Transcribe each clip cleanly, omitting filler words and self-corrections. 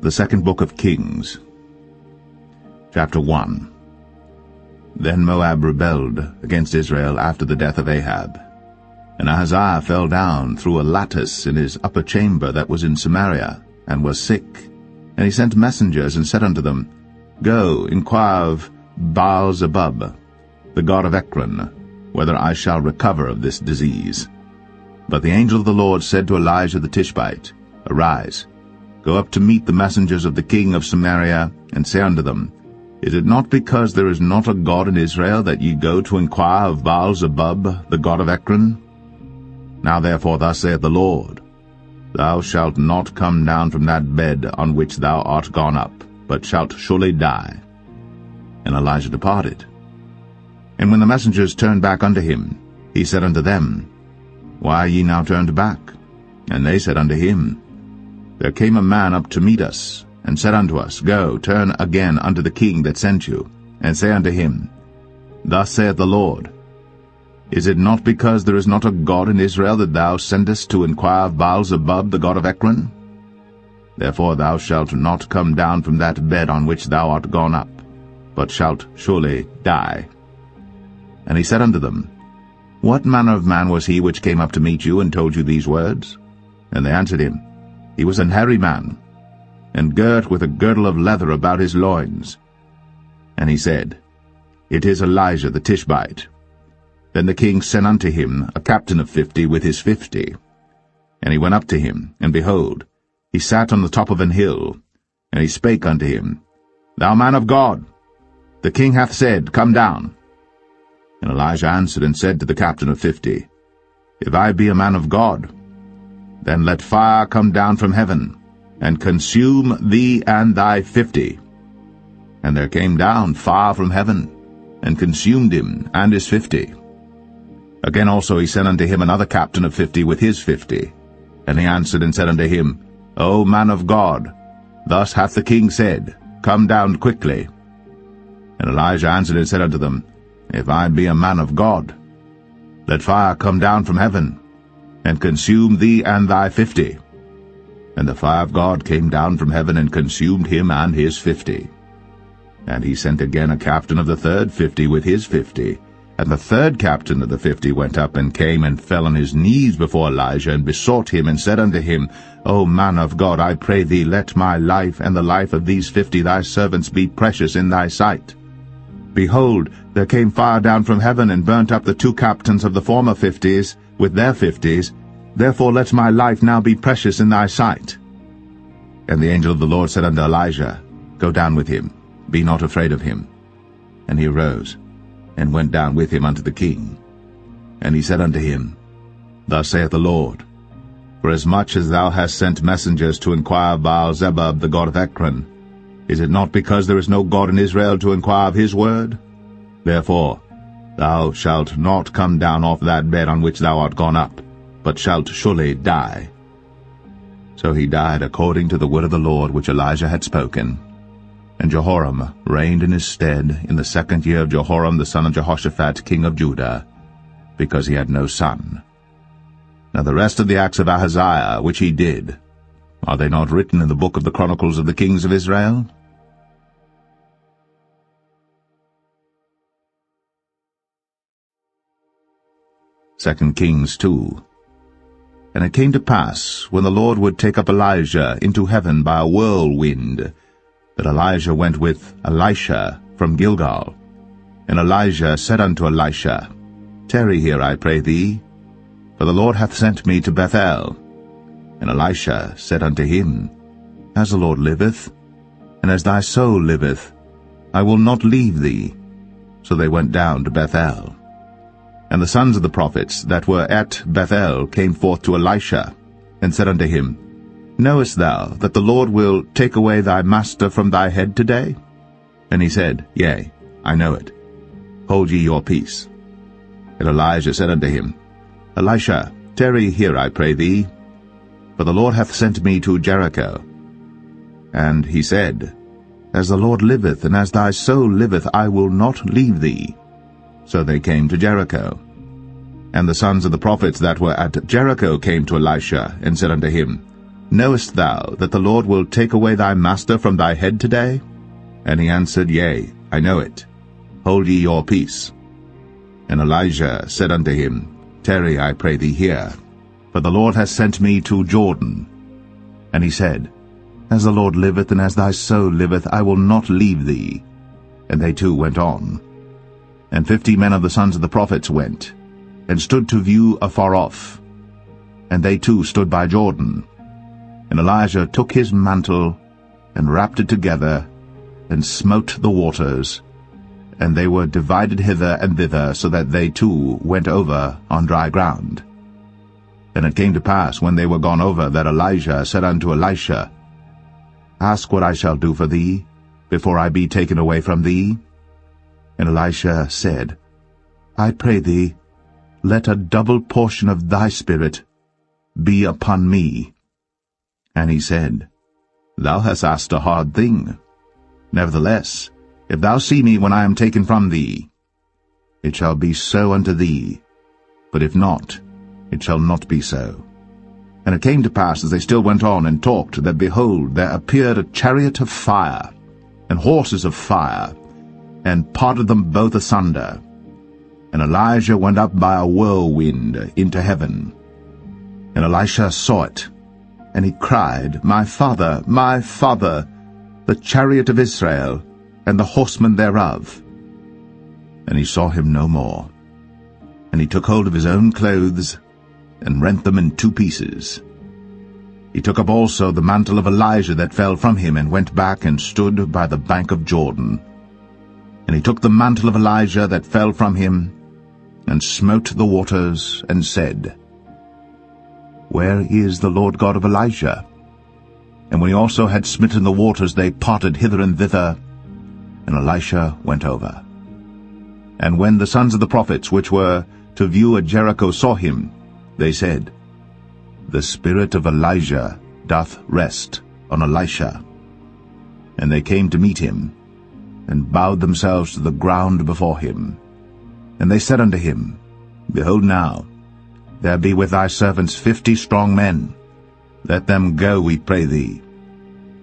The second book of Kings, chapter 1. Then Moab rebelled against Israel after the death of Ahab. And Ahaziah fell down through a lattice in his upper chamber that was in Samaria, and was sick. And he sent messengers, and said unto them, Go, inquire of Baal-zebub, the god of Ekron, whether I shall recover of this disease. But the angel of the Lord said to Elijah the Tishbite, Arise, go up to meet the messengers of the king of Samaria, and say unto them, Is it not because there is not a God in Israel that ye go to inquire of Baal-zebub, the god of Ekron? Now therefore thus saith the Lord, Thou shalt not come down from that bed on which thou art gone up, but shalt surely die. And Elijah departed. And when the messengers turned back unto him, he said unto them, Why are ye now turned back? And they said unto him, There came a man up to meet us, and said unto us, Go, turn again unto the king that sent you, and say unto him, Thus saith the Lord, Is it not because there is not a God in Israel that thou sendest to inquire of Baal-zebub, the god of Ekron? Therefore thou shalt not come down from that bed on which thou art gone up, but shalt surely die. And he said unto them, What manner of man was he which came up to meet you, and told you these words? And they answered him, He was an hairy man, and girt with a girdle of leather about his loins. And he said, It is Elijah the Tishbite. Then the king sent unto him a captain of 50 with his 50. And he went up to him, and behold, he sat on the top of an hill. And he spake unto him, Thou man of God, the king hath said, Come down. And Elijah answered and said to the captain of 50, If I be a man of God, then let fire come down from heaven, and consume thee and thy 50. And there came down fire from heaven, and consumed him and his 50. Again also he sent unto him another captain of 50 with his 50. And he answered and said unto him, O man of God, thus hath the king said, Come down quickly. And Elijah answered and said unto them, If I be a man of God, let fire come down from heaven, and consume thee and thy 50. And the fire of God came down from heaven, and consumed him and his 50. And he sent again a captain of the third 50 with his 50. And the third captain of the 50 went up, and came and fell on his knees before Elijah, and besought him, and said unto him, O man of God, I pray thee, let my life and the life of these 50 thy servants be precious in thy sight. Behold, there came fire down from heaven, and burnt up the 2 captains of the former 50s with their 50s. Therefore let my life now be precious in thy sight. And the angel of the Lord said unto Elijah, Go down with him, be not afraid of him. And he arose, and went down with him unto the king. And he said unto him, Thus saith the Lord, Forasmuch as thou hast sent messengers to inquire of Baal-zebub, the god of Ekron, is it not because there is no God in Israel to inquire of his word? Therefore thou shalt not come down off that bed on which thou art gone up, but shalt surely die. So he died according to the word of the Lord which Elijah had spoken. And Jehoram reigned in his stead in the 2nd year of Jehoram the son of Jehoshaphat king of Judah, because he had no son. Now the rest of the acts of Ahaziah which he did, are they not written in the book of the Chronicles of the kings of Israel? 2 Kings 2. And it came to pass, when the Lord would take up Elijah into heaven by a whirlwind, that Elijah went with Elisha from Gilgal. And Elijah said unto Elisha, Tarry here, I pray thee, for the Lord hath sent me to Bethel. And Elisha said unto him, As the Lord liveth, and as thy soul liveth, I will not leave thee. So they went down to Bethel. And the sons of the prophets that were at Bethel came forth to Elisha, and said unto him, Knowest thou that the Lord will take away thy master from thy head today? And he said, Yea, I know it. Hold ye your peace. And Elijah said unto him, Elisha, tarry here, I pray thee, for the Lord hath sent me to Jericho. And he said, As the Lord liveth, and as thy soul liveth, I will not leave thee. So they came to Jericho. And the sons of the prophets that were at Jericho came to Elisha, and said unto him, Knowest thou that the Lord will take away thy master from thy head today? And he answered, Yea, I know it. Hold ye your peace. And Elijah said unto him, Tarry, I pray thee, here, for the Lord hath sent me to Jordan. And he said, As the Lord liveth, and as thy soul liveth, I will not leave thee. And they two went on. And 50 men of the sons of the prophets went, and stood to view afar off. And they too stood by Jordan. And Elijah took his mantle, and wrapped it together, and smote the waters, and they were divided hither and thither, so that they too went over on dry ground. And it came to pass, when they were gone over, that Elijah said unto Elisha, Ask what I shall do for thee, before I be taken away from thee. And Elisha said, I pray thee, let a double portion of thy spirit be upon me. And he said, Thou hast asked a hard thing. Nevertheless, if thou see me when I am taken from thee, it shall be so unto thee, but if not, it shall not be so. And it came to pass, as they still went on and talked, that, behold, there appeared a chariot of fire, and horses of fire, and parted them both asunder. And Elijah went up by a whirlwind into heaven. And Elisha saw it, and he cried, My father, the chariot of Israel, and the horsemen thereof. And he saw him no more. And he took hold of his own clothes, and rent them in 2 pieces. He took up also the mantle of Elijah that fell from him, and went back and stood by the bank of Jordan. And he took the mantle of Elijah that fell from him, and smote the waters, and said, Where is the Lord God of Elijah? And when he also had smitten the waters, they parted hither and thither, and Elisha went over. And when the sons of the prophets, which were to view at Jericho, saw him, they said, The spirit of Elijah doth rest on Elisha. And they came to meet him, and bowed themselves to the ground before him. And they said unto him, Behold now, there be with thy servants 50 strong men. Let them go, we pray thee,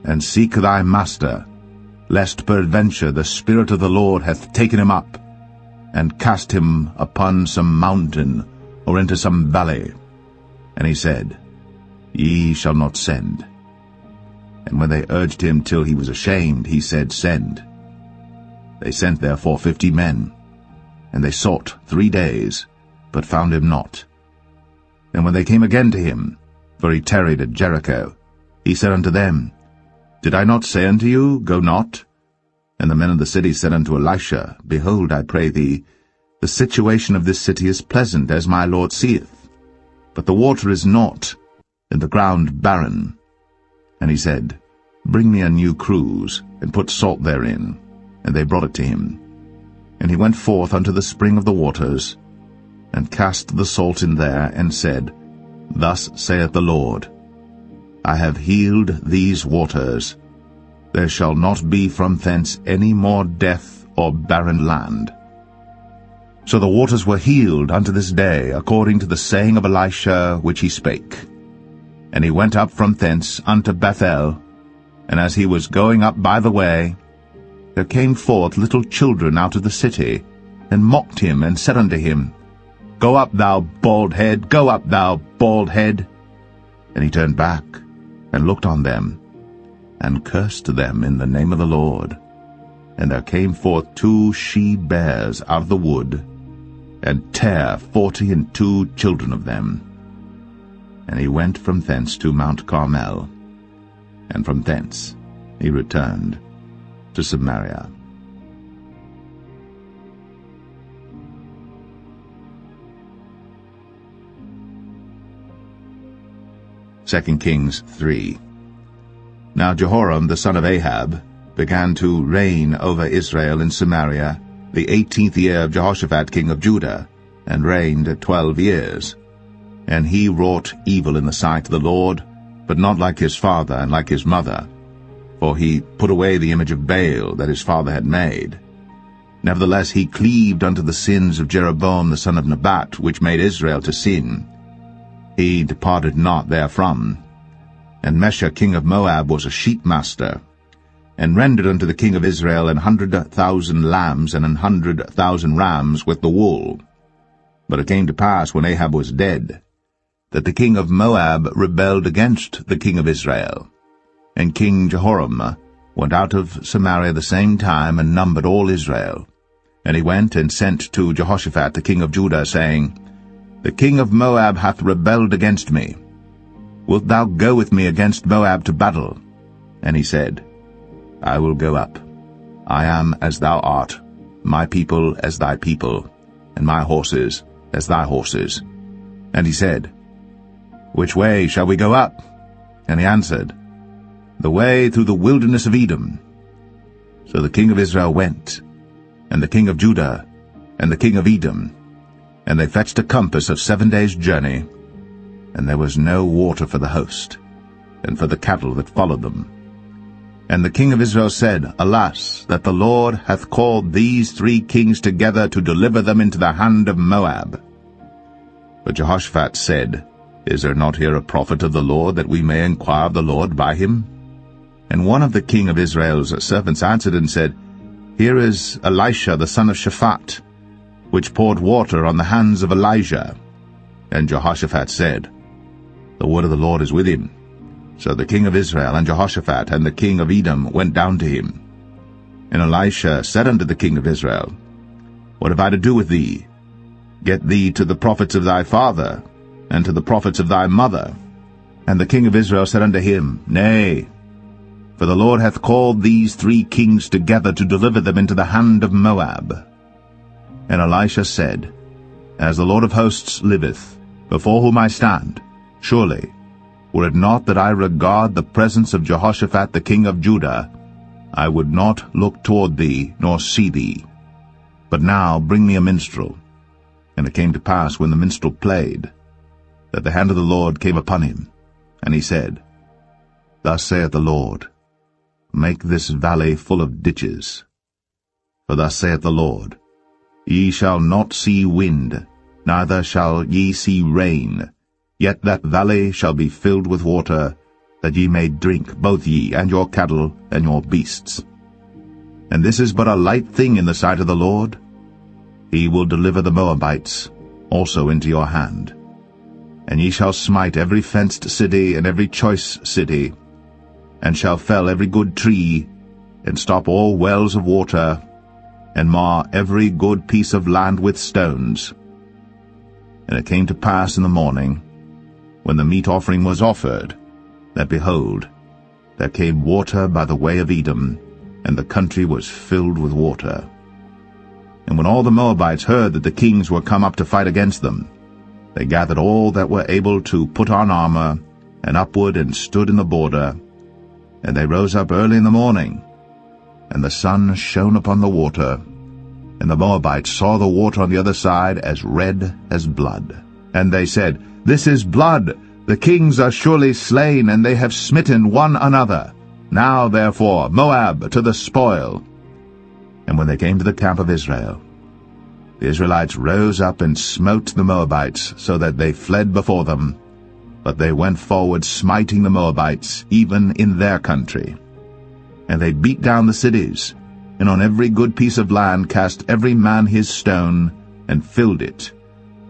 and seek thy master, lest peradventure the Spirit of the Lord hath taken him up, and cast him upon some mountain, or into some valley. And he said, Ye shall not send. And when they urged him till he was ashamed, he said, Send. They sent therefore 50 men, and they sought 3 days, but found him not. And when they came again to him, for he tarried at Jericho, he said unto them, Did I not say unto you, Go not? And the men of the city said unto Elisha, Behold, I pray thee, the situation of this city is pleasant, as my Lord seeth, but the water is naught, and the ground barren. And he said, Bring me a new cruse, and put salt therein. And they brought it to him. And he went forth unto the spring of the waters, and cast the salt in there, and said, Thus saith the Lord, I have healed these waters. There shall not be from thence any more death or barren land. So the waters were healed unto this day, according to the saying of Elisha which he spake. And he went up from thence unto Bethel, and as he was going up by the way, there came forth little children out of the city, and mocked him, and said unto him, Go up, thou bald head, go up, thou bald head. And he turned back, and looked on them, and cursed them in the name of the Lord. And there came forth 2 she-bears out of the wood, and tare 42 children of them. And he went from thence to Mount Carmel, and from thence he returned to Samaria. Second Kings 3. Now Jehoram the son of Ahab began to reign over Israel in Samaria the 18th year of Jehoshaphat king of Judah, and reigned 12 years. And he wrought evil in the sight of the Lord, but not like his father and like his mother, for he put away the image of Baal that his father had made. Nevertheless he cleaved unto the sins of Jeroboam the son of Nebat, which made Israel to sin. He departed not therefrom. And Mesha king of Moab was a sheep master, and rendered unto the king of Israel 100,000 lambs and 100,000 rams with the wool. But it came to pass, when Ahab was dead, that the king of Moab rebelled against the king of Israel. And King Jehoram went out of Samaria the same time, and numbered all Israel. And he went and sent to Jehoshaphat the king of Judah, saying, The king of Moab hath rebelled against me. Wilt thou go with me against Moab to battle? And he said, I will go up. I am as thou art, my people as thy people, and my horses as thy horses. And he said, Which way shall we go up? And he answered, The way through the wilderness of Edom. So the king of Israel went, and the king of Judah, and the king of Edom, and they fetched a compass of 7 days' journey, and there was no water for the host, and for the cattle that followed them. And the king of Israel said, Alas, that the Lord hath called these 3 kings together to deliver them into the hand of Moab. But Jehoshaphat said, Is there not here a prophet of the Lord, that we may inquire of the Lord by him? And one of the king of Israel's servants answered and said, Here is Elisha the son of Shaphat, which poured water on the hands of Elijah. And Jehoshaphat said, The word of the Lord is with him. So the king of Israel and Jehoshaphat and the king of Edom went down to him. And Elisha said unto the king of Israel, What have I to do with thee? Get thee to the prophets of thy father, and to the prophets of thy mother. And the king of Israel said unto him, Nay, for the Lord hath called these 3 kings together to deliver them into the hand of Moab. And Elisha said, As the Lord of hosts liveth, before whom I stand, surely, were it not that I regard the presence of Jehoshaphat the king of Judah, I would not look toward thee, nor see thee. But now bring me a minstrel. And it came to pass, when the minstrel played, that the hand of the Lord came upon him. And he said, Thus saith the Lord, Make this valley full of ditches. For thus saith the Lord, Ye shall not see wind, neither shall ye see rain, yet that valley shall be filled with water, that ye may drink, both ye, and your cattle, and your beasts. And this is but a light thing in the sight of the Lord. He will deliver the Moabites also into your hand. And ye shall smite every fenced city and every choice city, and shall fell every good tree, and stop all wells of water, and mar every good piece of land with stones. And it came to pass in the morning, when the meat offering was offered, that, behold, there came water by the way of Edom, and the country was filled with water. And when all the Moabites heard that the kings were come up to fight against them, they gathered all that were able to put on armor, and upward and stood in the border. And they rose up early in the morning, and the sun shone upon the water, and the Moabites saw the water on the other side as red as blood. And they said, This is blood, the kings are surely slain, and they have smitten one another. Now therefore, Moab to the spoil. And when they came to the camp of Israel, the Israelites rose up and smote the Moabites, so that they fled before them. But they went forward, smiting the Moabites, even in their country. And they beat down the cities, and on every good piece of land cast every man his stone, and filled it.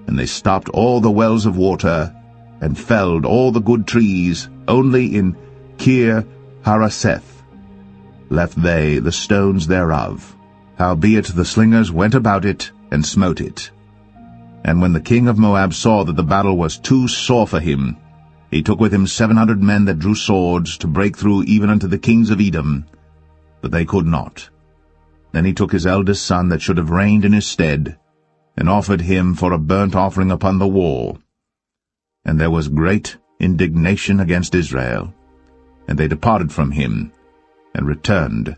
And they stopped all the wells of water, and felled all the good trees. Only in Kir Haraseth left they the stones thereof. Howbeit the slingers went about it, and smote it. And when the king of Moab saw that the battle was too sore for him, he took with him 700 men that drew swords, to break through even unto the kings of Edom, but they could not. Then he took his eldest son that should have reigned in his stead, and offered him for a burnt offering upon the wall. And there was great indignation against Israel, and they departed from him, and returned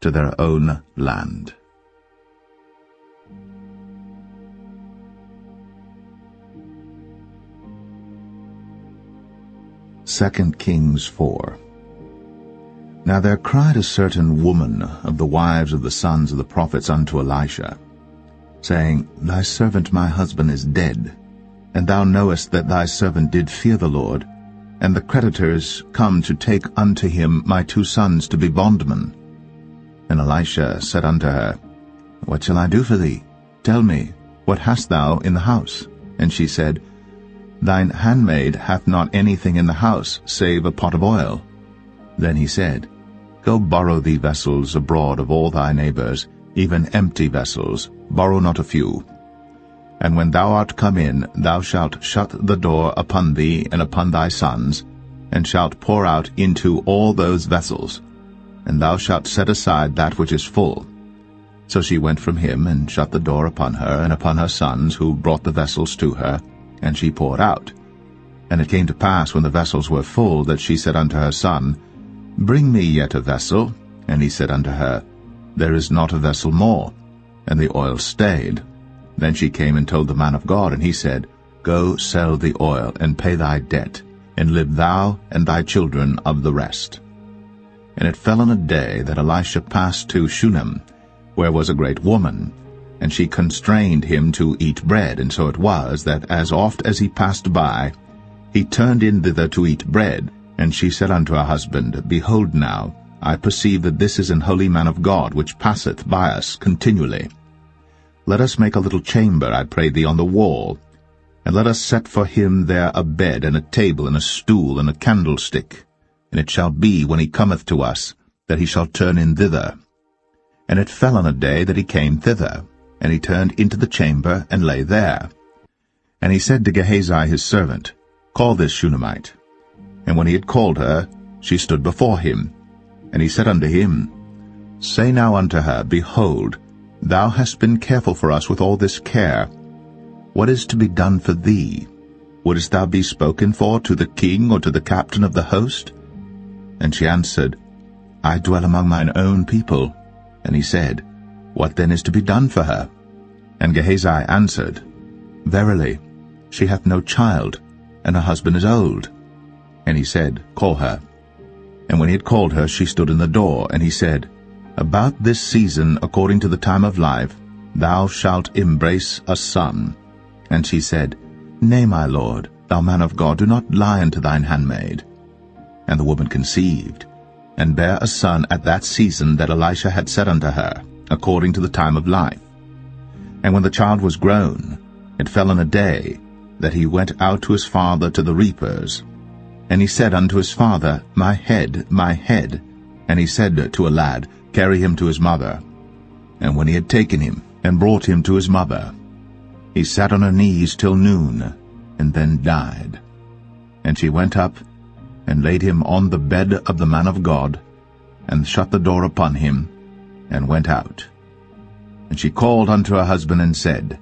to their own land. 2 Kings 4. Now there cried a certain woman of the wives of the sons of the prophets unto Elisha, saying, Thy servant my husband is dead, and thou knowest that thy servant did fear the Lord, and the creditors come to take unto him my 2 sons to be bondmen. And Elisha said unto her, What shall I do for thee? Tell me, what hast thou in the house? And she said, Thine handmaid hath not anything in the house, save a pot of oil. Then he said, Go borrow thee vessels abroad of all thy neighbors, even empty vessels, borrow not a few. And when thou art come in, thou shalt shut the door upon thee and upon thy sons, and shalt pour out into all those vessels, and thou shalt set aside that which is full. So she went from him, and shut the door upon her and upon her sons, who brought the vessels to her, and she poured out. And it came to pass, when the vessels were full, that she said unto her son, Bring me yet a vessel. And he said unto her, There is not a vessel more. And the oil stayed. Then she came and told the man of God, and he said, Go sell the oil, and pay thy debt, and live thou and thy children of the rest. And it fell on a day that Elisha passed to Shunem, where was a great woman, and she constrained him to eat bread. And so it was, that as oft as he passed by, he turned in thither to eat bread. And she said unto her husband, Behold now, I perceive that this is an holy man of God, which passeth by us continually. Let us make a little chamber, I pray thee, on the wall, and let us set for him there a bed, and a table, and a stool, and a candlestick. And it shall be, when he cometh to us, that he shall turn in thither. And it fell on a day that he came thither, and he turned into the chamber, and lay there. And he said to Gehazi his servant, Call this Shunammite. And when he had called her, she stood before him. And he said unto him, Say now unto her, Behold, thou hast been careful for us with all this care. What is to be done for thee? Wouldest thou be spoken for to the king or to the captain of the host? And she answered, I dwell among mine own people. And he said, What then is to be done for her? And Gehazi answered, Verily, she hath no child, and her husband is old. And he said, Call her. And when he had called her, she stood in the door. And he said, About this season, according to the time of life, thou shalt embrace a son. And she said, Nay, my lord, thou man of God, do not lie unto thine handmaid. And the woman conceived, and bare a son at that season that Elisha had said unto her, according to the time of life. And when the child was grown, it fell on a day that he went out to his father to the reapers. And he said unto his father, My head, my head. And he said to a lad, Carry him to his mother. And when he had taken him, and brought him to his mother, he sat on her knees till noon, and then died. And she went up, and laid him on the bed of the man of God, and shut the door upon him, and went out. And she called unto her husband, and said,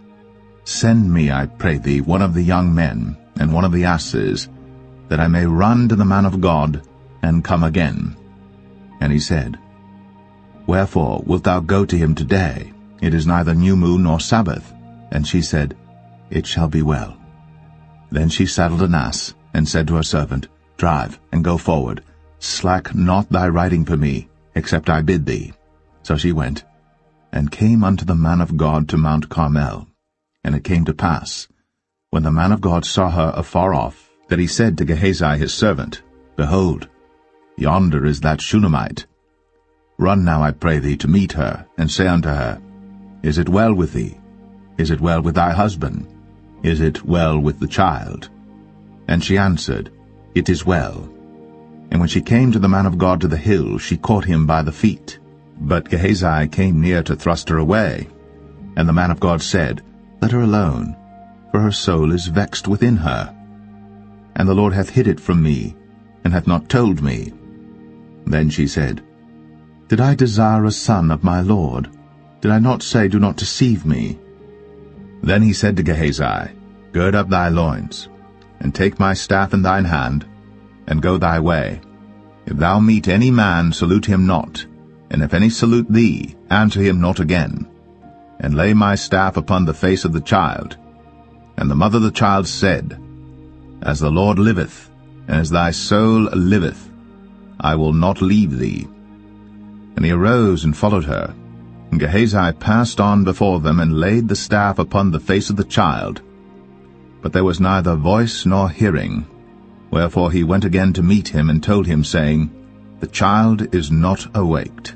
Send me, I pray thee, one of the young men, and one of the asses, that I may run to the man of God, and come again. And he said, Wherefore wilt thou go to him today? It is neither new moon nor Sabbath. And she said, It shall be well. Then she saddled an ass, and said to her servant, Drive, and go forward. Slack not thy riding for me, except I bid thee. So she went, and came unto the man of God to Mount Carmel. And it came to pass, when the man of God saw her afar off, that he said to Gehazi his servant, Behold, yonder is that Shunammite. Run now, I pray thee, to meet her, and say unto her, Is it well with thee? Is it well with thy husband? Is it well with the child? And she answered, It is well. And when she came to the man of God to the hill, she caught him by the feet. But Gehazi came near to thrust her away. And the man of God said, Let her alone, for her soul is vexed within her. And the Lord hath hid it from me, and hath not told me. Then she said, Did I desire a son of my Lord? Did I not say, Do not deceive me? Then he said to Gehazi, Gird up thy loins, and take my staff in thine hand, and go thy way. If thou meet any man, salute him not, and if any salute thee, answer him not again. And lay my staff upon the face of the child. And the mother of the child said, As the Lord liveth, and as thy soul liveth, I will not leave thee. And he arose and followed her. And Gehazi passed on before them, and laid the staff upon the face of the child. But there was neither voice nor hearing. Wherefore he went again to meet him, and told him, saying, The child is not awaked.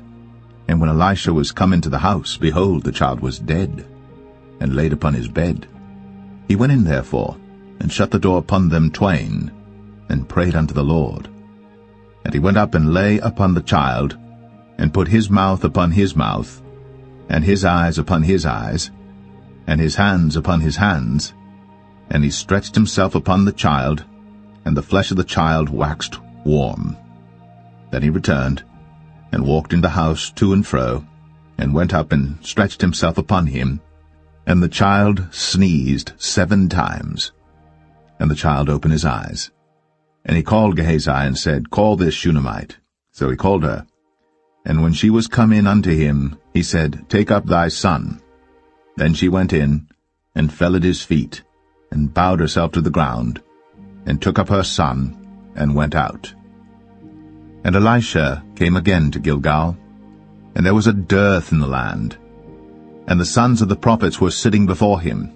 And when Elisha was come into the house, behold, the child was dead, and laid upon his bed. He went in therefore, and shut the door upon them twain, and prayed unto the Lord. And he went up and lay upon the child, and put his mouth upon his mouth, and his eyes upon his eyes, and his hands upon his hands, and he stretched himself upon the child, and the flesh of the child waxed warm. Then he returned, and walked in the house to and fro, and went up and stretched himself upon him, and the child sneezed 7 times. And the child opened his eyes. And he called Gehazi, and said, Call this Shunammite. So he called her. And when she was come in unto him, he said, Take up thy son. Then she went in, and fell at his feet, and bowed herself to the ground, and took up her son, and went out. And Elisha came again to Gilgal, and there was a dearth in the land. And the sons of the prophets were sitting before him.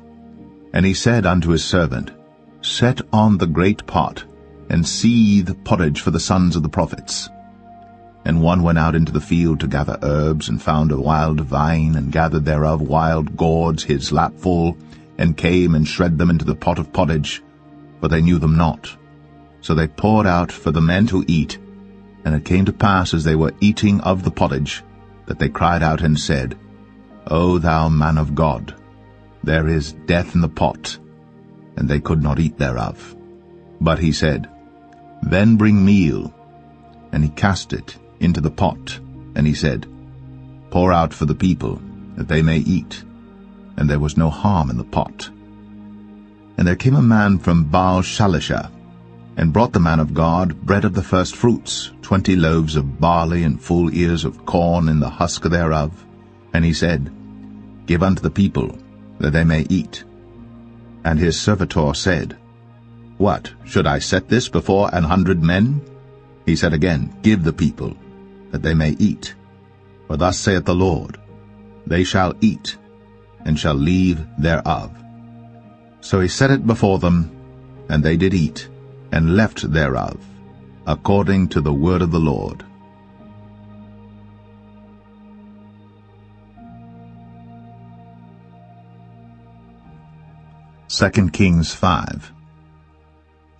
And he said unto his servant, Set on the great pot, and seethe pottage for the sons of the prophets. And one went out into the field to gather herbs, and found a wild vine, and gathered thereof wild gourds his lapful, and came and shred them into the pot of pottage, for they knew them not. So they poured out for the men to eat. And it came to pass, as they were eating of the pottage, that they cried out and said, O thou man of God, there is death in the pot. And they could not eat thereof. But he said, Then bring meal. And he cast it into the pot. And he said, Pour out for the people, that they may eat. And there was no harm in the pot. And there came a man from Baal-Shalisha, and brought the man of God bread of the first fruits, 20 loaves of barley, and full ears of corn in the husk thereof. And he said, Give unto the people, that they may eat. And his servitor said, What, should I set this before 100 men? He said again, Give the people, that they may eat. For thus saith the Lord, They shall eat, and shall leave thereof. So he set it before them, and they did eat, and left thereof, according to the word of the Lord. 2 Kings 5.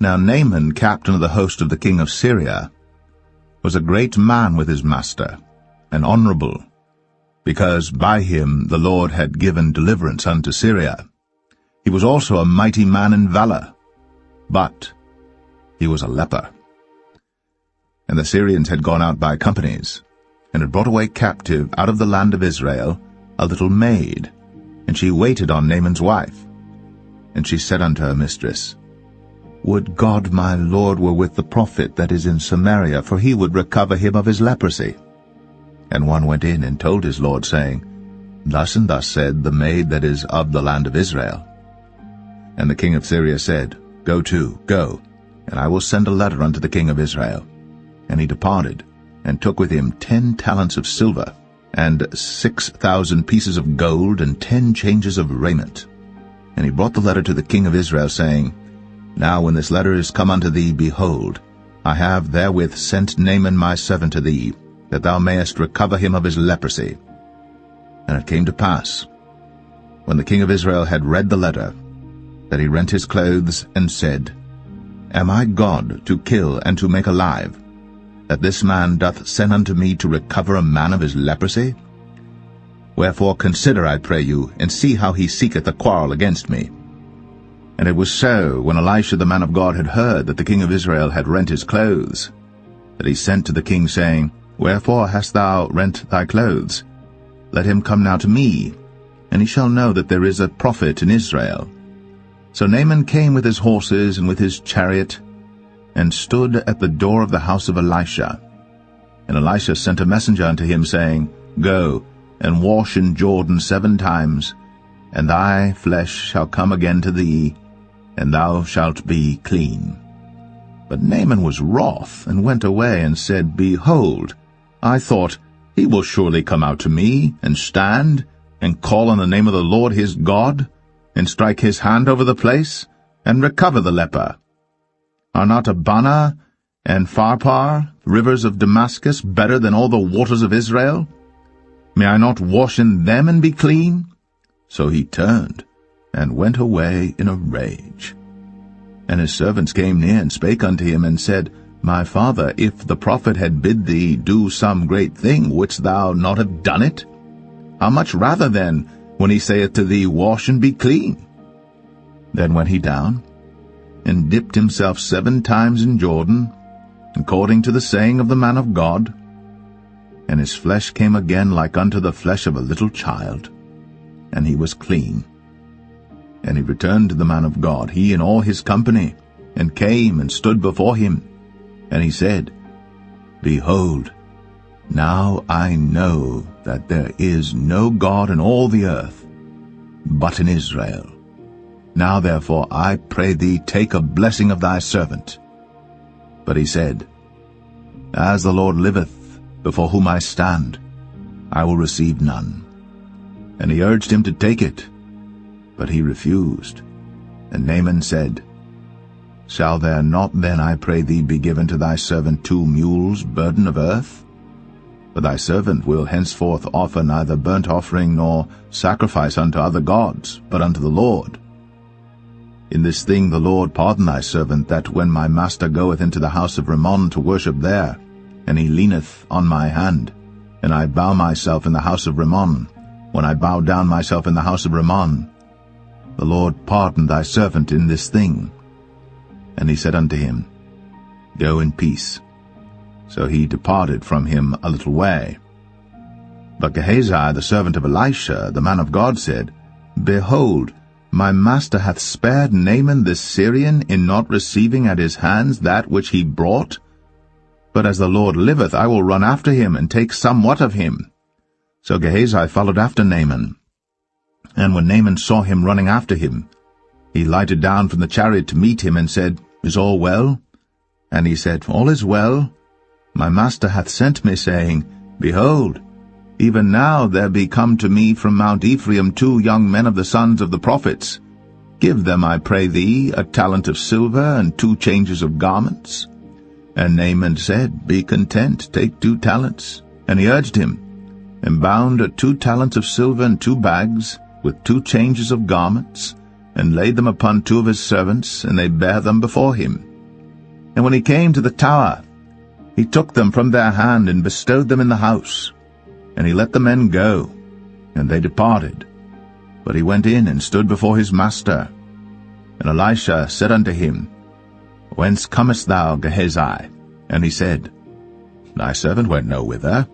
Now Naaman, captain of the host of the king of Syria, was a great man with his master, and honorable, because by him the Lord had given deliverance unto Syria. He was also a mighty man in valor, but he was a leper. And the Syrians had gone out by companies, and had brought away captive out of the land of Israel a little maid, and she waited on Naaman's wife. And she said unto her mistress, Would God my Lord were with the prophet that is in Samaria, for he would recover him of his leprosy. And one went in and told his lord, saying, Thus and thus said the maid that is of the land of Israel. And the king of Syria said, Go to, go, and I will send a letter unto the king of Israel. And he departed, and took with him 10 talents of silver, and 6,000 pieces of gold, and 10 changes of raiment. And he brought the letter to the king of Israel, saying, Now when this letter is come unto thee, behold, I have therewith sent Naaman my servant to thee, that thou mayest recover him of his leprosy. And it came to pass, when the king of Israel had read the letter, that he rent his clothes, and said, Am I God to kill and to make alive, that this man doth send unto me to recover a man of his leprosy? Wherefore consider, I pray you, and see how he seeketh a quarrel against me. And it was so, when Elisha the man of God had heard that the king of Israel had rent his clothes, that he sent to the king, saying, Wherefore hast thou rent thy clothes? Let him come now to me, and he shall know that there is a prophet in Israel. So Naaman came with his horses and with his chariot, and stood at the door of the house of Elisha. And Elisha sent a messenger unto him, saying, Go, and wash in Jordan 7 times, and thy flesh shall come again to thee, and thou shalt be clean. But Naaman was wroth, and went away, and said, Behold, I thought, he will surely come out to me, and stand, and call on the name of the Lord his God, and strike his hand over the place, and recover the leper. Are not Abana and Pharpar, rivers of Damascus, better than all the waters of Israel? May I not wash in them and be clean?" So he turned and went away in a rage. And his servants came near and spake unto him, and said, "My father, if the prophet had bid thee do some great thing, wouldst thou not have done it? How much rather then, when he saith to thee, Wash and be clean?" Then went he down, and dipped himself 7 times in Jordan, according to the saying of the man of God, and his flesh came again like unto the flesh of a little child, and he was clean. And he returned to the man of God, he and all his company, and came and stood before him. And he said, "Behold, now I know that there is no God in all the earth, but in Israel. Now therefore I pray thee, take a blessing of thy servant." But he said, "As the Lord liveth, before whom I stand, I will receive none." And he urged him to take it, but he refused. And Naaman said, "Shall there not then, I pray thee, be given to thy servant 2 mules' burden of earth? For thy servant will henceforth offer neither burnt offering nor sacrifice unto other gods, but unto the Lord. In this thing the Lord pardon thy servant, that when my master goeth into the house of Rimmon to worship there, and he leaneth on my hand, and I bow myself in the house of Rimmon, when I bow down myself in the house of Rimmon, the Lord pardon thy servant in this thing." And he said unto him, "Go in peace." So he departed from him a little way. But Gehazi, the servant of Elisha, the man of God, said, "Behold, my master hath spared Naaman this Syrian in not receiving at his hands that which he brought. But as the Lord liveth, I will run after him, and take somewhat of him." So Gehazi followed after Naaman. And when Naaman saw him running after him, he lighted down from the chariot to meet him, and said, "Is all well?" And he said, "All is well. My master hath sent me, saying, Behold, even now there be come to me from Mount Ephraim 2 young men of the sons of the prophets. Give them, I pray thee, a talent of silver and 2 changes of garments." And Naaman said, "Be content, take 2 talents. And he urged him, and bound 2 talents of silver in 2 bags, with 2 changes of garments, and laid them upon 2 of his servants, and they bare them before him. And when he came to the tower, he took them from their hand, and bestowed them in the house. And he let the men go, and they departed. But he went in and stood before his master. And Elisha said unto him, "Whence comest thou, Gehazi?" And he said, "Thy servant went no whither."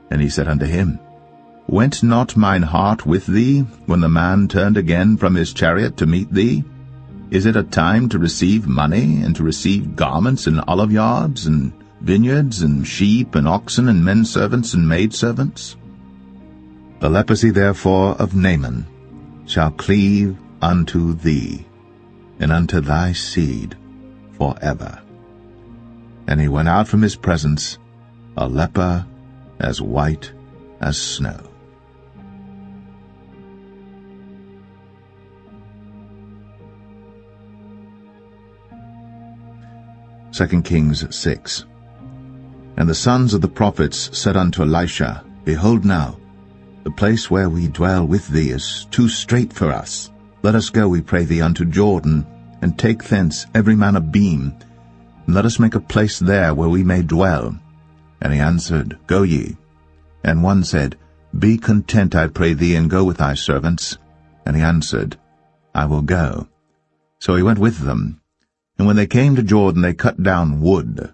And he said unto him, "Went not mine heart with thee, when the man turned again from his chariot to meet thee? Is it a time to receive money, and to receive garments and oliveyards, and vineyards, and sheep, and oxen, and men servants, and maid servants? The leprosy therefore of Naaman shall cleave unto thee, and unto thy seed forever." And he went out from his presence, a leper as white as snow. 2 Kings 6. And the sons of the prophets said unto Elisha, Behold now, the place where we dwell with thee is too strait for us. Let us go, we pray thee, unto Jordan, and take thence every man a beam, and let us make a place there where we may dwell. And he answered, Go ye. And one said, Be content, I pray thee, and go with thy servants. And he answered, I will go. So he went with them. And when they came to Jordan, they cut down wood.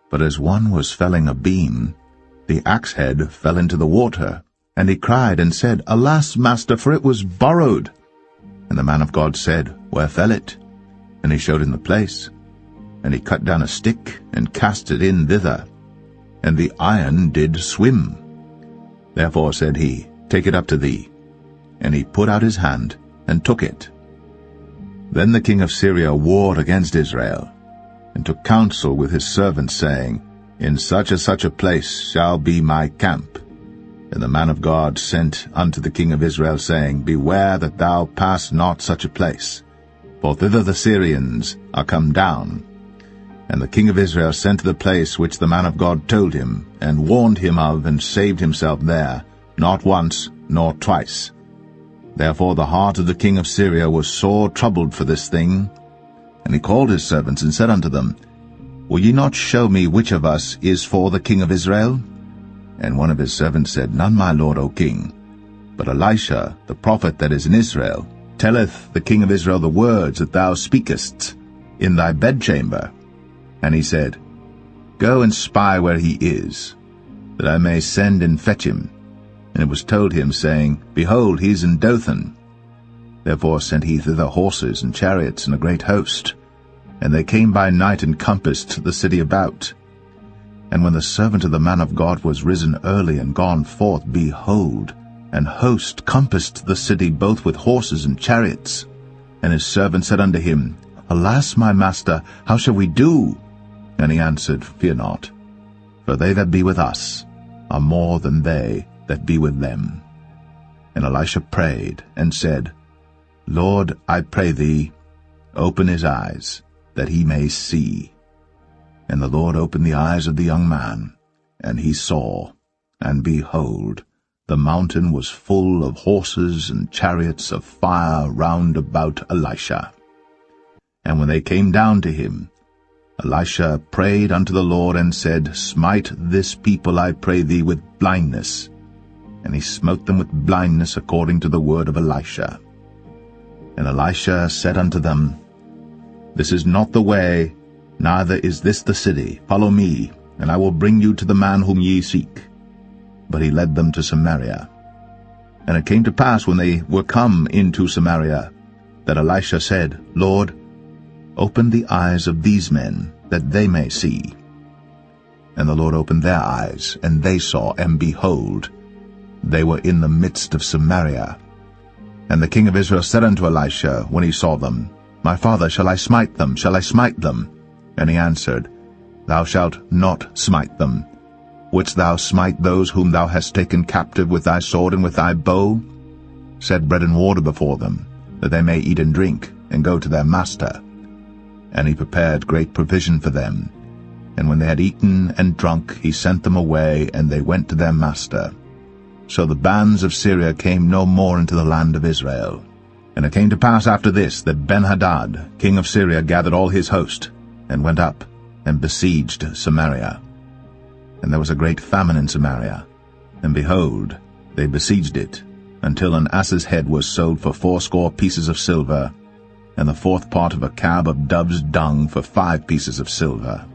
But as one was felling a beam, the axe head fell into the water. And he cried and said, Alas, master, for it was borrowed. And the man of God said, Where fell it? And he showed him the place. And he cut down a stick, and cast it in thither. And the iron did swim. Therefore said he, Take it up to thee. And he put out his hand, and took it. Then the king of Syria warred against Israel, and took counsel with his servants, saying, In such and such a place shall be my camp. And the man of God sent unto the king of Israel, saying, Beware that thou pass not such a place, for thither the Syrians are come down. And the king of Israel sent to the place which the man of God told him, and warned him of, and saved himself there, not once nor twice. Therefore the heart of the king of Syria was sore troubled for this thing. And he called his servants, and said unto them, Will ye not show me which of us is for the king of Israel? And one of his servants said, None, my lord, O king. But Elisha, the prophet that is in Israel, telleth the king of Israel the words that thou speakest in thy bedchamber. And he said, Go and spy where he is, that I may send and fetch him. And it was told him, saying, Behold, he is in Dothan. Therefore sent he thither horses and chariots and a great host. And they came by night and compassed the city about. And when the servant of the man of God was risen early and gone forth, behold, an host compassed the city both with horses and chariots. And his servant said unto him, Alas, my master, how shall we do? And he answered, Fear not, for they that be with us are more than they that be with them. And Elisha prayed, and said, Lord, I pray thee, open his eyes, that he may see. And the Lord opened the eyes of the young man, and he saw, and behold, the mountain was full of horses and chariots of fire round about Elisha. And when they came down to him, Elisha prayed unto the Lord, and said, Smite this people, I pray thee, with blindness. And he smote them with blindness according to the word of Elisha. And Elisha said unto them, This is not the way, neither is this the city. Follow me, and I will bring you to the man whom ye seek. But he led them to Samaria. And it came to pass, when they were come into Samaria, that Elisha said, Lord, open the eyes of these men, that they may see. And the Lord opened their eyes, and they saw, and behold, they were in the midst of Samaria. And the king of Israel said unto Elisha, when he saw them, My father, shall I smite them? Shall I smite them? And he answered, Thou shalt not smite them. Wouldst thou smite those whom thou hast taken captive with thy sword and with thy bow? Set bread and water before them, that they may eat and drink, and go to their master. And he prepared great provision for them. And when they had eaten and drunk, he sent them away, and they went to their master. So the bands of Syria came no more into the land of Israel. And it came to pass after this, that Ben-Hadad, king of Syria, gathered all his host, and went up, and besieged Samaria. And there was a great famine in Samaria, and behold, they besieged it, until an ass's head was sold for 80 pieces of silver, and the 4th part of a cab of dove's dung for 5 pieces of silver.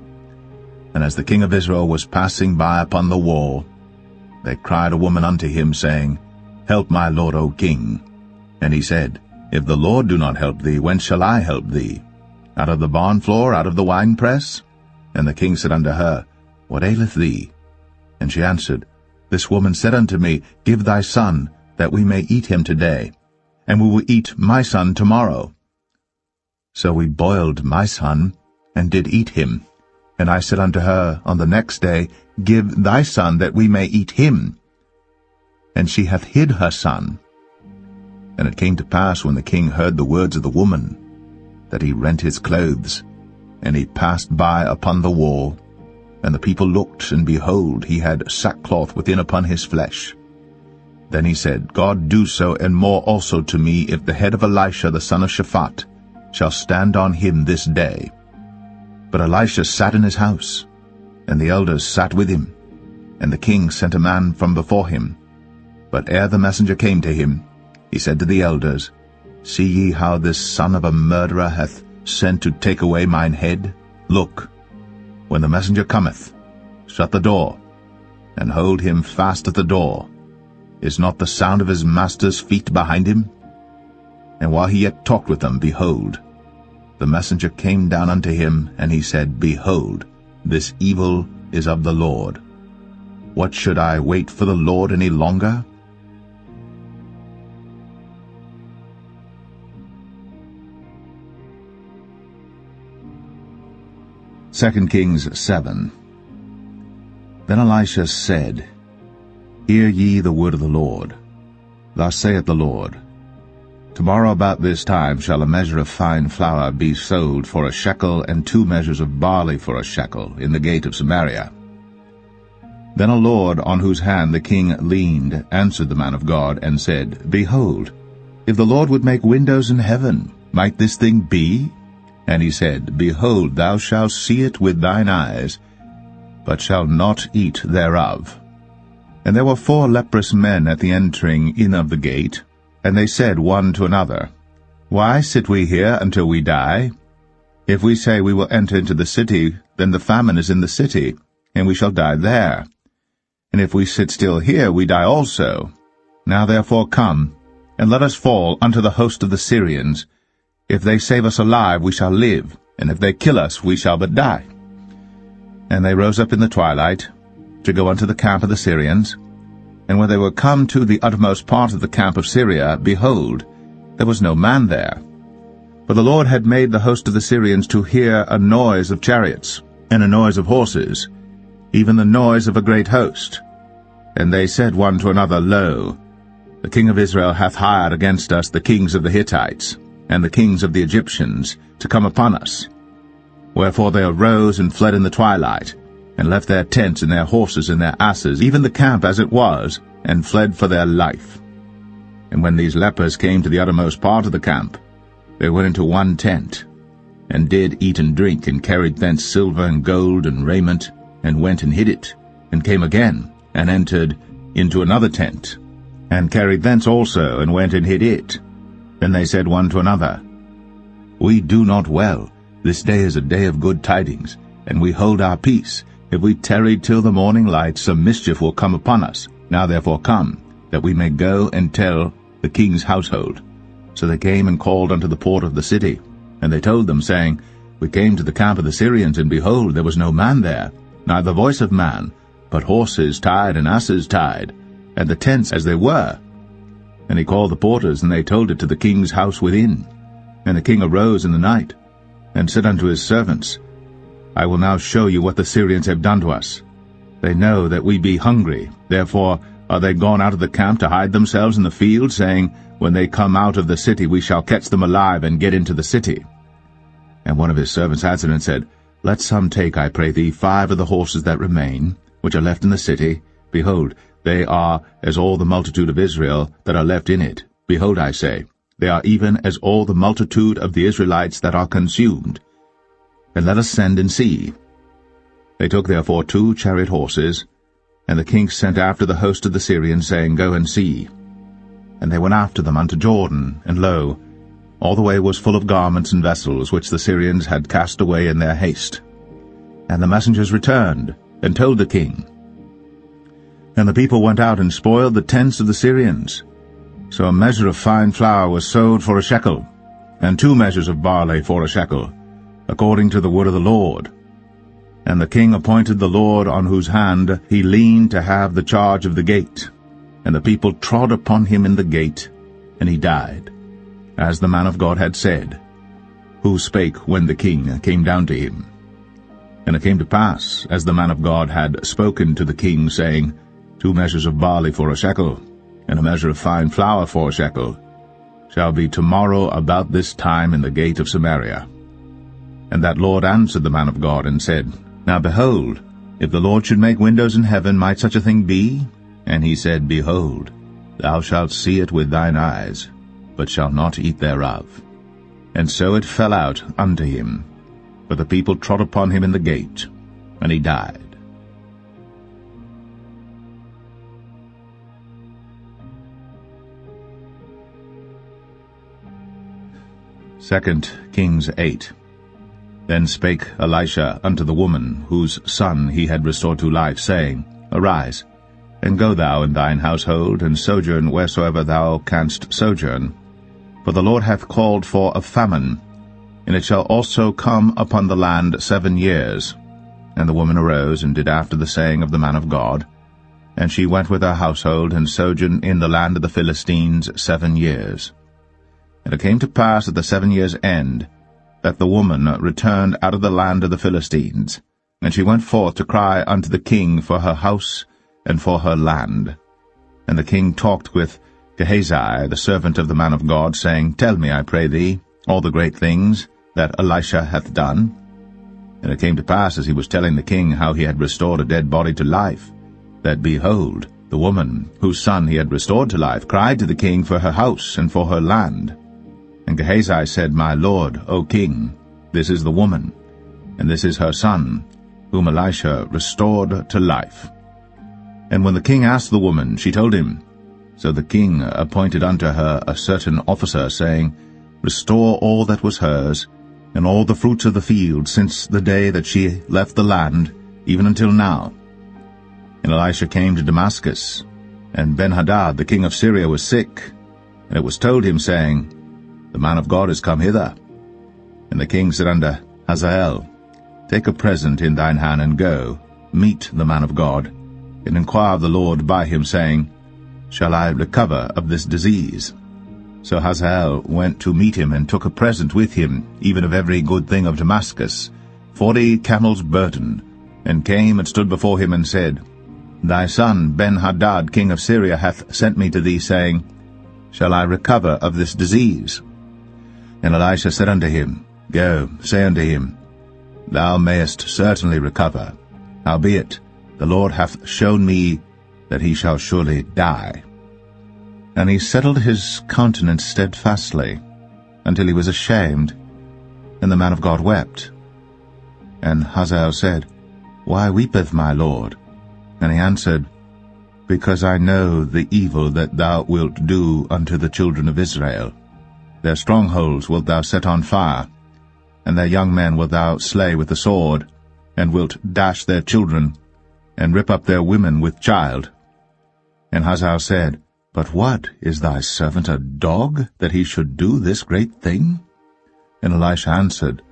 And as the king of Israel was passing by upon the wall, they cried a woman unto him, saying, Help my lord, O king. And he said, If the Lord do not help thee, whence shall I help thee? Out of the barn floor, out of the winepress? And the king said unto her, What aileth thee? And she answered, This woman said unto me, Give thy son, that we may eat him today, and we will eat my son tomorrow. So we boiled my son, and did eat him. And I said unto her on the next day, Give thy son, that we may eat him. And she hath hid her son. And it came to pass, when the king heard the words of the woman, that he rent his clothes, and he passed by upon the wall. And the people looked, and behold, he had sackcloth within upon his flesh. Then he said, God do so, and more also to me, if the head of Elisha the son of Shaphat shall stand on him this day. But Elisha sat in his house, and the elders sat with him. And the king sent a man from before him. But ere the messenger came to him, he said to the elders, See ye how this son of a murderer hath sent to take away mine head? Look, when the messenger cometh, shut the door, and hold him fast at the door. Is not the sound of his master's feet behind him? And while he yet talked with them, behold, the messenger came down unto him, and he said, Behold, this evil is of the Lord. What should I wait for the Lord any longer? Second Kings 7. Then Elisha said, Hear ye the word of the Lord. Thus saith the Lord, Tomorrow about this time shall a measure of fine flour be sold for a shekel, and 2 measures of barley for a shekel, in the gate of Samaria. Then a lord on whose hand the king leaned answered the man of God, and said, Behold, if the Lord would make windows in heaven, might this thing be? And he said, Behold, thou shalt see it with thine eyes, but shalt not eat thereof. And there were 4 leprous men at the entering in of the gate, and they said one to another, Why sit we here until we die? If we say we will enter into the city, then the famine is in the city, and we shall die there. And if we sit still here, we die also. Now therefore come, and let us fall unto the host of the Syrians. If they save us alive, we shall live, and if they kill us, we shall but die. And they rose up in the twilight, to go unto the camp of the Syrians. And when they were come to the uttermost part of the camp of Syria, behold, there was no man there. For the Lord had made the host of the Syrians to hear a noise of chariots, and a noise of horses, even the noise of a great host. And they said one to another, Lo, the king of Israel hath hired against us the kings of the Hittites, and the kings of the Egyptians, to come upon us. Wherefore they arose and fled in the twilight, and left their tents and their horses and their asses, even the camp as it was, and fled for their life. And when these lepers came to the uttermost part of the camp, they went into one tent, and did eat and drink, and carried thence silver and gold and raiment, and went and hid it, and came again, and entered into another tent, and carried thence also, and went and hid it. Then they said one to another, We do not well. This day is a day of good tidings, and we hold our peace. If we tarry till the morning light, some mischief will come upon us. Now therefore come, that we may go and tell the king's household. So they came and called unto the port of the city. And they told them, saying, We came to the camp of the Syrians, and behold, there was no man there, neither voice of man, but horses tied and asses tied, and the tents as they were. And he called the porters, and they told it to the king's house within. And the king arose in the night, and said unto his servants, I will now show you what the Syrians have done to us. They know that we be hungry, therefore are they gone out of the camp to hide themselves in the field, saying, When they come out of the city we shall catch them alive, and get into the city. And one of his servants answered and said, Let some take, I pray thee, 5 of the horses that remain, which are left in the city. Behold, they are as all the multitude of Israel that are left in it. Behold, I say, they are even as all the multitude of the Israelites that are consumed. And let us send and see. They took therefore 2 chariot horses, and the king sent after the host of the Syrians, saying, Go and see. And they went after them unto Jordan, and lo, all the way was full of garments and vessels, which the Syrians had cast away in their haste. And the messengers returned, and told the king. And the people went out and spoiled the tents of the Syrians. So a measure of fine flour was sold for a shekel, and 2 measures of barley for a shekel, according to the word of the Lord. And the king appointed the Lord on whose hand he leaned to have the charge of the gate. And the people trod upon him in the gate, and he died, as the man of God had said, who spake when the king came down to him. And it came to pass, as the man of God had spoken to the king, saying, 2 measures of barley for a shekel, and a measure of fine flour for a shekel, shall be tomorrow about this time in the gate of Samaria. And that Lord answered the man of God, and said, Now behold, if the Lord should make windows in heaven, might such a thing be? And he said, Behold, thou shalt see it with thine eyes, but shalt not eat thereof. And so it fell out unto him, for the people trod upon him in the gate, and he died. 2 Kings 8. Then spake Elisha unto the woman, whose son he had restored to life, saying, Arise, and go thou and thine household, and sojourn wheresoever thou canst sojourn. For the Lord hath called for a famine, and it shall also come upon the land 7 years. And the woman arose, and did after the saying of the man of God. And she went with her household, and sojourned in the land of the Philistines 7 years. And it came to pass at the 7 years' end, that the woman returned out of the land of the Philistines, and she went forth to cry unto the king for her house and for her land. And the king talked with Gehazi, the servant of the man of God, saying, Tell me, I pray thee, all the great things that Elisha hath done. And it came to pass, as he was telling the king how he had restored a dead body to life, that, behold, the woman, whose son he had restored to life, cried to the king for her house and for her land. And Gehazi said, My lord, O king, this is the woman, and this is her son, whom Elisha restored to life. And when the king asked the woman, she told him. So the king appointed unto her a certain officer, saying, Restore all that was hers, and all the fruits of the field, since the day that she left the land, even until now. And Elisha came to Damascus, and Benhadad the king of Syria was sick. And it was told him, saying, The man of God is come hither. And the king said unto Hazael, Take a present in thine hand, and go, meet the man of God, and inquire of the Lord by him, saying, Shall I recover of this disease? So Hazael went to meet him, and took a present with him, even of every good thing of Damascus, 40 camels' burden, and came and stood before him, and said, Thy son Ben-Hadad king of Syria hath sent me to thee, saying, Shall I recover of this disease? And Elisha said unto him, Go, say unto him, Thou mayest certainly recover. Howbeit, the Lord hath shown me that he shall surely die. And he settled his countenance steadfastly, until he was ashamed. And the man of God wept. And Hazael said, Why weepeth my lord? And he answered, Because I know the evil that thou wilt do unto the children of Israel. Their strongholds wilt thou set on fire, and their young men wilt thou slay with the sword, and wilt dash their children, and rip up their women with child. And Hazael said, But what, is thy servant a dog, that he should do this great thing? And Elisha answered,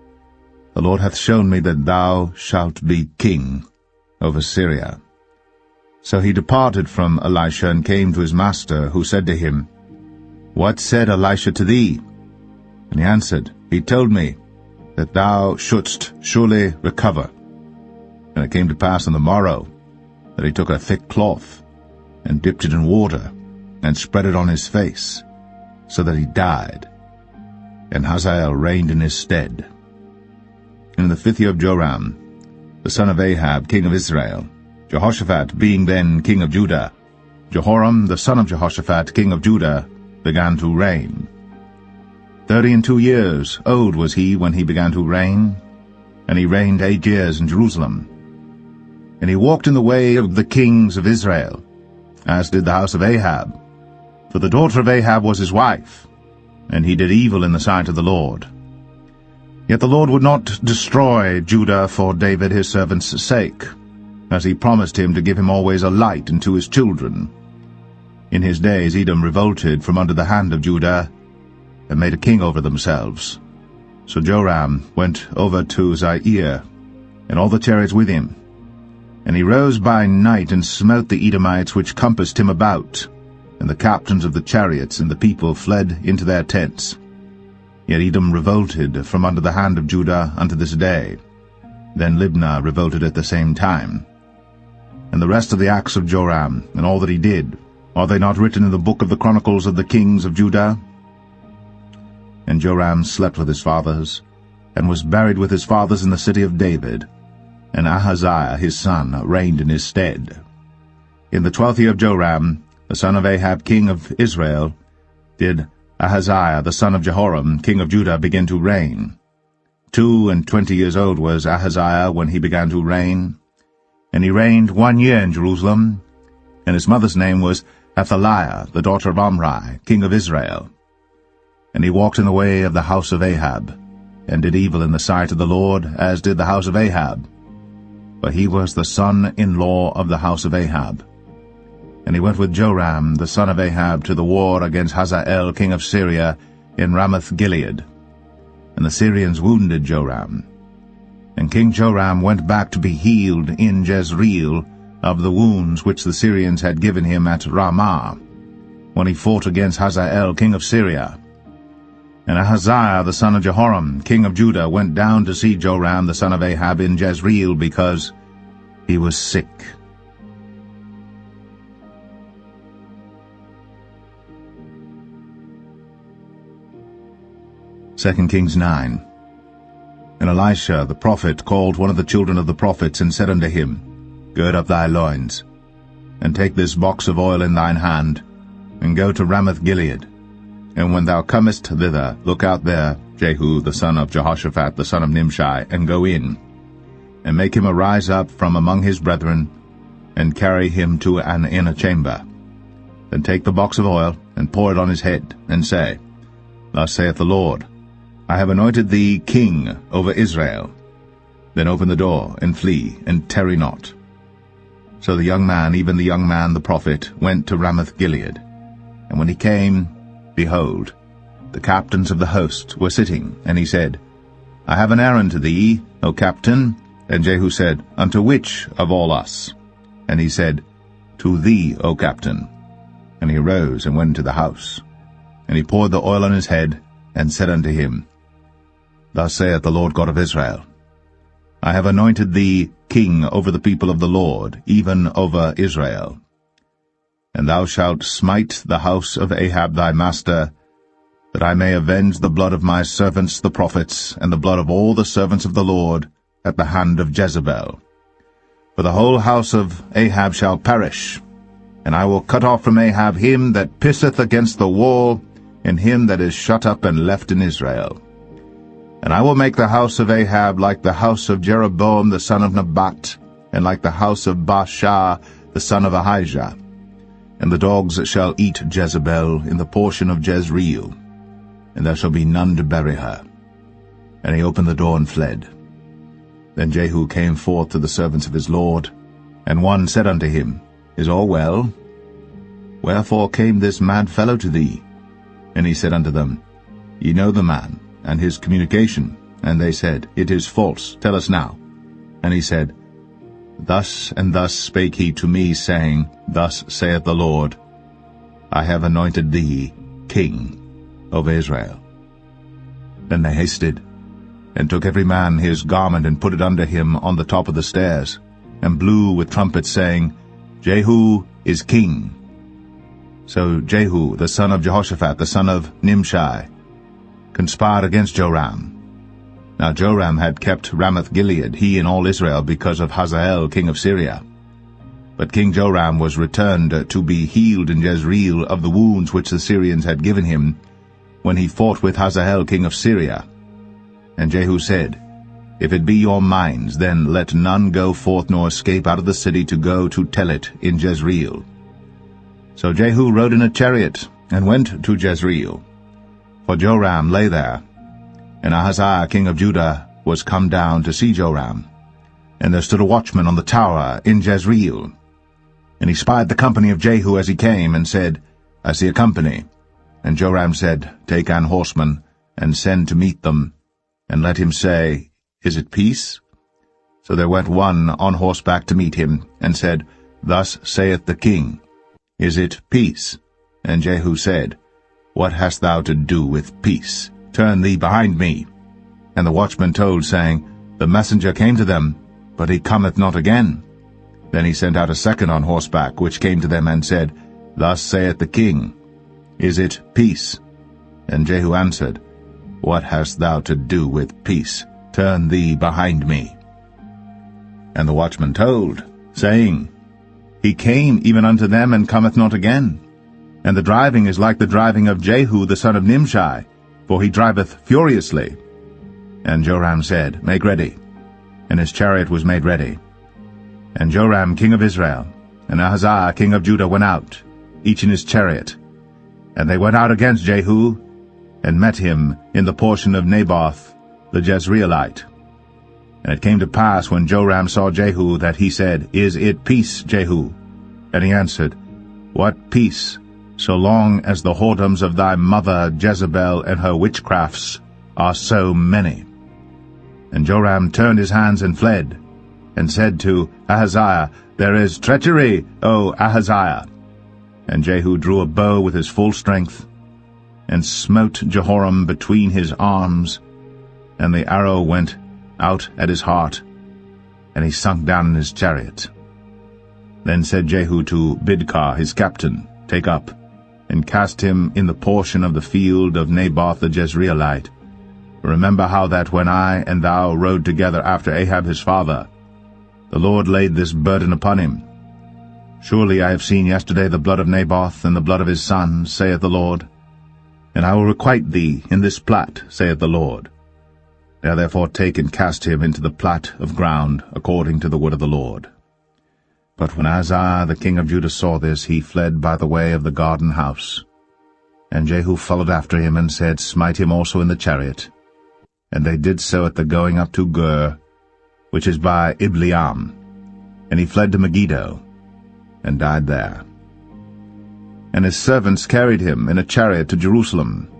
The Lord hath shown me that thou shalt be king over Syria. So he departed from Elisha, and came to his master, who said to him, What said Elisha to thee? And he answered, He told me that thou shouldst surely recover. And it came to pass on the morrow that he took a thick cloth, and dipped it in water, and spread it on his face, so that he died. And Hazael reigned in his stead. In the 5th year of Joram, the son of Ahab, king of Israel, Jehoshaphat being then king of Judah, Jehoram the son of Jehoshaphat, king of Judah, began to reign. 32 years old was he when he began to reign, and he reigned 8 years in Jerusalem. And he walked in the way of the kings of Israel, as did the house of Ahab. For the daughter of Ahab was his wife, and he did evil in the sight of the Lord. Yet the Lord would not destroy Judah for David his servant's sake, as he promised him to give him always a light unto his children. In his days Edom revolted from under the hand of Judah, and made a king over themselves. So Joram went over to Zair, and all the chariots with him. And he rose by night, and smote the Edomites which compassed him about, and the captains of the chariots and the people fled into their tents. Yet Edom revolted from under the hand of Judah unto this day. Then Libnah revolted at the same time. And the rest of the acts of Joram, and all that he did, are they not written in the book of the Chronicles of the kings of Judah? And Joram slept with his fathers, and was buried with his fathers in the city of David. And Ahaziah his son reigned in his stead. In the 12th year of Joram, the son of Ahab king of Israel, did Ahaziah the son of Jehoram king of Judah begin to reign. 22 years old was Ahaziah when he began to reign. And he reigned 1 year in Jerusalem, and his mother's name was Athaliah, the daughter of Omri, king of Israel. And he walked in the way of the house of Ahab, and did evil in the sight of the Lord, as did the house of Ahab. For he was the son-in-law of the house of Ahab. And he went with Joram the son of Ahab to the war against Hazael king of Syria in Ramoth-Gilead. And the Syrians wounded Joram. And King Joram went back to be healed in Jezreel of the wounds which the Syrians had given him at Ramah, when he fought against Hazael king of Syria. And Ahaziah the son of Jehoram king of Judah went down to see Joram the son of Ahab in Jezreel, because he was sick. 2 Kings 9. And Elisha the prophet called one of the children of the prophets, and said unto him, Gird up thy loins, and take this box of oil in thine hand, and go to Ramoth-Gilead. And when thou comest thither, look out there Jehu the son of Jehoshaphat the son of Nimshi, and go in, and make him arise up from among his brethren, and carry him to an inner chamber. Then take the box of oil, and pour it on his head, and say, Thus saith the Lord, I have anointed thee king over Israel. Then open the door, and flee, and tarry not. So the young man, even the young man the prophet, went to Ramoth-Gilead. And when he came, behold, the captains of the host were sitting, and he said, I have an errand to thee, O captain. And Jehu said, Unto which of all us? And he said, To thee, O captain. And he arose and went into the house. And he poured the oil on his head, and said unto him, Thus saith the Lord God of Israel, I have anointed thee king over the people of the Lord, even over Israel. And thou shalt smite the house of Ahab thy master, that I may avenge the blood of my servants the prophets, and the blood of all the servants of the Lord, at the hand of Jezebel. For the whole house of Ahab shall perish, and I will cut off from Ahab him that pisseth against the wall, and him that is shut up and left in Israel. And I will make the house of Ahab like the house of Jeroboam the son of Nebat, and like the house of Baasha the son of Ahijah. And the dogs shall eat Jezebel in the portion of Jezreel, and there shall be none to bury her. And he opened the door and fled. Then Jehu came forth to the servants of his lord, and one said unto him, Is all well? Wherefore came this mad fellow to thee? And he said unto them, Ye know the man, and his communication. And they said, It is false, tell us now. And he said, Thus and thus spake he to me, saying, Thus saith the Lord, I have anointed thee king over Israel. Then they hasted, and took every man his garment, and put it under him on the top of the stairs, and blew with trumpets, saying, Jehu is king. So Jehu the son of Jehoshaphat the son of Nimshi conspired against Joram. Now Joram had kept Ramoth-Gilead, he and all Israel, because of Hazael king of Syria. But King Joram was returned to be healed in Jezreel of the wounds which the Syrians had given him, when he fought with Hazael king of Syria. And Jehu said, If it be your minds, then let none go forth nor escape out of the city to go to tell it in Jezreel. So Jehu rode in a chariot, and went to Jezreel. For Joram lay there, and Ahaziah king of Judah was come down to see Joram. And there stood a watchman on the tower in Jezreel. And he spied the company of Jehu as he came, and said, I see a company. And Joram said, Take an horseman, and send to meet them, and let him say, Is it peace? So there went one on horseback to meet him, and said, Thus saith the king, Is it peace? And Jehu said, What hast thou to do with peace? Turn thee behind me. And the watchman told, saying, The messenger came to them, but he cometh not again. Then he sent out a second on horseback, which came to them, and said, Thus saith the king, Is it peace? And Jehu answered, What hast thou to do with peace? Turn thee behind me. And the watchman told, saying, He came even unto them, and cometh not again. And the driving is like the driving of Jehu the son of Nimshi, for he driveth furiously. And Joram said, Make ready. And his chariot was made ready. And Joram king of Israel, and Ahaziah king of Judah went out, each in his chariot. And they went out against Jehu, and met him in the portion of Naboth the Jezreelite. And it came to pass, when Joram saw Jehu, that he said, Is it peace, Jehu? And he answered, What peace, so long as the whoredoms of thy mother Jezebel and her witchcrafts are so many? And Joram turned his hands and fled, and said to Ahaziah, There is treachery, O Ahaziah. And Jehu drew a bow with his full strength, and smote Jehoram between his arms, and the arrow went out at his heart, and he sunk down in his chariot. Then said Jehu to Bidkar his captain, Take up, and cast him in the portion of the field of Naboth the Jezreelite, Remember how that when I and thou rode together after Ahab his father, the Lord laid this burden upon him. Surely I have seen yesterday the blood of Naboth and the blood of his sons, saith the Lord. And I will requite thee in this plat, saith the Lord. Now therefore take and cast him into the plat of ground, according to the word of the Lord. But when Ahaziah the king of Judah saw this, he fled by the way of the garden house. And Jehu followed after him, and said, Smite him also in the chariot. And they did so at the going up to Gur, which is by Ibleam. And he fled to Megiddo, and died there. And his servants carried him in a chariot to Jerusalem,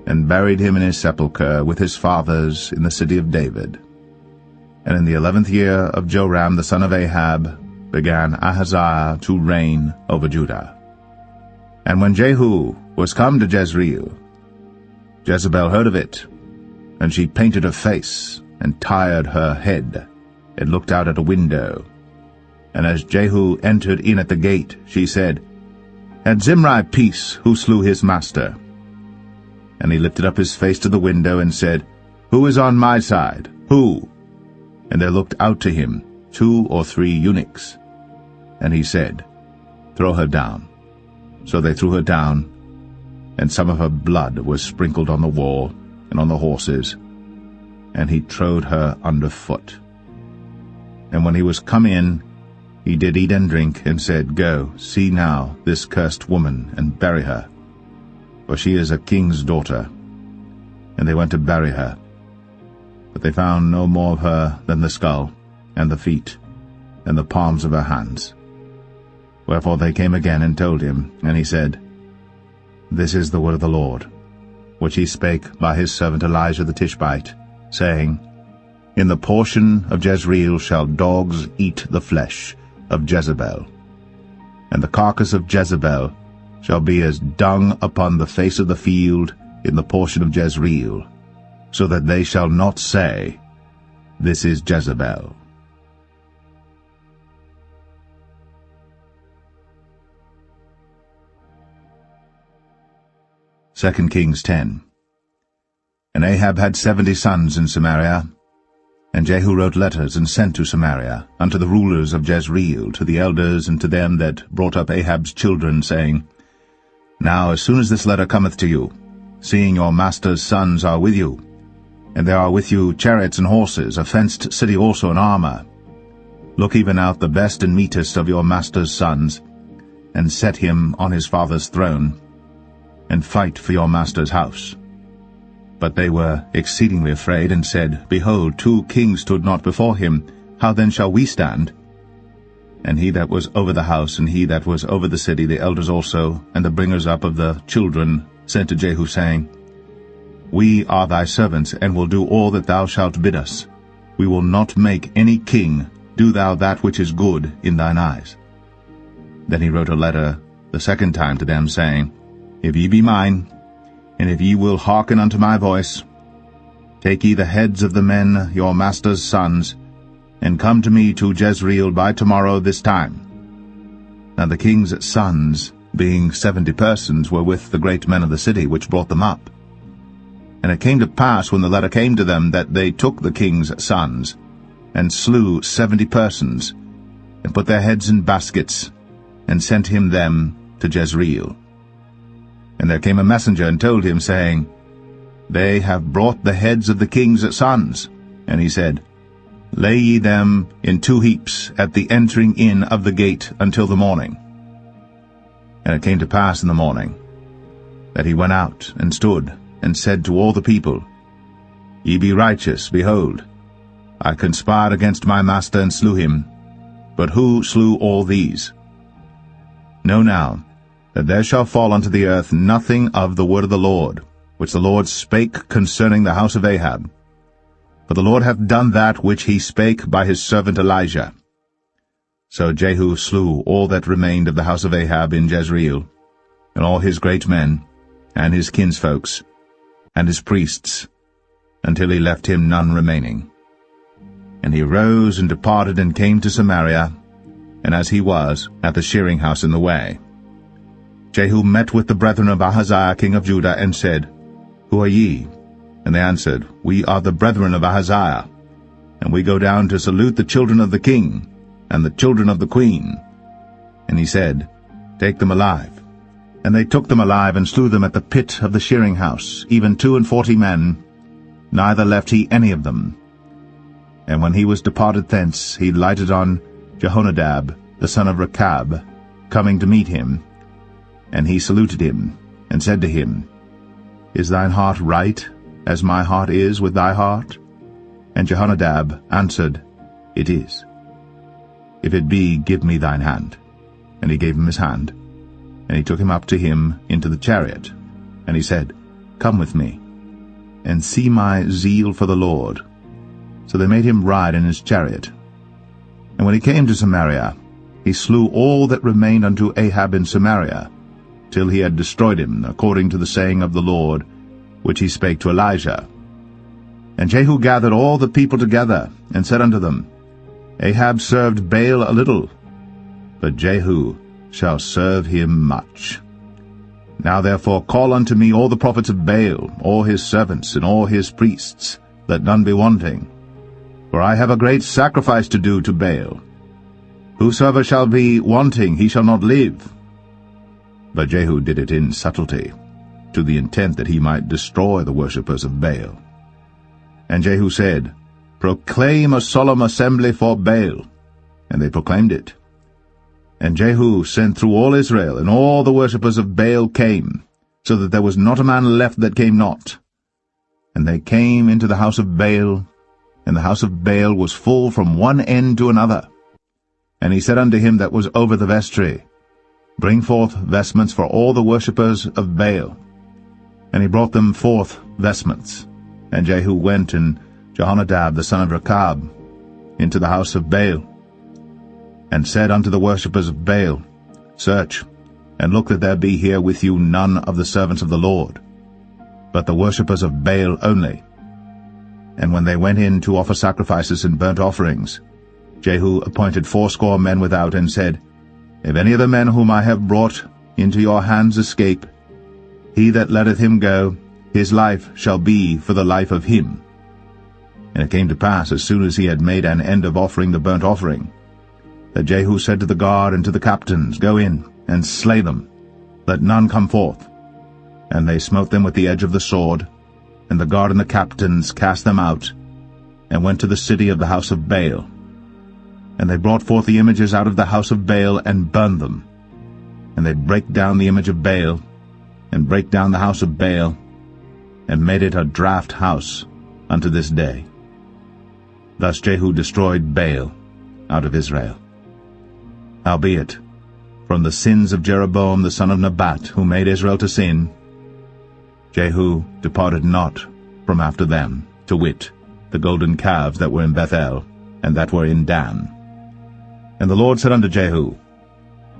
and buried him in his sepulchre with his fathers in the city of David. And in the 11th year of Joram the son of Ahab began Ahaziah to reign over Judah. And when Jehu was come to Jezreel, Jezebel heard of it, and she painted her face, and tired her head, and looked out at a window. And as Jehu entered in at the gate, she said, Had Zimri peace, who slew his master? And he lifted up his face to the window, and said, Who is on my side? Who? And there looked out to him 2 or 3 eunuchs. And he said, Throw her down. So they threw her down, and some of her blood was sprinkled on the wall, and on the horses, and he trode her under foot. And when he was come in, he did eat and drink, and said, Go, see now this cursed woman, and bury her, for she is a king's daughter. And they went to bury her. But they found no more of her than the skull, and the feet, and the palms of her hands. Wherefore they came again and told him, and he said, This is the word of the Lord, which he spake by his servant Elijah the Tishbite, saying, In the portion of Jezreel shall dogs eat the flesh of Jezebel, and the carcass of Jezebel shall be as dung upon the face of the field in the portion of Jezreel, so that they shall not say, This is Jezebel. Second Kings 10. And Ahab had 70 sons in Samaria. And Jehu wrote letters and sent to Samaria unto the rulers of Jezreel, to the elders, and to them that brought up Ahab's children, saying, Now as soon as this letter cometh to you, seeing your master's sons are with you, and there are with you chariots and horses, a fenced city also in armor, look even out the best and meetest of your master's sons, and set him on his father's throne, and fight for your master's house. But they were exceedingly afraid, and said, Behold, 2 kings stood not before him. How then shall we stand? And he that was over the house, and he that was over the city, the elders also, and the bringers up of the children, sent to Jehu, saying, We are thy servants, and will do all that thou shalt bid us. We will not make any king. Do thou that which is good in thine eyes. Then he wrote a letter the second time to them, saying, If ye be mine, and if ye will hearken unto my voice, take ye the heads of the men your master's sons, and come to me to Jezreel by tomorrow this time. Now the king's sons, being 70 persons, were with the great men of the city, which brought them up. And it came to pass, when the letter came to them, that they took the king's sons, and slew 70 persons, and put their heads in baskets, and sent him them to Jezreel. And there came a messenger, and told him, saying, They have brought the heads of the king's sons. And he said, Lay ye them in 2 heaps at the entering in of the gate until the morning. And it came to pass in the morning, that he went out, and stood, and said to all the people, Ye be righteous, behold, I conspired against my master, and slew him. But who slew all these? Know now, that there shall fall unto the earth nothing of the word of the Lord, which the Lord spake concerning the house of Ahab. For the Lord hath done that which he spake by his servant Elijah. So Jehu slew all that remained of the house of Ahab in Jezreel, and all his great men, and his kinsfolks, and his priests, until he left him none remaining. And he arose and departed, and came to Samaria, and as he was, at the shearing house in the way, Jehu met with the brethren of Ahaziah king of Judah, and said, Who are ye? And they answered, We are the brethren of Ahaziah, and we go down to salute the children of the king and the children of the queen. And he said, Take them alive. And they took them alive and slew them at the pit of the shearing house, even 42 men, neither left he any of them. And when he was departed thence, he lighted on Jehonadab, the son of Rechab, coming to meet him. And he saluted him, and said to him, Is thine heart right, as my heart is with thy heart? And Jehonadab answered, It is. If it be, give me thine hand. And he gave him his hand. And he took him up to him into the chariot. And he said, Come with me, and see my zeal for the Lord. So they made him ride in his chariot. And when he came to Samaria, he slew all that remained unto Ahab in Samaria, till he had destroyed him, according to the saying of the Lord, which he spake to Elijah. And Jehu gathered all the people together, and said unto them, Ahab served Baal a little, but Jehu shall serve him much. Now therefore call unto me all the prophets of Baal, all his servants, and all his priests, that none be wanting. For I have a great sacrifice to do to Baal. Whosoever shall be wanting, he shall not live. But Jehu did it in subtlety, to the intent that he might destroy the worshippers of Baal. And Jehu said, Proclaim a solemn assembly for Baal. And they proclaimed it. And Jehu sent through all Israel, and all the worshippers of Baal came, so that there was not a man left that came not. And they came into the house of Baal, and the house of Baal was full from one end to another. And he said unto him that was over the vestry, Bring forth vestments for all the worshippers of Baal. And he brought them forth vestments. And Jehu went, and Jehonadab the son of Rechab, into the house of Baal, and said unto the worshippers of Baal, Search, and look that there be here with you none of the servants of the Lord, but the worshippers of Baal only. And when they went in to offer sacrifices and burnt offerings, Jehu appointed 80 men without, and said, If any of the men whom I have brought into your hands escape, he that letteth him go, his life shall be for the life of him. And it came to pass, as soon as he had made an end of offering the burnt offering, that Jehu said to the guard and to the captains, Go in, and slay them, let none come forth. And they smote them with the edge of the sword, and the guard and the captains cast them out, and went to the city of the house of Baal. And they brought forth the images out of the house of Baal, and burned them. And they brake down the image of Baal, and brake down the house of Baal, and made it a draught house unto this day. Thus Jehu destroyed Baal out of Israel. Howbeit, from the sins of Jeroboam the son of Nebat, who made Israel to sin, Jehu departed not from after them, to wit, the golden calves that were in Bethel, and that were in Dan. And the Lord said unto Jehu,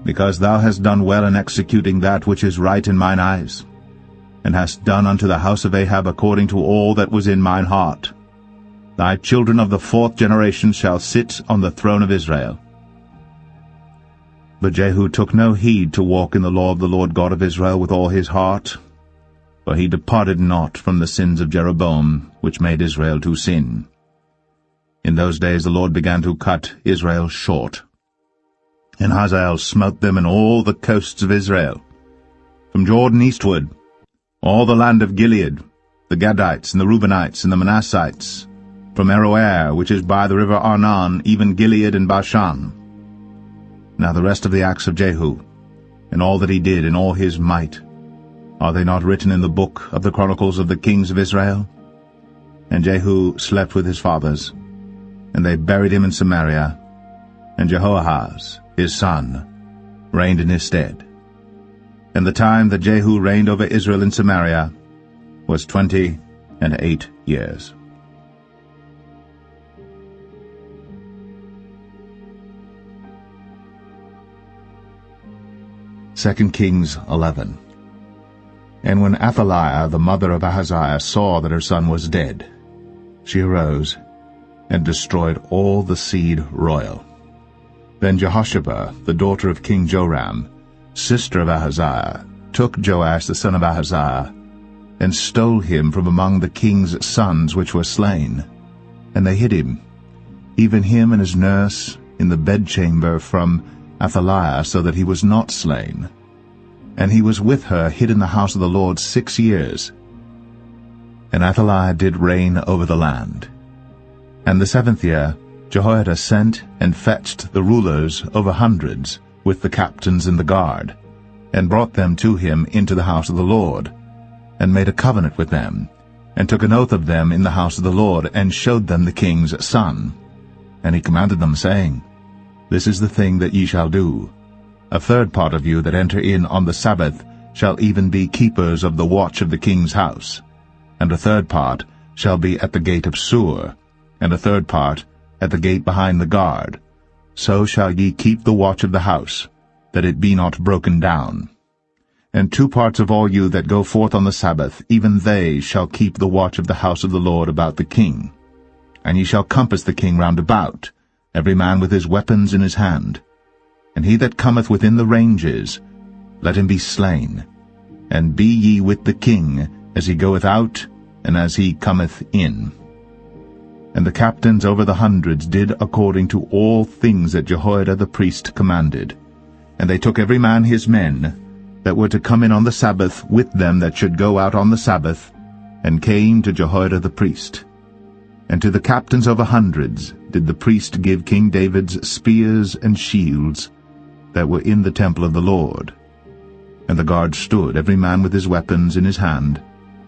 Because thou hast done well in executing that which is right in mine eyes, and hast done unto the house of Ahab according to all that was in mine heart, thy children of the 4th generation shall sit on the throne of Israel. But Jehu took no heed to walk in the law of the Lord God of Israel with all his heart, for he departed not from the sins of Jeroboam, which made Israel to sin. In those days the Lord began to cut Israel short. And Hazael smote them in all the coasts of Israel, from Jordan eastward, all the land of Gilead, the Gadites, and the Reubenites, and the Manassites, from Aroer, which is by the river Arnon, even Gilead and Bashan. Now the rest of the acts of Jehu, and all that he did, and all his might, are they not written in the book of the chronicles of the kings of Israel? And Jehu slept with his fathers, and they buried him in Samaria, and Jehoahaz, his son, reigned in his stead. And the time that Jehu reigned over Israel in Samaria was 28 years. 2 Kings 11. And when Athaliah, the mother of Ahaziah, saw that her son was dead, she arose and destroyed all the seed royal. Then Jehosheba, the daughter of King Joram, sister of Ahaziah, took Joash the son of Ahaziah, and stole him from among the king's sons which were slain. And they hid him, even him and his nurse, in the bedchamber from Athaliah, so that he was not slain. And he was with her hid in the house of the Lord 6 years. And Athaliah did reign over the land. And the 7th year Jehoiada sent and fetched the rulers over hundreds, with the captains and the guard, and brought them to him into the house of the Lord, and made a covenant with them, and took an oath of them in the house of the Lord, and showed them the king's son. And he commanded them, saying, This is the thing that ye shall do. A third part of you that enter in on the Sabbath shall even be keepers of the watch of the king's house, and a third part shall be at the gate of Sur, and a third part at the gate behind the guard. So shall ye keep the watch of the house, that it be not broken down. And 2 parts of all you that go forth on the Sabbath, even they shall keep the watch of the house of the Lord about the king. And ye shall compass the king round about, every man with his weapons in his hand. And he that cometh within the ranges, let him be slain. And be ye with the king, as he goeth out, and as he cometh in. And the captains over the hundreds did according to all things that Jehoiada the priest commanded. And they took every man his men, that were to come in on the Sabbath, with them that should go out on the Sabbath, and came to Jehoiada the priest. And to the captains over hundreds did the priest give King David's spears and shields, that were in the temple of the Lord. And the guard stood, every man with his weapons in his hand,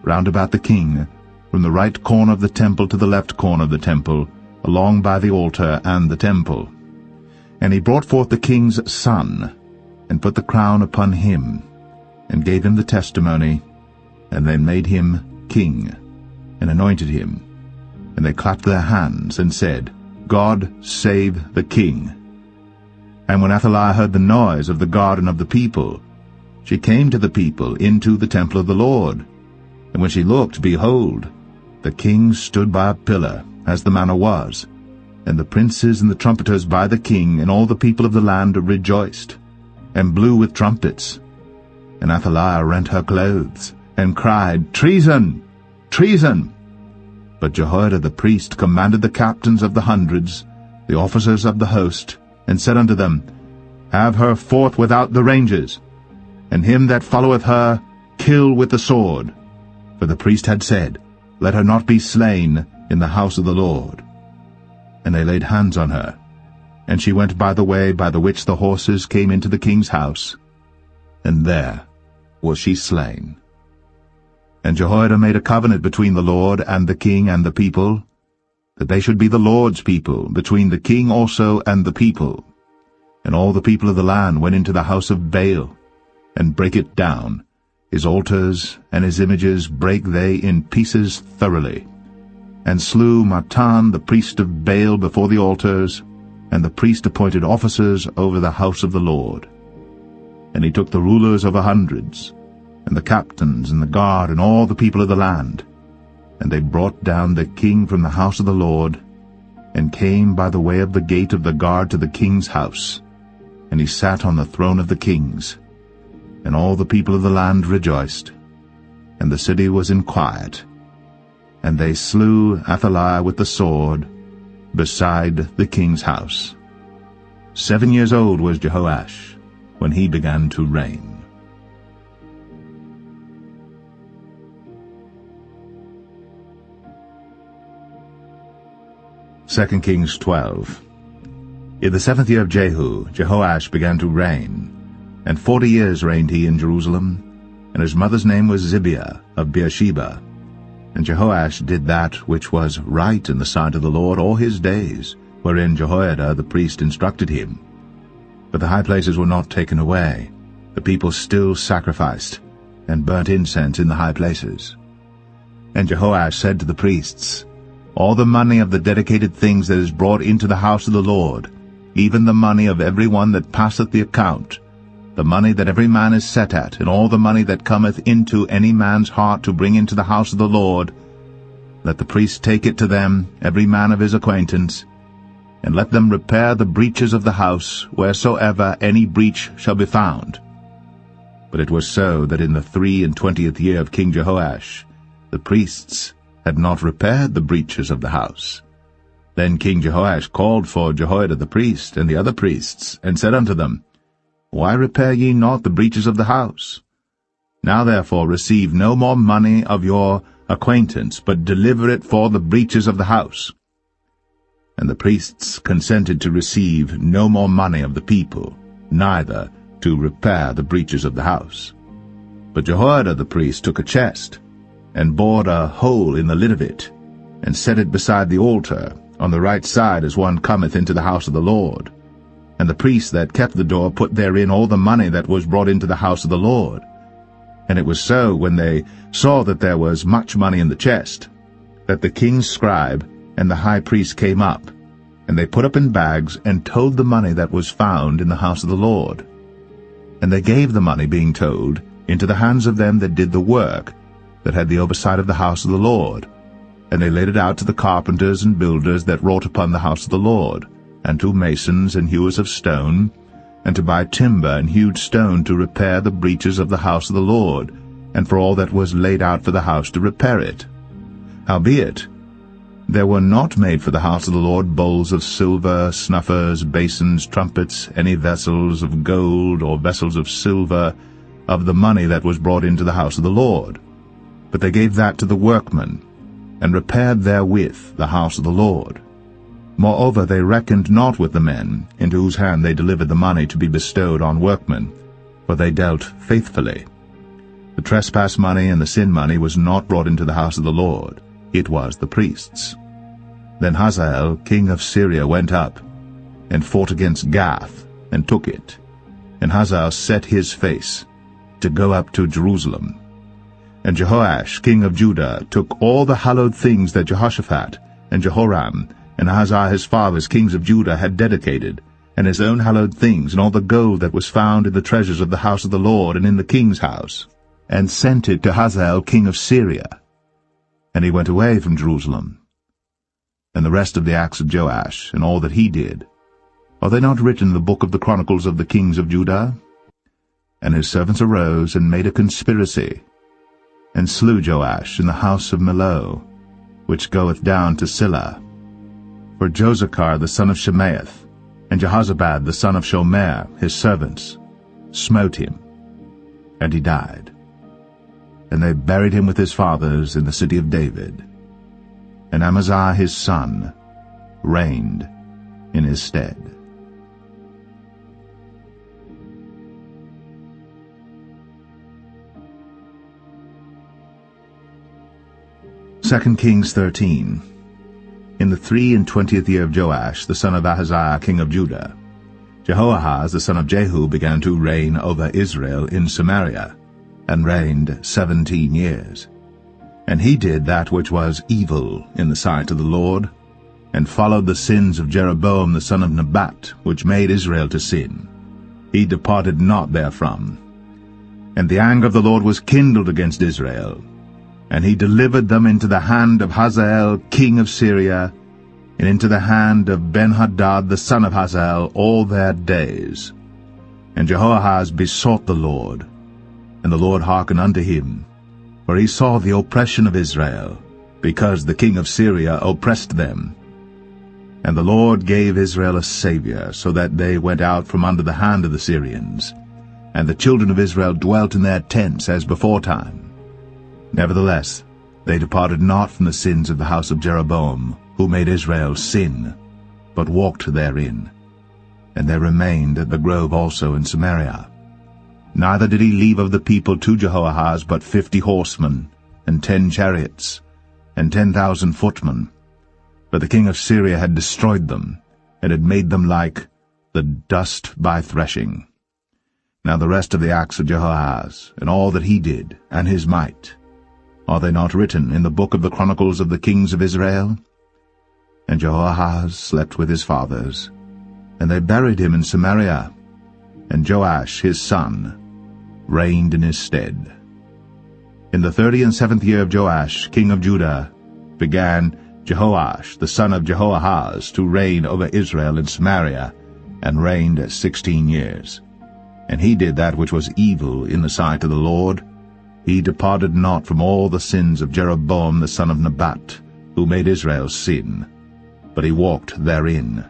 round about the king, from the right corner of the temple to the left corner of the temple, along by the altar and the temple. And he brought forth the king's son, and put the crown upon him, and gave him the testimony, and they made him king, and anointed him. And they clapped their hands, and said, God save the king. And when Athaliah heard the noise of the guard and of the people, she came to the people into the temple of the Lord. And when she looked, behold, the king stood by a pillar, as the manner was, and the princes and the trumpeters by the king, and all the people of the land rejoiced, and blew with trumpets. And Athaliah rent her clothes, and cried, Treason! Treason! But Jehoiada the priest commanded the captains of the hundreds, the officers of the host, and said unto them, Have her forth without the ranges, and him that followeth her kill with the sword. For the priest had said, Let her not be slain in the house of the Lord. And they laid hands on her, and she went by the way by the which the horses came into the king's house, and there was she slain. And Jehoiada made a covenant between the Lord and the king and the people, that they should be the Lord's people, between the king also and the people. And all the people of the land went into the house of Baal, and brake it down. His altars and his images brake they in pieces thoroughly, and slew Matan the priest of Baal before the altars, and the priest appointed officers over the house of the Lord. And he took the rulers over hundreds, and the captains and the guard and all the people of the land, and they brought down the king from the house of the Lord, and came by the way of the gate of the guard to the king's house, and he sat on the throne of the kings. And all the people of the land rejoiced, and the city was in quiet. And they slew Athaliah with the sword beside the king's house. 7 years old was Jehoash when he began to reign. 2 Kings 12. In the 7th year of Jehu, Jehoash began to reign, and 40 years reigned he in Jerusalem, and his mother's name was Zibiah of Beersheba. And Jehoash did that which was right in the sight of the Lord all his days, wherein Jehoiada the priest instructed him. But the high places were not taken away. The people still sacrificed, and burnt incense in the high places. And Jehoash said to the priests, All the money of the dedicated things that is brought into the house of the Lord, even the money of every one that passeth the account, the money that every man is set at, and all the money that cometh into any man's heart to bring into the house of the Lord, let the priest take it to them, every man of his acquaintance, and let them repair the breaches of the house, wheresoever any breach shall be found. But it was so that in the 23 year of King Jehoash, the priests had not repaired the breaches of the house. Then King Jehoash called for Jehoiada the priest and the other priests, and said unto them, Why repair ye not the breaches of the house? Now therefore receive no more money of your acquaintance, but deliver it for the breaches of the house. And the priests consented to receive no more money of the people, neither to repair the breaches of the house. But Jehoiada the priest took a chest, and bored a hole in the lid of it, and set it beside the altar, on the right side as one cometh into the house of the Lord. And the priest that kept the door put therein all the money that was brought into the house of the Lord. And it was so, when they saw that there was much money in the chest, that the king's scribe and the high priest came up, and they put up in bags, and told the money that was found in the house of the Lord. And they gave the money, being told, into the hands of them that did the work, that had the oversight of the house of the Lord. And they laid it out to the carpenters and builders that wrought upon the house of the Lord, and to masons and hewers of stone, and to buy timber and hewed stone to repair the breaches of the house of the Lord, and for all that was laid out for the house to repair it. Howbeit, there were not made for the house of the Lord bowls of silver, snuffers, basins, trumpets, any vessels of gold or vessels of silver, of the money that was brought into the house of the Lord. But they gave that to the workmen, and repaired therewith the house of the Lord. Moreover, they reckoned not with the men, into whose hand they delivered the money to be bestowed on workmen, for they dealt faithfully. The trespass money and the sin money was not brought into the house of the Lord, it was the priests. Then Hazael king of Syria went up, and fought against Gath, and took it. And Hazael set his face to go up to Jerusalem. And Jehoash king of Judah took all the hallowed things that Jehoshaphat and Jehoram and Ahaziah his fathers kings of Judah had dedicated, and his own hallowed things, and all the gold that was found in the treasures of the house of the Lord and in the king's house, and sent it to Hazael king of Syria. And he went away from Jerusalem. And the rest of the acts of Joash, and all that he did, are they not written in the book of the chronicles of the kings of Judah? And his servants arose and made a conspiracy, and slew Joash in the house of Millo, which goeth down to Silla. For Josachar the son of Shemaeth, and Jehozabad the son of Shomer, his servants, smote him, and he died. And they buried him with his fathers in the city of David. And Amaziah his son reigned in his stead. 2 Kings 13. In the 23 year of Joash, the son of Ahaziah, king of Judah, Jehoahaz, the son of Jehu, began to reign over Israel in Samaria, and reigned 17 years. And he did that which was evil in the sight of the Lord, and followed the sins of Jeroboam the son of Nebat, which made Israel to sin. He departed not therefrom. And the anger of the Lord was kindled against Israel, and he delivered them into the hand of Hazael king of Syria, and into the hand of Benhadad the son of Hazael all their days. And Jehoahaz besought the Lord, and the Lord hearkened unto him, for he saw the oppression of Israel, because the king of Syria oppressed them. And the Lord gave Israel a Saviour, so that they went out from under the hand of the Syrians, and the children of Israel dwelt in their tents as beforetime. Nevertheless, they departed not from the sins of the house of Jeroboam, who made Israel sin, but walked therein. And they remained at the grove also in Samaria. Neither did he leave of the people to Jehoahaz but 50 horsemen, and 10 chariots, and 10,000 footmen. But the king of Syria had destroyed them, and had made them like the dust by threshing. Now the rest of the acts of Jehoahaz, and all that he did, and his might, are they not written in the book of the chronicles of the kings of Israel? And Jehoahaz slept with his fathers, and they buried him in Samaria, and Joash his son reigned in his stead. In the 37th year of Joash king of Judah began Jehoash the son of Jehoahaz to reign over Israel in Samaria, and reigned 16 years. and he did that which was evil in the sight of the Lord. He departed not from all the sins of Jeroboam the son of Nebat, who made Israel sin, but he walked therein.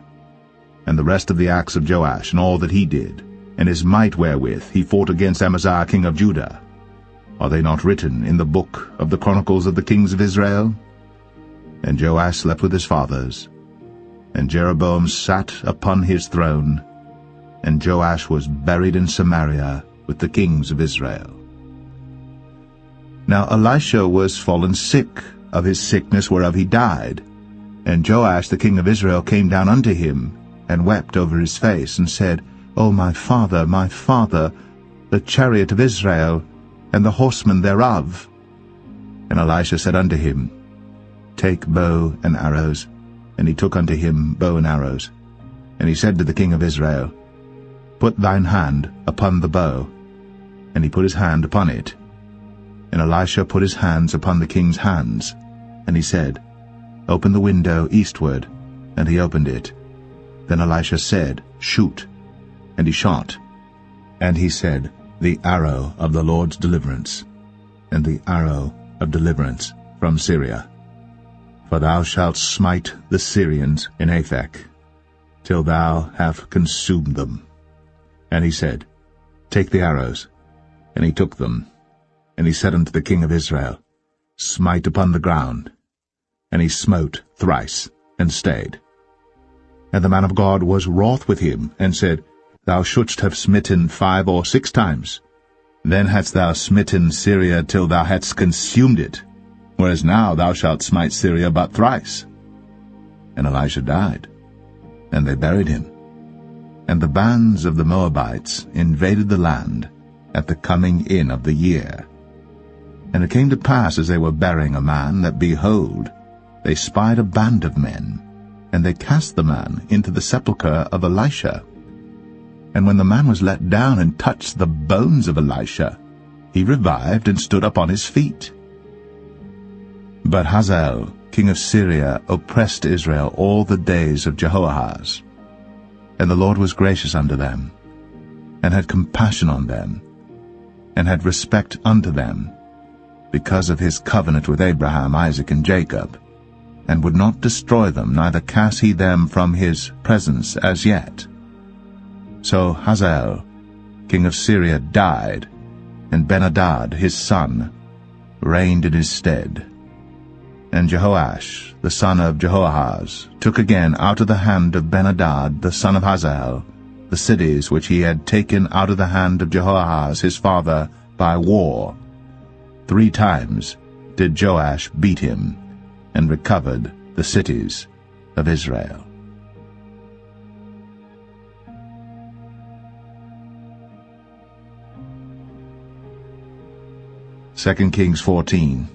And the rest of the acts of Joash, and all that he did, and his might wherewith he fought against Amaziah king of Judah, are they not written in the book of the chronicles of the kings of Israel? And Joash slept with his fathers, and Jeroboam sat upon his throne, and Joash was buried in Samaria with the kings of Israel. Now Elisha was fallen sick of his sickness whereof he died. And Joash the king of Israel came down unto him, and wept over his face, and said, O my father, the chariot of Israel, and the horsemen thereof. And Elisha said unto him, Take bow and arrows. And he took unto him bow and arrows. And he said to the king of Israel, Put thine hand upon the bow. And he put his hand upon it. And Elisha put his hands upon the king's hands. And he said, Open the window eastward. And he opened it. Then Elisha said, Shoot. And he shot. And he said, The arrow of the Lord's deliverance, and the arrow of deliverance from Syria. For thou shalt smite the Syrians in Aphek, till thou have consumed them. And he said, Take the arrows. And he took them. And he said unto the king of Israel, Smite upon the ground. And he smote thrice, and stayed. And the man of God was wroth with him, and said, Thou shouldst have smitten 5 or 6 times. Then hadst thou smitten Syria till thou hadst consumed it, whereas now thou shalt smite Syria but thrice. And Elisha died, and they buried him. And the bands of the Moabites invaded the land at the coming in of the year. And it came to pass, as they were burying a man, that, behold, they spied a band of men, and they cast the man into the sepulchre of Elisha. And when the man was let down and touched the bones of Elisha, he revived and stood up on his feet. But Hazael, king of Syria, oppressed Israel all the days of Jehoahaz. And the Lord was gracious unto them, and had compassion on them, and had respect unto them, because of his covenant with Abraham, Isaac, and Jacob, and would not destroy them, neither cast he them from his presence as yet. So Hazael, king of Syria, died, and Ben-Hadad his son reigned in his stead. And Jehoash, the son of Jehoahaz, took again out of the hand of Ben-Hadad the son of Hazael the cities which he had taken out of the hand of Jehoahaz his father by war. 3 times did Joash beat him, and recovered the cities of Israel. Second Kings 14.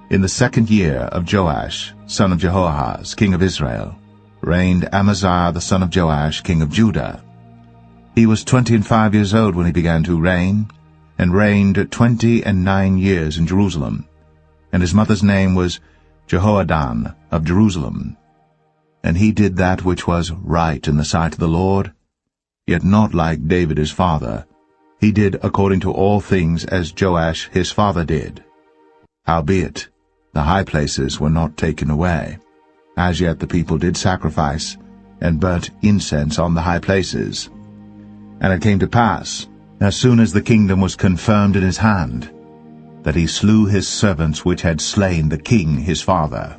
In the 2nd year of Joash, son of Jehoahaz, king of Israel, reigned Amaziah the son of Joash, king of Judah. He was 25 years old when he began to reign, and reigned 29 years in Jerusalem. And his mother's name was Jehoadan of Jerusalem. And he did that which was right in the sight of the Lord, yet not like David his father. He did according to all things as Joash his father did. Howbeit, the high places were not taken away. As yet the people did sacrifice, and burnt incense on the high places. And it came to pass, as soon as the kingdom was confirmed in his hand, that he slew his servants which had slain the king his father.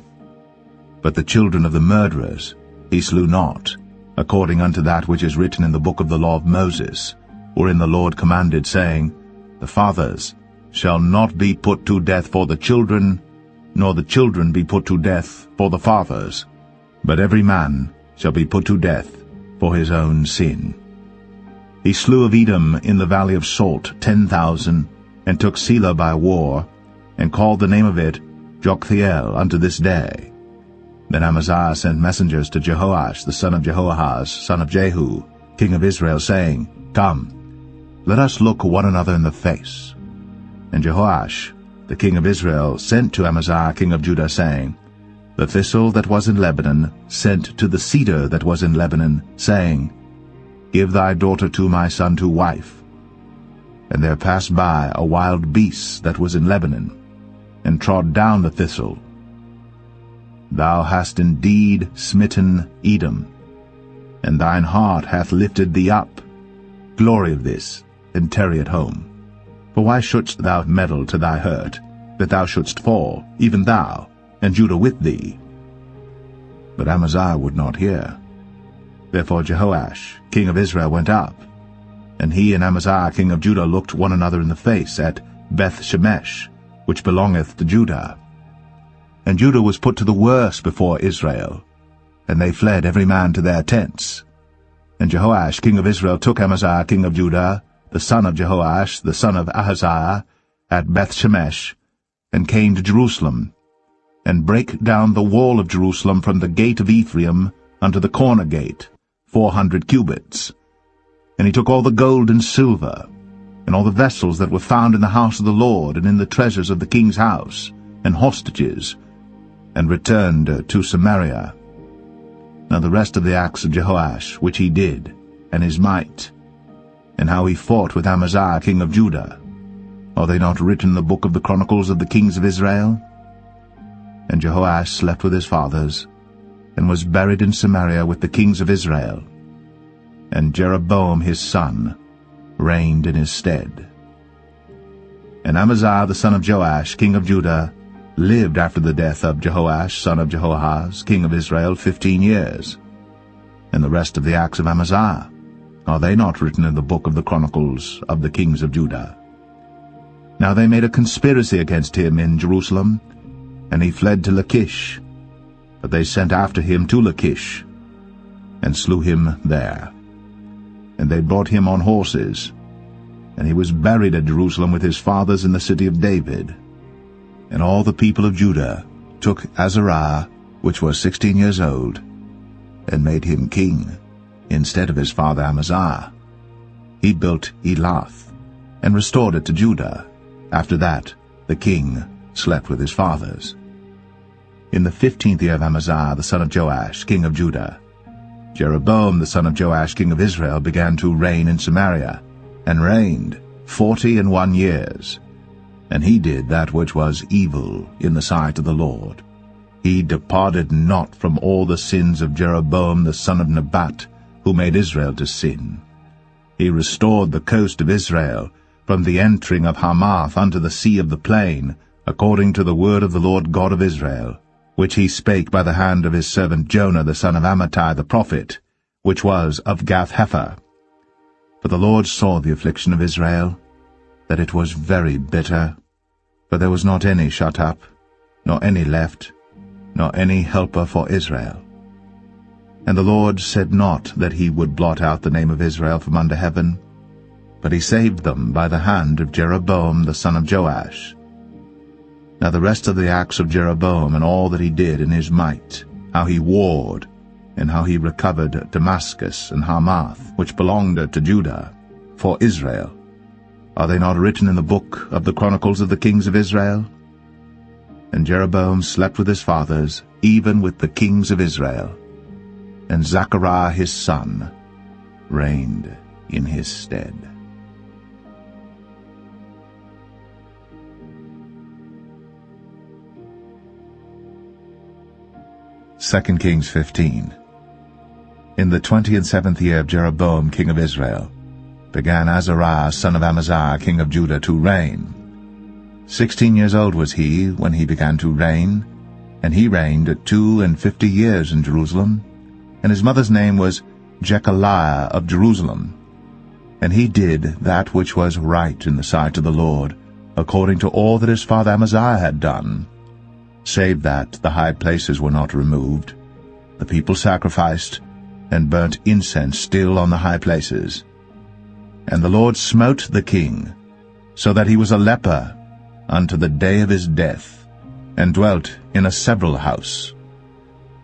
But the children of the murderers he slew not, according unto that which is written in the book of the law of Moses, wherein the Lord commanded, saying, The fathers shall not be put to death for the children, nor the children be put to death for the fathers, but every man shall be put to death for his own sin. He slew of Edom in the valley of Salt 10,000, and took Selah by war, and called the name of it Joktheel unto this day. Then Amaziah sent messengers to Jehoash the son of Jehoahaz, son of Jehu, king of Israel, saying, Come, let us look one another in the face. And Jehoash, the king of Israel, sent to Amaziah king of Judah, saying, The thistle that was in Lebanon sent to the cedar that was in Lebanon, saying, Give thy daughter to my son to wife. And there passed by a wild beast that was in Lebanon, and trod down the thistle. Thou hast indeed smitten Edom, and thine heart hath lifted thee up. Glory of this, and tarry at home. For why shouldst thou meddle to thy hurt, that thou shouldst fall, even thou, and Judah with thee? But Amaziah would not hear. Therefore Jehoash, king of Israel, went up, and he and Amaziah, king of Judah, looked one another in the face at Beth-shemesh, which belongeth to Judah. And Judah was put to the worse before Israel, and they fled every man to their tents. And Jehoash, king of Israel, took Amaziah, king of Judah, the son of Jehoash, the son of Ahaziah, at Beth-shemesh, and came to Jerusalem, and brake down the wall of Jerusalem from the gate of Ephraim unto the corner gate, 400 cubits. And he took all the gold and silver, and all the vessels that were found in the house of the Lord, and in the treasures of the king's house, and hostages, and returned to Samaria. Now the rest of the acts of Jehoash, which he did, and his might, and how he fought with Amaziah king of Judah, are they not written in the book of the chronicles of the kings of Israel? And Jehoash slept with his fathers, and was buried in Samaria with the kings of Israel. And Jeroboam his son reigned in his stead. And Amaziah the son of Joash, king of Judah, lived after the death of Jehoash son of Jehoahaz, king of Israel, 15 years. And the rest of the acts of Amaziah, are they not written in the book of the chronicles of the kings of Judah? Now they made a conspiracy against him in Jerusalem, and he fled to Lachish. But they sent after him to Lachish, and slew him there. And they brought him on horses, and he was buried at Jerusalem with his fathers in the city of David. And all the people of Judah took Azariah, which was 16 years old, and made him king instead of his father Amaziah. He built Elath, and restored it to Judah. After that the king slept with his fathers. In the 15th year of Amaziah the son of Joash, king of Judah, Jeroboam the son of Joash, king of Israel, began to reign in Samaria, and reigned 41 years. And he did that which was evil in the sight of the Lord. He departed not from all the sins of Jeroboam the son of Nebat, who made Israel to sin. He restored the coast of Israel, from the entering of Hamath unto the sea of the plain, according to the word of the Lord God of Israel, which he spake by the hand of his servant Jonah the son of Amittai the prophet, which was of Gath-hepher. For the Lord saw the affliction of Israel, that it was very bitter, for there was not any shut up, nor any left, nor any helper for Israel. And the Lord said not that he would blot out the name of Israel from under heaven, but he saved them by the hand of Jeroboam the son of Joash. Now the rest of the acts of Jeroboam, and all that he did in his might, how he warred, and how he recovered Damascus and Hamath, which belonged to Judah, for Israel, are they not written in the book of the chronicles of the kings of Israel? And Jeroboam slept with his fathers, even with the kings of Israel, and Zechariah his son reigned in his stead. 2 Kings 15. In the 27th year of Jeroboam king of Israel, began Azariah son of Amaziah king of Judah to reign. 16 years old was he when he began to reign, and he reigned 52 years in Jerusalem. And his mother's name was Jechaliah of Jerusalem. And he did that which was right in the sight of the Lord, according to all that his father Amaziah had done, save that the high places were not removed. The people sacrificed, and burnt incense still on the high places. And the Lord smote the king, so that he was a leper unto the day of his death, and dwelt in a several house.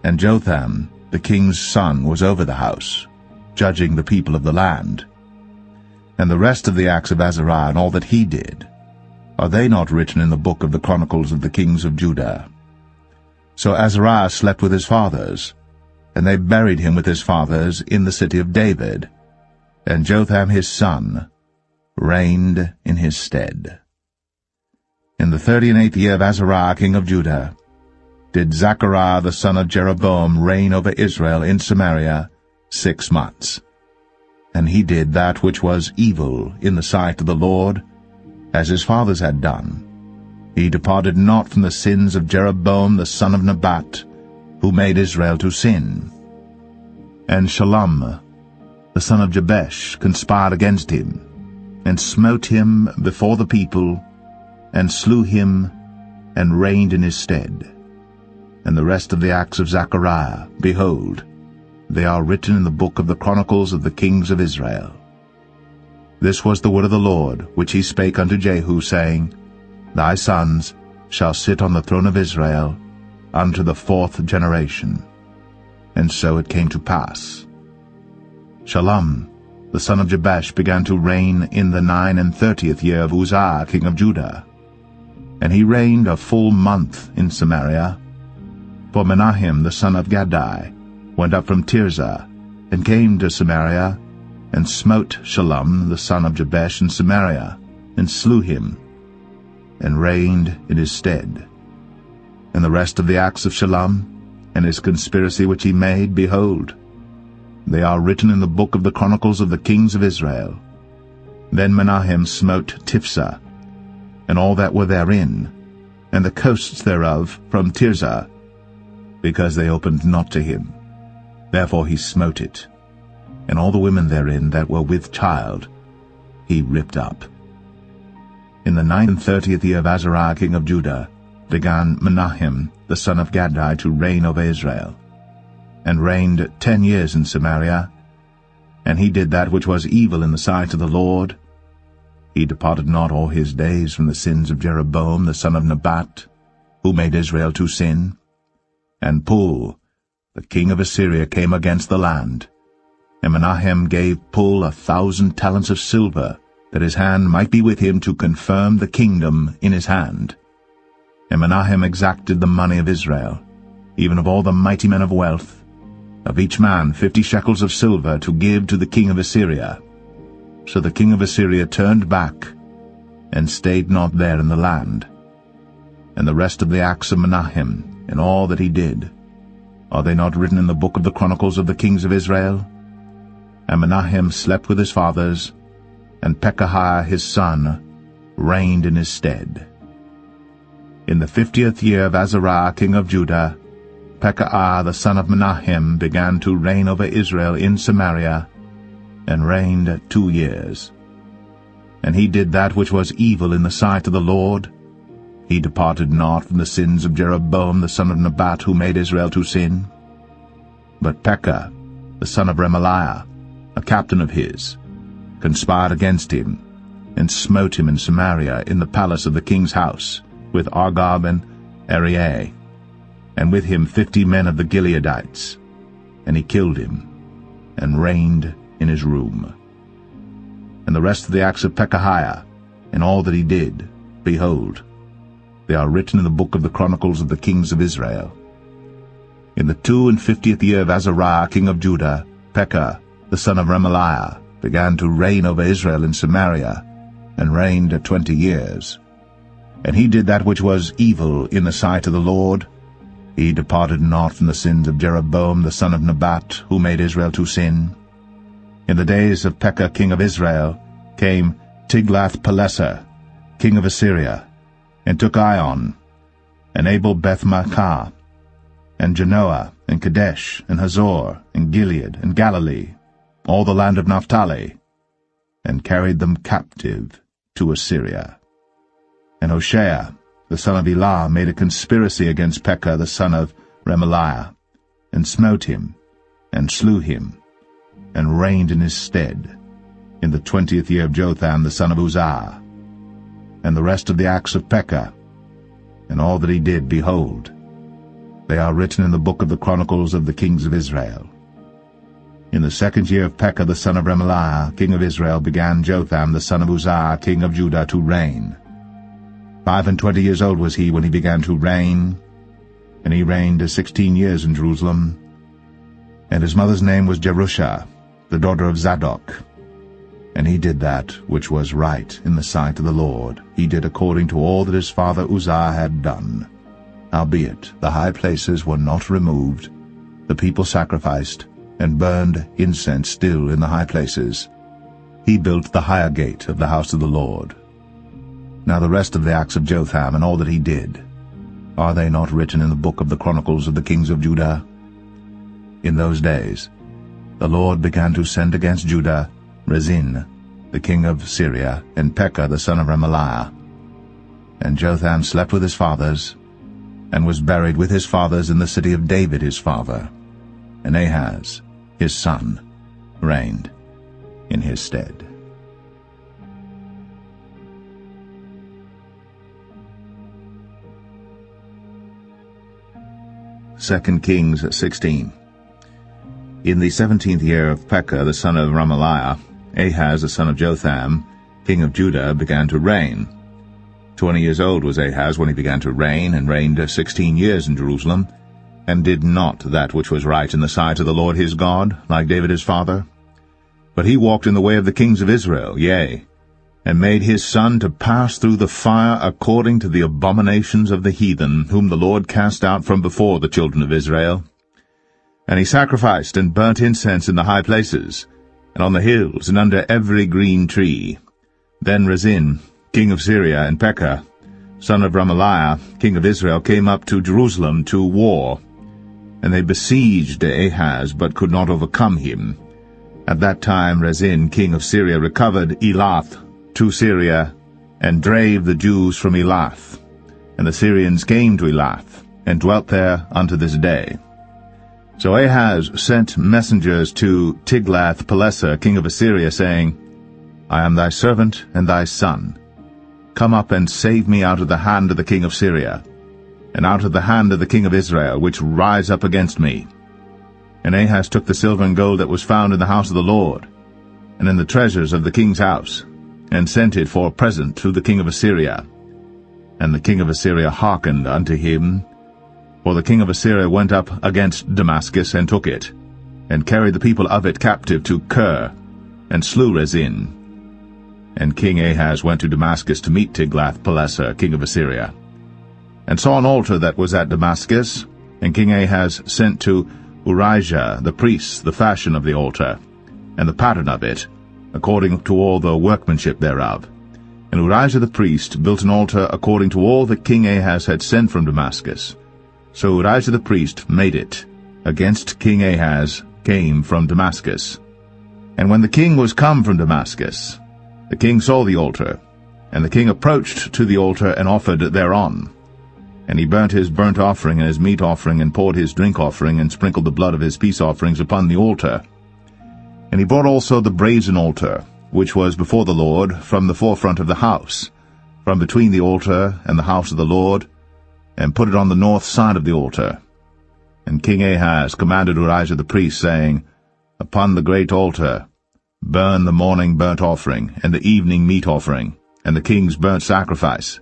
And Jotham the king's son was over the house, judging the people of the land. And the rest of the acts of Azariah, and all that he did, are they not written in the book of the chronicles of the kings of Judah? So Azariah slept with his fathers, and they buried him with his fathers in the city of David. and Jotham his son reigned in his stead. In the 38th year of Azariah king of Judah did Zechariah the son of Jeroboam reign over Israel in Samaria 6 months. And he did that which was evil in the sight of the Lord, as his fathers had done. He departed not from the sins of Jeroboam the son of Nebat, who made Israel to sin. And Shallum the son of Jabesh conspired against him, and smote him before the people, and slew him, and reigned in his stead. And the rest of the acts of Zechariah, behold, they are written in the book of the chronicles of the kings of Israel. This was the word of the Lord, which he spake unto Jehu, saying, Thy sons shall sit on the throne of Israel unto the 4th generation. And so it came to pass. Shallum the son of Jabesh began to reign in the 39th year of Uzziah king of Judah. And he reigned a full month in Samaria. For Menahem the son of Gadai went up from Tirzah, and came to Samaria, and smote Shallum the son of Jabesh in Samaria, and slew him, and reigned in his stead. And the rest of the acts of Shallum, and his conspiracy which he made, behold, they are written in the book of the chronicles of the kings of Israel. Then Menahem smote Tiphsah, and all that were therein, and the coasts thereof from Tirzah, because they opened not to him. Therefore he smote it, and all the women therein that were with child he ripped up. In the 39th year of Azariah king of Judah began Menahem the son of Gadai to reign over Israel, and reigned 10 years in Samaria. And he did that which was evil in the sight of the Lord. He departed not all his days from the sins of Jeroboam the son of Nebat, who made Israel to sin. And Pul, the king of Assyria, came against the land. And Menahem gave Pul 1,000 talents of silver, that his hand might be with him to confirm the kingdom in his hand. And Menahem exacted the money of Israel, even of all the mighty men of wealth, of each man 50 shekels of silver, to give to the king of Assyria. So the king of Assyria turned back, and stayed not there in the land. And the rest of the acts of Menahem, and all that he did, are they not written in the book of the chronicles of the kings of Israel? And Menahem slept with his fathers, and Pekahiah his son reigned in his stead. In the 50th year of Azariah king of Judah, Pekahiah the son of Menahem began to reign over Israel in Samaria, and reigned 2 years. And he did that which was evil in the sight of the Lord. He departed not from the sins of Jeroboam the son of Nebat, who made Israel to sin. But Pekah the son of Remaliah, a captain of his, conspired against him, and smote him in Samaria in the palace of the king's house, with Argob and Arieh, and with him 50 men of the Gileadites. And he killed him, and reigned in his room. And the rest of the acts of Pekahiah, and all that he did, behold, they are written in the book of the chronicles of the kings of Israel. In the 52nd year of Azariah king of Judah, Pekah the son of Remaliah began to reign over Israel in Samaria, and reigned 20 years. And he did that which was evil in the sight of the Lord. He departed not from the sins of Jeroboam the son of Nebat, who made Israel to sin. In the days of Pekah king of Israel came Tiglath-Pileser king of Assyria, and took Ion, and Abel-Beth-Maachah, and Genoa, and Kadesh, and Hazor, and Gilead, and Galilee, all the land of Naphtali, and carried them captive to Assyria. And Hoshea the son of Elah made a conspiracy against Pekah the son of Remaliah, and smote him, and slew him, and reigned in his stead, in the 20th year of Jotham the son of Uzziah. And the rest of the acts of Pekah, and all that he did, behold, they are written in the book of the chronicles of the kings of Israel. In the 2nd year of Pekah the son of Remaliah, king of Israel, began Jotham the son of Uzziah, king of Judah, to reign. 25 years old was he when he began to reign, and he reigned 16 years in Jerusalem. And his mother's name was Jerusha, the daughter of Zadok. And he did that which was right in the sight of the Lord. He did according to all that his father Uzziah had done. Howbeit the high places were not removed. The people sacrificed, and burned incense still in the high places. He built the higher gate of the house of the Lord. Now the rest of the acts of Jotham, and all that he did, are they not written in the book of the chronicles of the kings of Judah? In those days the Lord began to send against Judah Rezin, the king of Syria, and Pekah the son of Remaliah. And Jotham slept with his fathers, and was buried with his fathers in the city of David his father. And Ahaz, his son, reigned in his stead. Second Kings 16. In the 17th year of Pekah the son of Remaliah, Ahaz the son of Jotham, king of Judah, began to reign. 20 years old was Ahaz when he began to reign, and reigned 16 years in Jerusalem, and did not that which was right in the sight of the Lord his God, like David his father. But he walked in the way of the kings of Israel, yea, and made his son to pass through the fire according to the abominations of the heathen, whom the Lord cast out from before the children of Israel. And he sacrificed and burnt incense in the high places, and on the hills, and under every green tree. Then Rezin, king of Syria, and Pekah, son of Remaliah, king of Israel, came up to Jerusalem to war. And they besieged Ahaz, but could not overcome him. At that time Rezin, king of Syria, recovered Elath to Syria, and drave the Jews from Elath. And the Syrians came to Elath, and dwelt there unto this day. So Ahaz sent messengers to Tiglath-Pileser, king of Assyria, saying, I am thy servant and thy son. Come up and save me out of the hand of the king of Syria, and out of the hand of the king of Israel, which rise up against me. And Ahaz took the silver and gold that was found in the house of the Lord, and in the treasures of the king's house, and sent it for a present to the king of Assyria. And the king of Assyria hearkened unto him, for the king of Assyria went up against Damascus, and took it, and carried the people of it captive to Kir, and slew Rezin. And King Ahaz went to Damascus to meet Tiglath-Pileser, king of Assyria, and saw an altar that was at Damascus. And King Ahaz sent to Urijah the priest the fashion of the altar, and the pattern of it, according to all the workmanship thereof. And Urijah the priest built an altar according to all that King Ahaz had sent from Damascus. So Urijah the priest made it, against King Ahaz came from Damascus. And when the king was come from Damascus, the king saw the altar, and the king approached to the altar, and offered thereon. And he burnt his burnt offering and his meat offering, and poured his drink offering, and sprinkled the blood of his peace offerings upon the altar. And he brought also the brazen altar, which was before the Lord, from the forefront of the house, from between the altar and the house of the Lord, and put it on the north side of the altar. And King Ahaz commanded Urijah the priest, saying, Upon the great altar burn the morning burnt offering, and the evening meat offering, and the king's burnt sacrifice,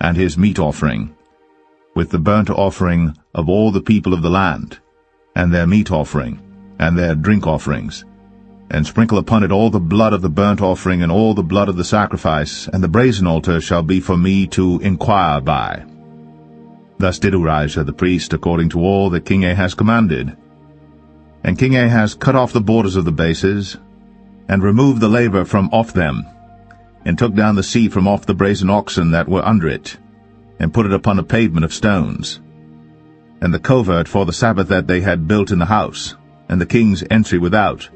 and his meat offering, with the burnt offering of all the people of the land, and their meat offering, and their drink offerings, and sprinkle upon it all the blood of the burnt offering, and all the blood of the sacrifice, and the brazen altar shall be for me to inquire by. Thus did Urijah the priest according to all that King Ahaz commanded. And King Ahaz cut off the borders of the bases, and removed the laver from off them, and took down the sea from off the brazen oxen that were under it, and put it upon a pavement of stones. And the covert for the Sabbath that they had built in the house, and the king's entry without,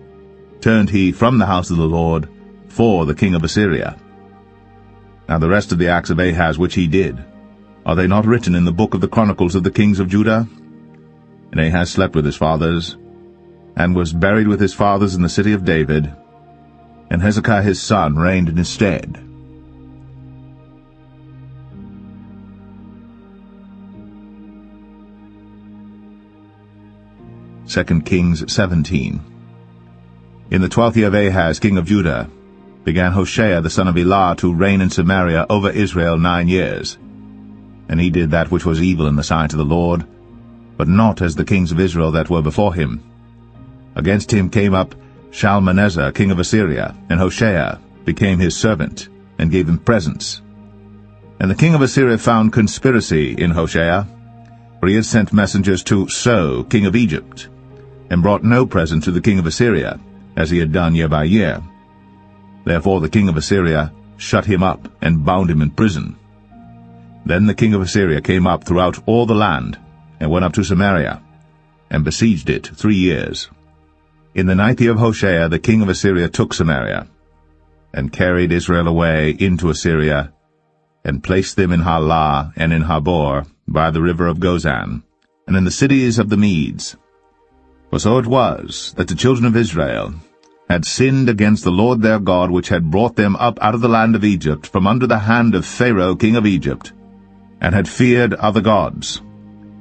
turned he from the house of the Lord for the king of Assyria. Now the rest of the acts of Ahaz which he did, are they not written in the book of the chronicles of the kings of Judah? And Ahaz slept with his fathers, and was buried with his fathers in the city of David, and Hezekiah his son reigned in his stead. Second Kings 17. In the 12th year of Ahaz king of Judah began Hoshea the son of Elah to reign in Samaria over Israel 9 years. And he did that which was evil in the sight of the Lord, but not as the kings of Israel that were before him. Against him came up Shalmaneser king of Assyria, and Hoshea became his servant, and gave him presents. And the king of Assyria found conspiracy in Hoshea, for he had sent messengers to So king of Egypt, and brought no present to the king of Assyria, as he had done year by year. Therefore the king of Assyria shut him up, and bound him in prison. Then the king of Assyria came up throughout all the land, and went up to Samaria, and besieged it 3 years. In the 9th year of Hoshea the king of Assyria took Samaria, and carried Israel away into Assyria, and placed them in Halah and in Habor, by the river of Gozan, and in the cities of the Medes. For so it was, that the children of Israel had sinned against the Lord their God, which had brought them up out of the land of Egypt, from under the hand of Pharaoh king of Egypt, and had feared other gods,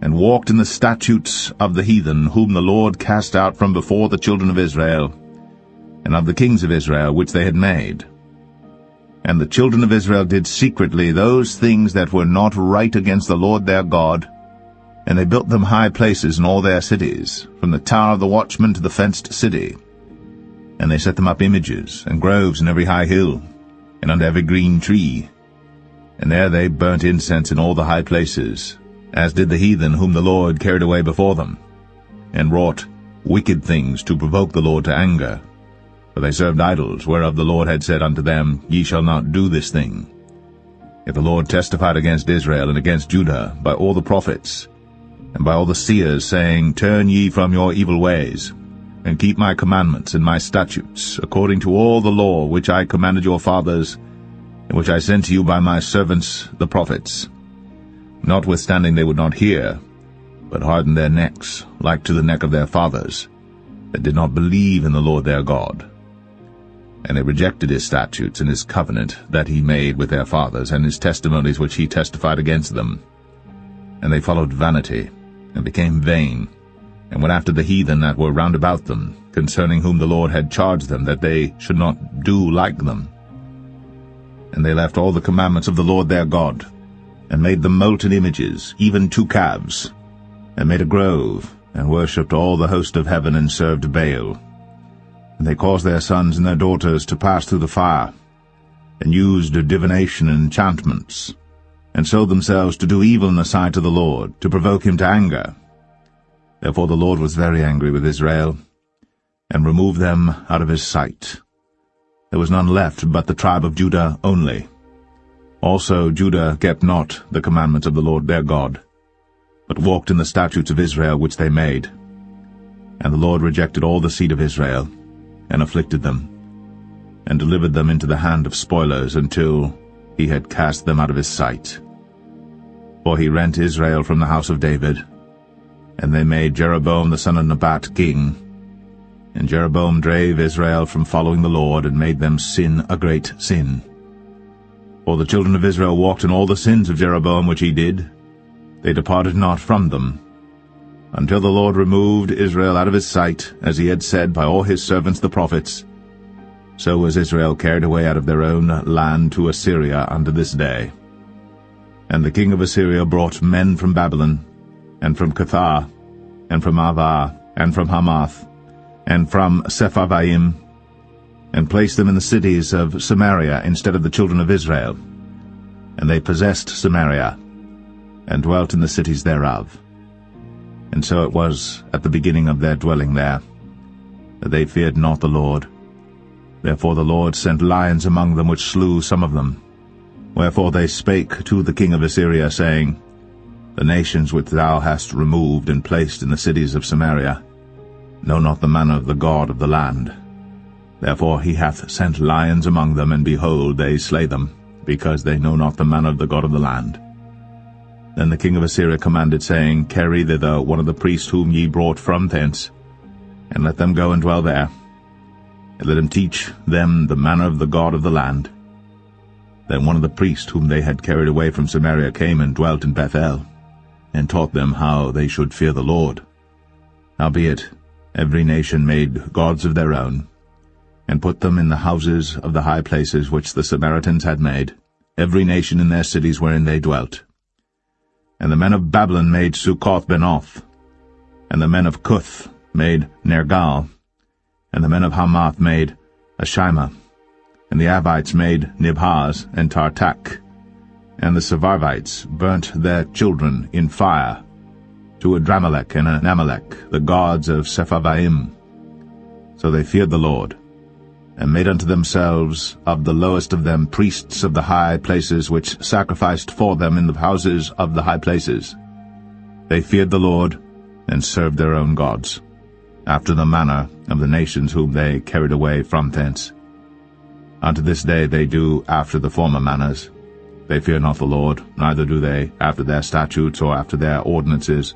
and walked in the statutes of the heathen, whom the Lord cast out from before the children of Israel, and of the kings of Israel which they had made. And the children of Israel did secretly those things that were not right against the Lord their God, and they built them high places in all their cities, from the tower of the watchman to the fenced city. And they set them up images and groves in every high hill, and under every green tree. And there they burnt incense in all the high places, as did the heathen whom the Lord carried away before them, and wrought wicked things to provoke the Lord to anger. For they served idols, whereof the Lord had said unto them, Ye shall not do this thing. Yet the Lord testified against Israel and against Judah by all the prophets, and by all the seers, saying, Turn ye from your evil ways, and keep my commandments and my statutes, according to all the law which I commanded your fathers, and which I sent to you by my servants the prophets. Notwithstanding they would not hear, but hardened their necks, like to the neck of their fathers, that did not believe in the Lord their God. And they rejected his statutes and his covenant that he made with their fathers, and his testimonies which he testified against them. And they followed vanity, and became vain, and went after the heathen that were round about them, concerning whom the Lord had charged them that they should not do like them. And they left all the commandments of the Lord their God, and made them molten images, even 2 calves, and made a grove, and worshipped all the host of heaven, and served Baal. And they caused their sons and their daughters to pass through the fire, and used divination and enchantments, and sold themselves to do evil in the sight of the Lord, to provoke him to anger. Therefore the Lord was very angry with Israel, and removed them out of his sight. There was none left but the tribe of Judah only. Also Judah kept not the commandments of the Lord their God, but walked in the statutes of Israel which they made. And the Lord rejected all the seed of Israel, and afflicted them, and delivered them into the hand of spoilers, until he had cast them out of his sight. For he rent Israel from the house of David, and they made Jeroboam the son of Nebat king. And Jeroboam drave Israel from following the Lord, and made them sin a great sin. For the children of Israel walked in all the sins of Jeroboam which he did. They departed not from them, until the Lord removed Israel out of his sight, as he had said by all his servants the prophets. So was Israel carried away out of their own land to Assyria unto this day. And the king of Assyria brought men from Babylon, and from Cuthah, and from Avah, and from Hamath, and from Sepharvaim, and placed them in the cities of Samaria instead of the children of Israel. And they possessed Samaria, and dwelt in the cities thereof. And so it was at the beginning of their dwelling there, that they feared not the Lord. Therefore the Lord sent lions among them, which slew some of them. Wherefore they spake to the king of Assyria, saying, The nations which thou hast removed and placed in the cities of Samaria know not the manner of the God of the land. Therefore he hath sent lions among them, and behold, they slay them, because they know not the manner of the God of the land. Then the king of Assyria commanded, saying, Carry thither one of the priests whom ye brought from thence, and let them go and dwell there, and let him teach them the manner of the God of the land. Then one of the priests whom they had carried away from Samaria came and dwelt in Bethel, and taught them how they should fear the Lord. Howbeit every nation made gods of their own, and put them in the houses of the high places which the Samaritans had made, every nation in their cities wherein they dwelt. And the men of Babylon made Succoth-Benoth, and the men of Cuth made Nergal, And the men of Hamath made Ashima, and the Abites made Nibhaz and Tartak, and the Sepharvites burnt their children in fire to Adramelech and Anamelech, the gods of Sepharvaim. So they feared the Lord, and made unto themselves of the lowest of them priests of the high places, which sacrificed for them in the houses of the high places. They feared the Lord, and served their own gods, after the manner of the nations whom they carried away from thence. Unto this day they do after the former manners. They fear not the Lord, neither do they after their statutes, or after their ordinances,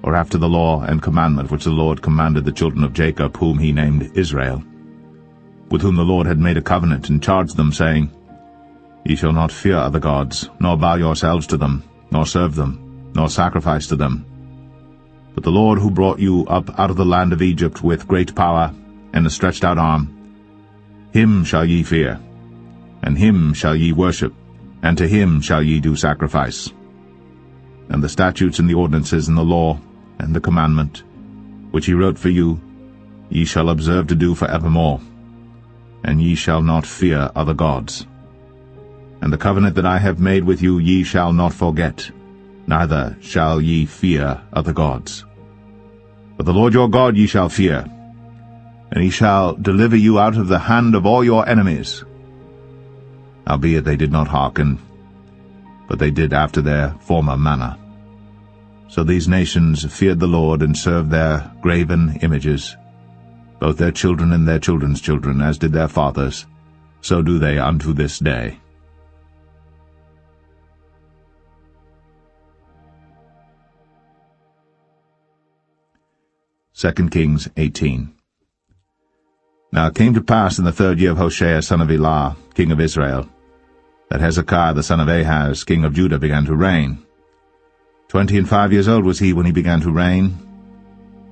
or after the law and commandment which the Lord commanded the children of Jacob, whom he named Israel, with whom the Lord had made a covenant, and charged them, saying, Ye shall not fear other gods, nor bow yourselves to them, nor serve them, nor sacrifice to them. But the Lord, who brought you up out of the land of Egypt with great power and a stretched out arm, him shall ye fear, and him shall ye worship, and to him shall ye do sacrifice. And the statutes and the ordinances and the law and the commandment, which he wrote for you, ye shall observe to do for evermore, and ye shall not fear other gods. And the covenant that I have made with you ye shall not forget, neither shall ye fear other gods. But the Lord your God ye shall fear, and he shall deliver you out of the hand of all your enemies. Howbeit they did not hearken, but they did after their former manner. So these nations feared the Lord, and served their graven images, both their children and their children's children, as did their fathers, so do they unto this day. 2 Kings 18. Now it came to pass in the 3rd year of Hoshea son of Elah, king of Israel, that Hezekiah the son of Ahaz, king of Judah, began to reign. 25 years old was he when he began to reign,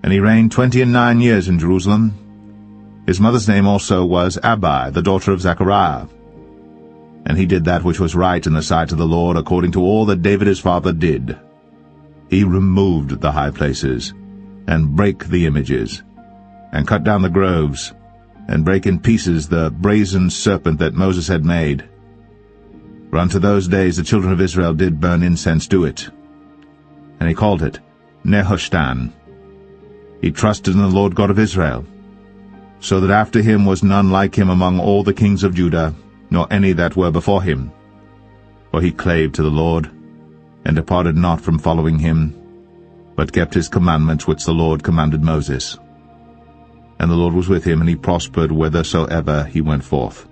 and he reigned 29 years in Jerusalem. His mother's name also was Abi, the daughter of Zechariah. And he did that which was right in the sight of the Lord, according to all that David his father did. He removed the high places, and brake the images, and cut down the groves, and brake in pieces the brazen serpent that Moses had made. For unto those days the children of Israel did burn incense to it. And he called it Nehushtan. He trusted in the Lord God of Israel, so that after him was none like him among all the kings of Judah, nor any that were before him. For he clave to the Lord, and departed not from following him, but kept his commandments which the Lord commanded Moses. And the Lord was with him, and he prospered whithersoever he went forth.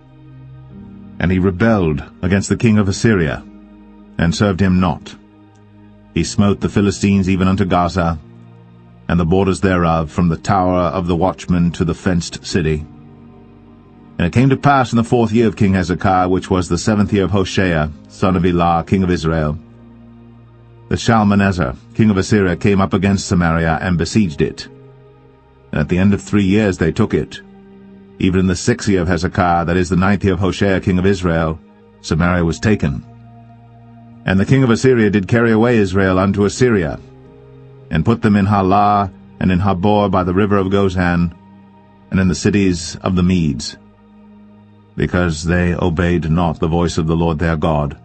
And he rebelled against the king of Assyria, and served him not. He smote the Philistines even unto Gaza, and the borders thereof, from the tower of the watchman to the fenced city. And it came to pass in the 4th year of King Hezekiah, which was the 7th year of Hoshea, son of Elah, king of Israel, that Shalmaneser, king of Assyria, came up against Samaria, and besieged it. And at the end of 3 years they took it. Even in the 6th year of Hezekiah, that is the 9th year of Hoshea, king of Israel, Samaria was taken. And the king of Assyria did carry away Israel unto Assyria, and put them in Halah, and in Habor by the river of Gozan, and in the cities of the Medes, because they obeyed not the voice of the Lord their God,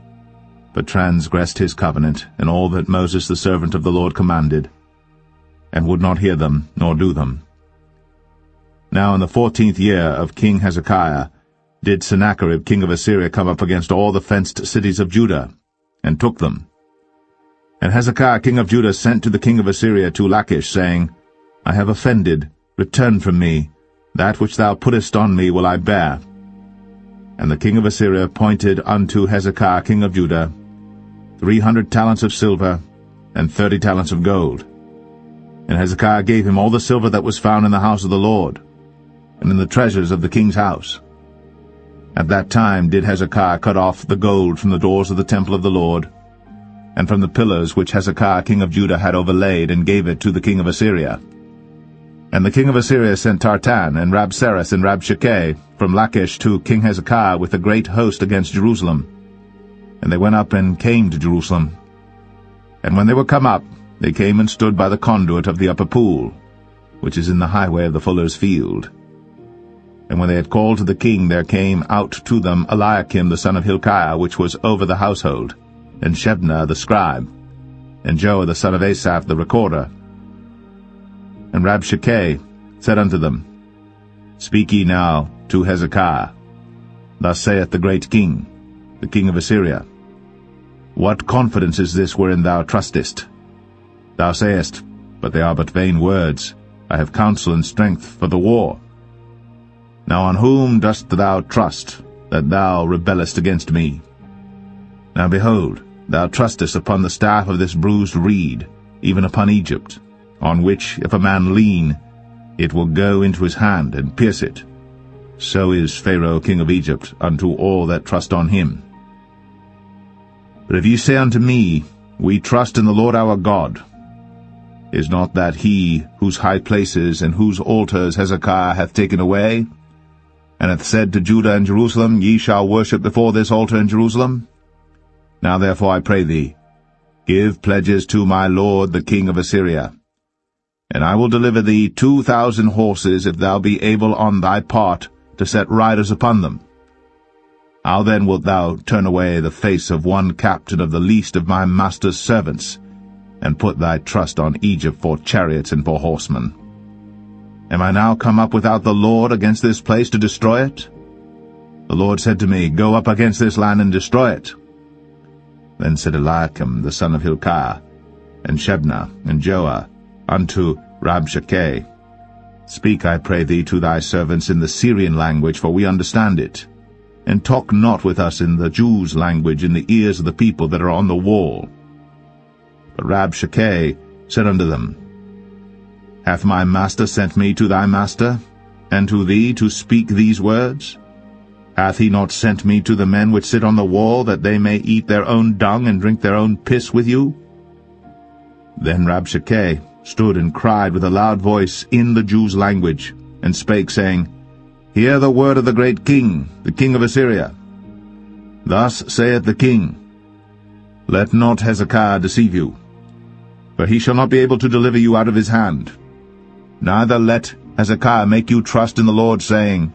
but transgressed his covenant, and all that Moses the servant of the Lord commanded, and would not hear them, nor do them. Now in the 14th year of King Hezekiah did Sennacherib king of Assyria come up against all the fenced cities of Judah, and took them. And Hezekiah king of Judah sent to the king of Assyria to Lachish, saying, I have offended, return from me, that which thou puttest on me will I bear. And the king of Assyria appointed unto Hezekiah king of Judah 300 talents of silver, and 30 talents of gold. And Hezekiah gave him all the silver that was found in the house of the Lord, and in the treasures of the king's house. At that time did Hezekiah cut off the gold from the doors of the temple of the Lord, and from the pillars which Hezekiah king of Judah had overlaid, and gave it to the king of Assyria. And the king of Assyria sent Tartan, and Rabsaris, and Rabshakeh from Lachish to King Hezekiah with a great host against Jerusalem. And they went up and came to Jerusalem. And when they were come up, they came and stood by the conduit of the upper pool, which is in the highway of the fuller's field. And when they had called to the king, there came out to them Eliakim the son of Hilkiah, which was over the household, and Shebna the scribe, and Joah the son of Asaph the recorder. And Rabshakeh said unto them, Speak ye now to Hezekiah. Thus saith the great king, the king of Assyria, What confidence is this wherein thou trustest? Thou sayest, But they are but vain words. I have counsel and strength for the war. Now on whom dost thou trust, that thou rebellest against me? Now behold, thou trustest upon the staff of this bruised reed, even upon Egypt, on which if a man lean, it will go into his hand and pierce it. So is Pharaoh king of Egypt unto all that trust on him. But if ye say unto me, We trust in the Lord our God, is not that he whose high places and whose altars Hezekiah hath taken away, and hath said to Judah and Jerusalem, Ye shall worship before this altar in Jerusalem? Now therefore I pray thee, give pledges to my lord the king of Assyria, and I will deliver thee 2,000 horses, if thou be able on thy part to set riders upon them. How then wilt thou turn away the face of one captain of the least of my master's servants, and put thy trust on Egypt for chariots and for horsemen? Am I now come up without the Lord against this place to destroy it? The Lord said to me, Go up against this land and destroy it. Then said Eliakim the son of Hilkiah, and Shebna, and Joah, unto Rabshakeh, Speak, I pray thee, to thy servants in the Syrian language, for we understand it, and talk not with us in the Jews' language in the ears of the people that are on the wall. But Rabshakeh said unto them, Hath my master sent me to thy master, and to thee to speak these words? Hath he not sent me to the men which sit on the wall, that they may eat their own dung and drink their own piss with you? Then Rabshakeh stood and cried with a loud voice in the Jews' language, and spake, saying, Hear the word of the great king, the king of Assyria. Thus saith the king, Let not Hezekiah deceive you, for he shall not be able to deliver you out of his hand. Neither let Hezekiah make you trust in the Lord, saying,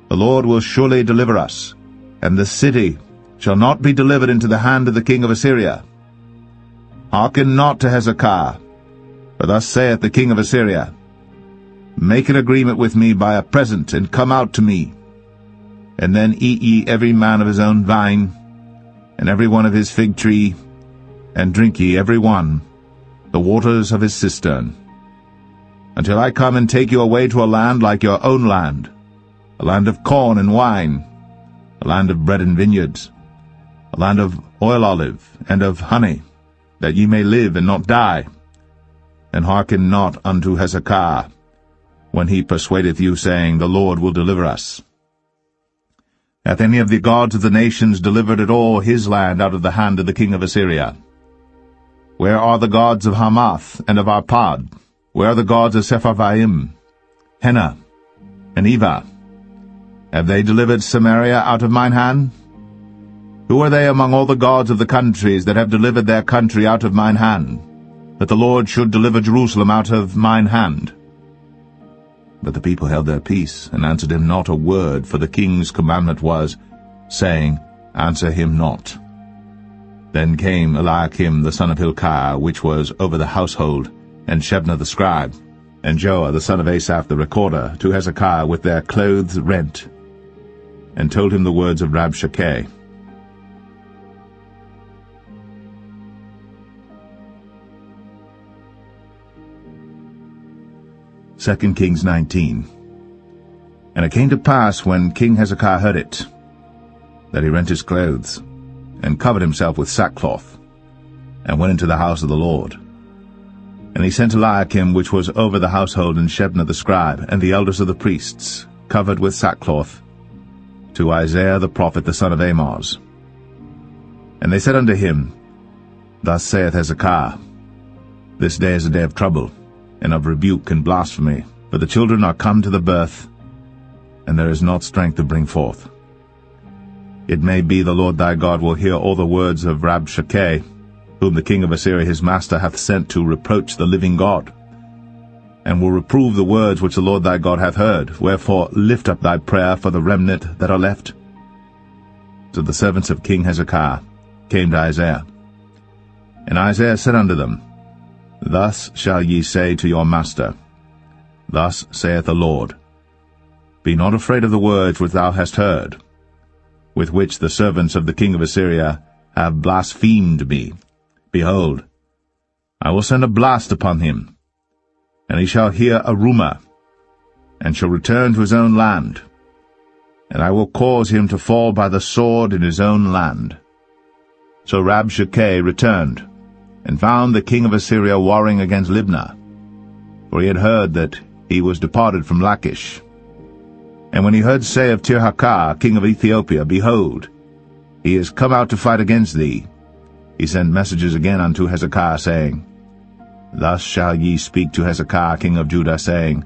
The Lord will surely deliver us, and the city shall not be delivered into the hand of the king of Assyria. Hearken not to Hezekiah, for thus saith the king of Assyria, Make an agreement with me by a present, and come out to me. And then eat ye every man of his own vine, and every one of his fig tree, and drink ye every one the waters of his cistern, until I come and take you away to a land like your own land, a land of corn and wine, a land of bread and vineyards, a land of oil olive and of honey, that ye may live and not die. And hearken not unto Hezekiah, when he persuadeth you, saying, The Lord will deliver us. Hath any of the gods of the nations delivered at all his land out of the hand of the king of Assyria? Where are the gods of Hamath and of Arpad? Where are the gods of Sepharvaim, Hena, and Eva? Have they delivered Samaria out of mine hand? Who are they among all the gods of the countries that have delivered their country out of mine hand, that the Lord should deliver Jerusalem out of mine hand? But the people held their peace, and answered him not a word, for the king's commandment was, saying, Answer him not. Then came Eliakim the son of Hilkiah, which was over the household, and Shebna the scribe, and Joah the son of Asaph the recorder, to Hezekiah with their clothes rent, and told him the words of Rabshakeh. Second Kings 19. And it came to pass, when King Hezekiah heard it, that he rent his clothes, and covered himself with sackcloth, and went into the house of the Lord. And he sent Eliakim, which was over the household, and Shebna the scribe, and the elders of the priests, covered with sackcloth, to Isaiah the prophet, the son of Amoz. And they said unto him, Thus saith Hezekiah, This day is a day of trouble, and of rebuke and blasphemy, for the children are come to the birth, and there is not strength to bring forth. It may be the Lord thy God will hear all the words of Rabshakeh, whom the king of Assyria his master hath sent to reproach the living God. and will reprove the words which the Lord thy God hath heard. Wherefore lift up thy prayer for the remnant that are left. So the servants of King Hezekiah came to Isaiah. And Isaiah said unto them, Thus shall ye say to your master, Thus saith the Lord, Be not afraid of the words which thou hast heard, with which the servants of the king of Assyria have blasphemed me. Behold, I will send a blast upon him, and he shall hear a rumor, and shall return to his own land, and I will cause him to fall by the sword in his own land. So Rabshakeh returned, and found the king of Assyria warring against Libnah, for he had heard that he was departed from Lachish. And when he heard say of Tirhakah, king of Ethiopia, Behold, he is come out to fight against thee, he sent messages again unto Hezekiah, saying, Thus shall ye speak to Hezekiah king of Judah, saying,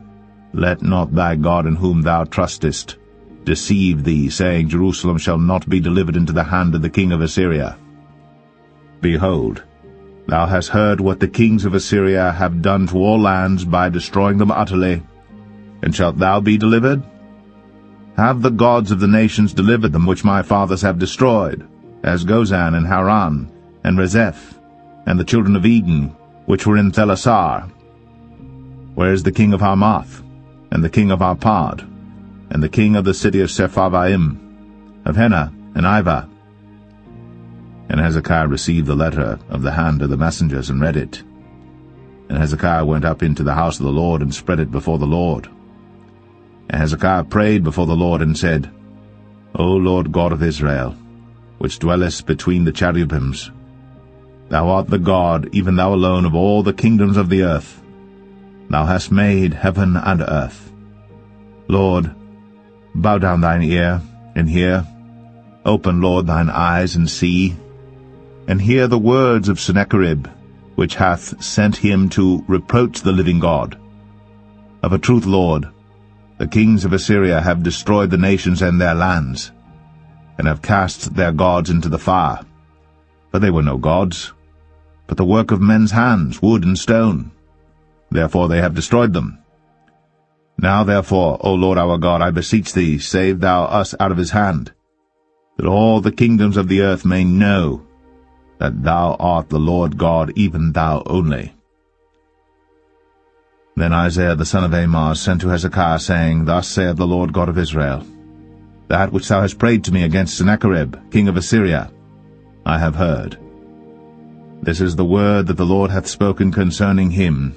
Let not thy God in whom thou trustest deceive thee, saying, Jerusalem shall not be delivered into the hand of the king of Assyria. Behold, thou hast heard what the kings of Assyria have done to all lands by destroying them utterly, and shalt thou be delivered? Have the gods of the nations delivered them which my fathers have destroyed, as Gozan and Haran, and Rezeph, and the children of Eden, which were in Thelasar? Where is the king of Hamath, and the king of Arpad, and the king of the city of Sepharvaim, of Hena and Ivah? And Hezekiah received the letter of the hand of the messengers, and read it. And Hezekiah went up into the house of the Lord, and spread it before the Lord. And Hezekiah prayed before the Lord, and said, O Lord God of Israel, which dwellest between the cherubims, thou art the God, even thou alone, of all the kingdoms of the earth. Thou hast made heaven and earth. Lord, bow down thine ear, and hear. Open, Lord, thine eyes, and see. And hear the words of Sennacherib, which hath sent him to reproach the living God. Of a truth, Lord, the kings of Assyria have destroyed the nations and their lands, and have cast their gods into the fire. For they were no gods, but the work of men's hands, wood and stone. Therefore they have destroyed them. Now therefore, O Lord our God, I beseech thee, save thou us out of his hand, that all the kingdoms of the earth may know that thou art the Lord God, even thou only. Then Isaiah the son of Amoz sent to Hezekiah, saying, Thus saith the Lord God of Israel, That which thou hast prayed to me against Sennacherib, king of Assyria, I have heard. This is the word that the Lord hath spoken concerning him.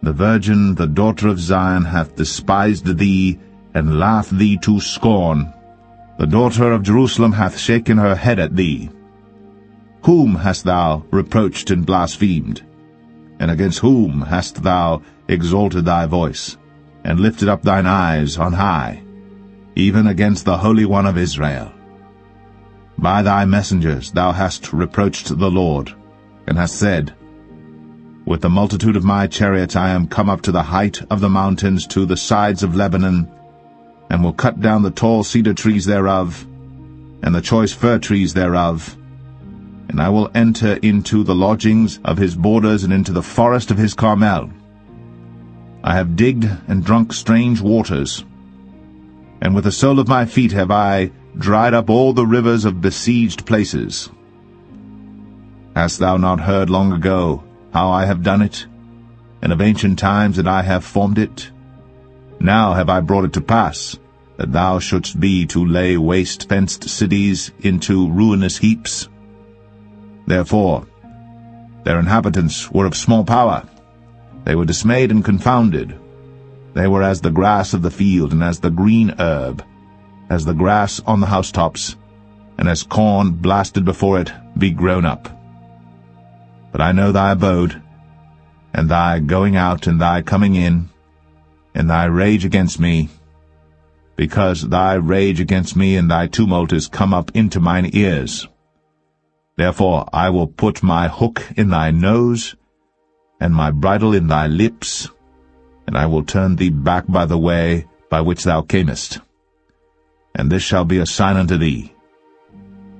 The virgin, the daughter of Zion, hath despised thee, and laughed thee to scorn. The daughter of Jerusalem hath shaken her head at thee. Whom hast thou reproached and blasphemed? And against whom hast thou exalted thy voice, and lifted up thine eyes on high, even against the Holy One of Israel? By thy messengers thou hast reproached the Lord, and hast said, With the multitude of my chariots I am come up to the height of the mountains, to the sides of Lebanon, and will cut down the tall cedar trees thereof, and the choice fir trees thereof, and I will enter into the lodgings of his borders, and into the forest of his Carmel. I have digged and drunk strange waters, and with the sole of my feet have I dried up all the rivers of besieged places. Hast thou not heard long ago how I have done it, and of ancient times that I have formed it? Now have I brought it to pass, that thou shouldst be to lay waste fenced cities into ruinous heaps. Therefore their inhabitants were of small power. They were dismayed and confounded. They were as the grass of the field, and as the green herb, as the grass on the housetops, and as corn blasted before it be grown up. But I know thy abode, and thy going out and thy coming in, and thy rage against me, because thy rage against me and thy tumult is come up into mine ears. Therefore I will put my hook in thy nose, and my bridle in thy lips, and I will turn thee back by the way by which thou camest. And this shall be a sign unto thee.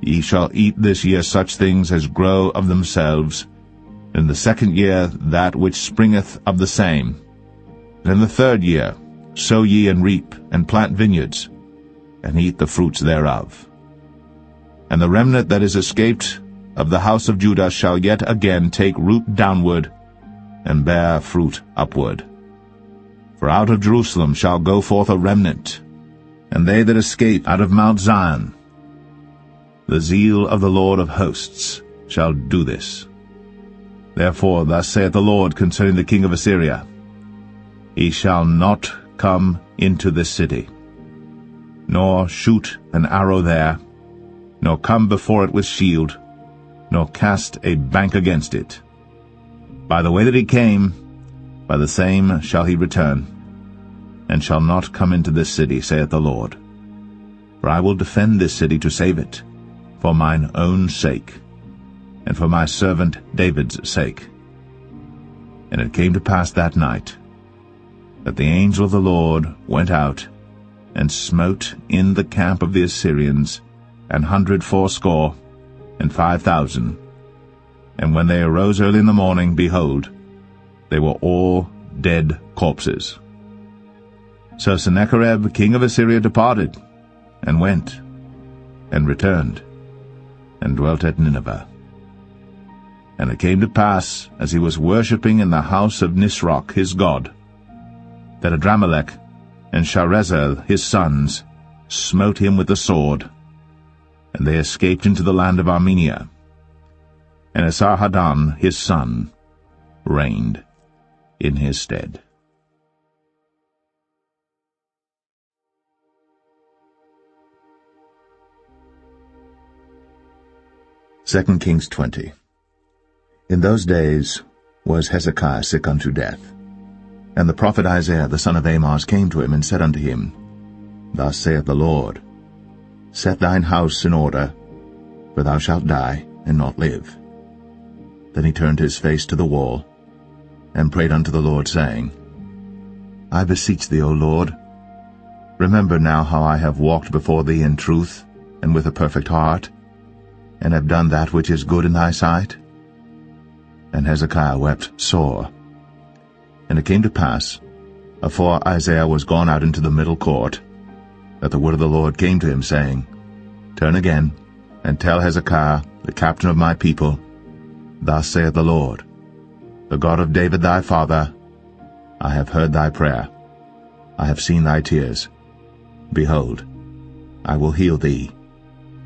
Ye shall eat this year such things as grow of themselves, in the second year that which springeth of the same, And in the 3rd year sow ye and reap, and plant vineyards, and eat the fruits thereof. And the remnant that is escaped of the house of Judah shall yet again take root downward, and bear fruit upward. For out of Jerusalem shall go forth a remnant, and they that escape out of Mount Zion. The zeal of the Lord of hosts shall do this. Therefore thus saith the Lord concerning the king of Assyria, He shall not come into this city, nor shoot an arrow there, nor come before it with shield, nor cast a bank against it. By the way that he came, by the same shall he return, and shall not come into this city, saith the Lord. For I will defend this city to save it, for mine own sake, and for my servant David's sake. And it came to pass that night, that the angel of the Lord went out, and smote in the camp of the Assyrians 180,500. And when they arose early in the morning, behold, they were all dead corpses. So Sennacherib king of Assyria departed, and went, and returned, and dwelt at Nineveh. And it came to pass, as he was worshipping in the house of Nisroch his god, that Adramelech and Sharezer his sons smote him with the sword, and they escaped into the land of Armenia. And Esarhaddon his son reigned in his stead. 2 Kings 20. In those days was Hezekiah sick unto death. And the prophet Isaiah the son of Amoz came to him, and said unto him, Thus saith the Lord, Set thine house in order, for thou shalt die, and not live. Then he turned his face to the wall, and prayed unto the Lord, saying, I beseech thee, O Lord, remember now how I have walked before thee in truth, and with a perfect heart, and have done that which is good in thy sight. And Hezekiah wept sore. And it came to pass, afore Isaiah was gone out into the middle court, that the word of the Lord came to him, saying, Turn again, and tell Hezekiah, the captain of my people, Thus saith the Lord, the God of David thy father, I have heard thy prayer, I have seen thy tears. Behold, I will heal thee.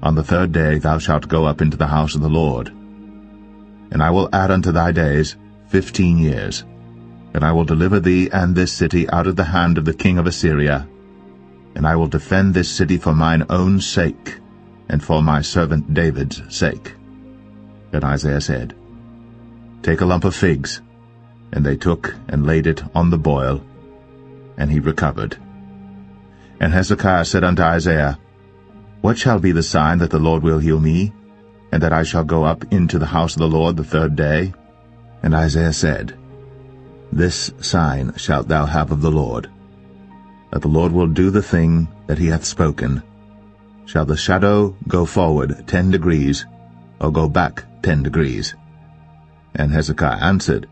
On the 3rd day thou shalt go up into the house of the Lord. And I will add unto thy days 15 years, and I will deliver thee and this city out of the hand of the king of Assyria, and I will defend this city for mine own sake, and for my servant David's sake. Then Isaiah said, Take a lump of figs. And they took and laid it on the boil, and he recovered. And Hezekiah said unto Isaiah, What shall be the sign that the Lord will heal me, and that I shall go up into the house of the Lord the 3rd day? And Isaiah said, This sign shalt thou have of the Lord, that the Lord will do the thing that he hath spoken. Shall the shadow go forward 10 degrees, or go back 10 degrees? And Hezekiah answered,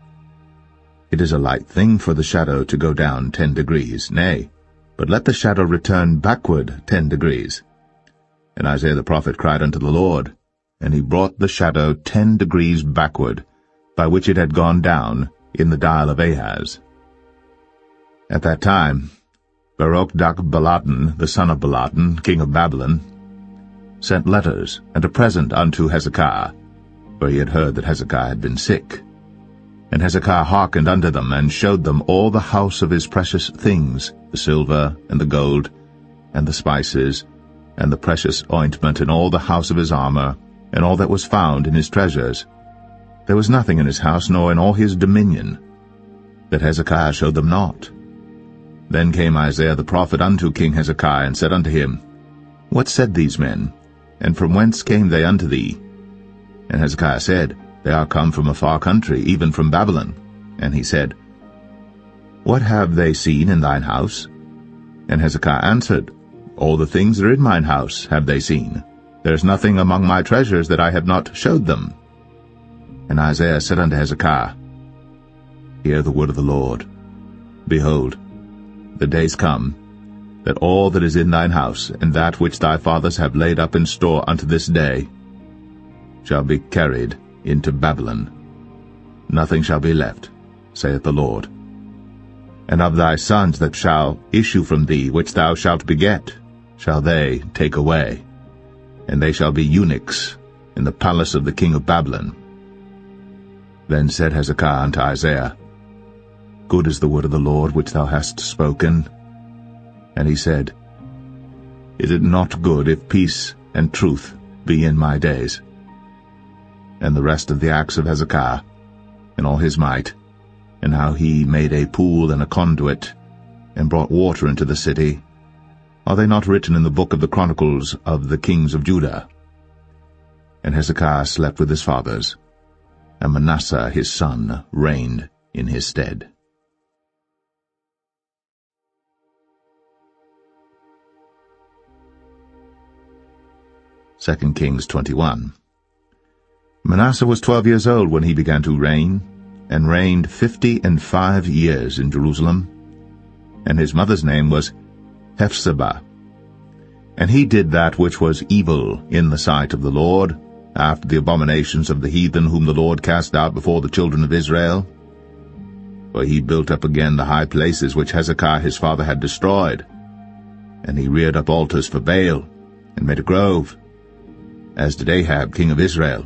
It is a light thing for the shadow to go down 10 degrees, nay, but let the shadow return backward 10 degrees. And Isaiah the prophet cried unto the Lord, and he brought the shadow 10 degrees backward, by which it had gone down in the dial of Ahaz. At that time Beroch-Baladan, the son of Baladan, king of Babylon, sent letters and a present unto Hezekiah, for he had heard that Hezekiah had been sick. And Hezekiah hearkened unto them, and showed them all the house of his precious things, the silver, and the gold, and the spices, and the precious ointment, and all the house of his armor, and all that was found in his treasures. There was nothing in his house, nor in all his dominion, that Hezekiah showed them not. Then came Isaiah the prophet unto King Hezekiah, and said unto him, What said these men, and from whence came they unto thee? And Hezekiah said, They are come from a far country, even from Babylon. And he said, What have they seen in thine house? And Hezekiah answered, All the things that are in mine house have they seen. There is nothing among my treasures that I have not showed them. And Isaiah said unto Hezekiah, Hear the word of the Lord. Behold, the days come, that all that is in thine house, and that which thy fathers have laid up in store unto this day, shall be carried into Babylon. Nothing shall be left, saith the Lord. And of thy sons that shall issue from thee, which thou shalt beget, shall they take away, and they shall be eunuchs in the palace of the king of Babylon. Then said Hezekiah unto Isaiah, Good is the word of the Lord which thou hast spoken. And he said, Is it not good if peace and truth be in my days? And the rest of the acts of Hezekiah, and all his might, and how he made a pool and a conduit, and brought water into the city, are they not written in the book of the Chronicles of the kings of Judah? And Hezekiah slept with his fathers, and Manasseh his son reigned in his stead. 2 Kings 21. Manasseh was 12 years old when he began to reign, and reigned 55 years in Jerusalem. And his mother's name was Hephzibah. And he did that which was evil in the sight of the Lord, after the abominations of the heathen whom the Lord cast out before the children of Israel. For he built up again the high places which Hezekiah his father had destroyed. And he reared up altars for Baal, and made a grove, as did Ahab king of Israel,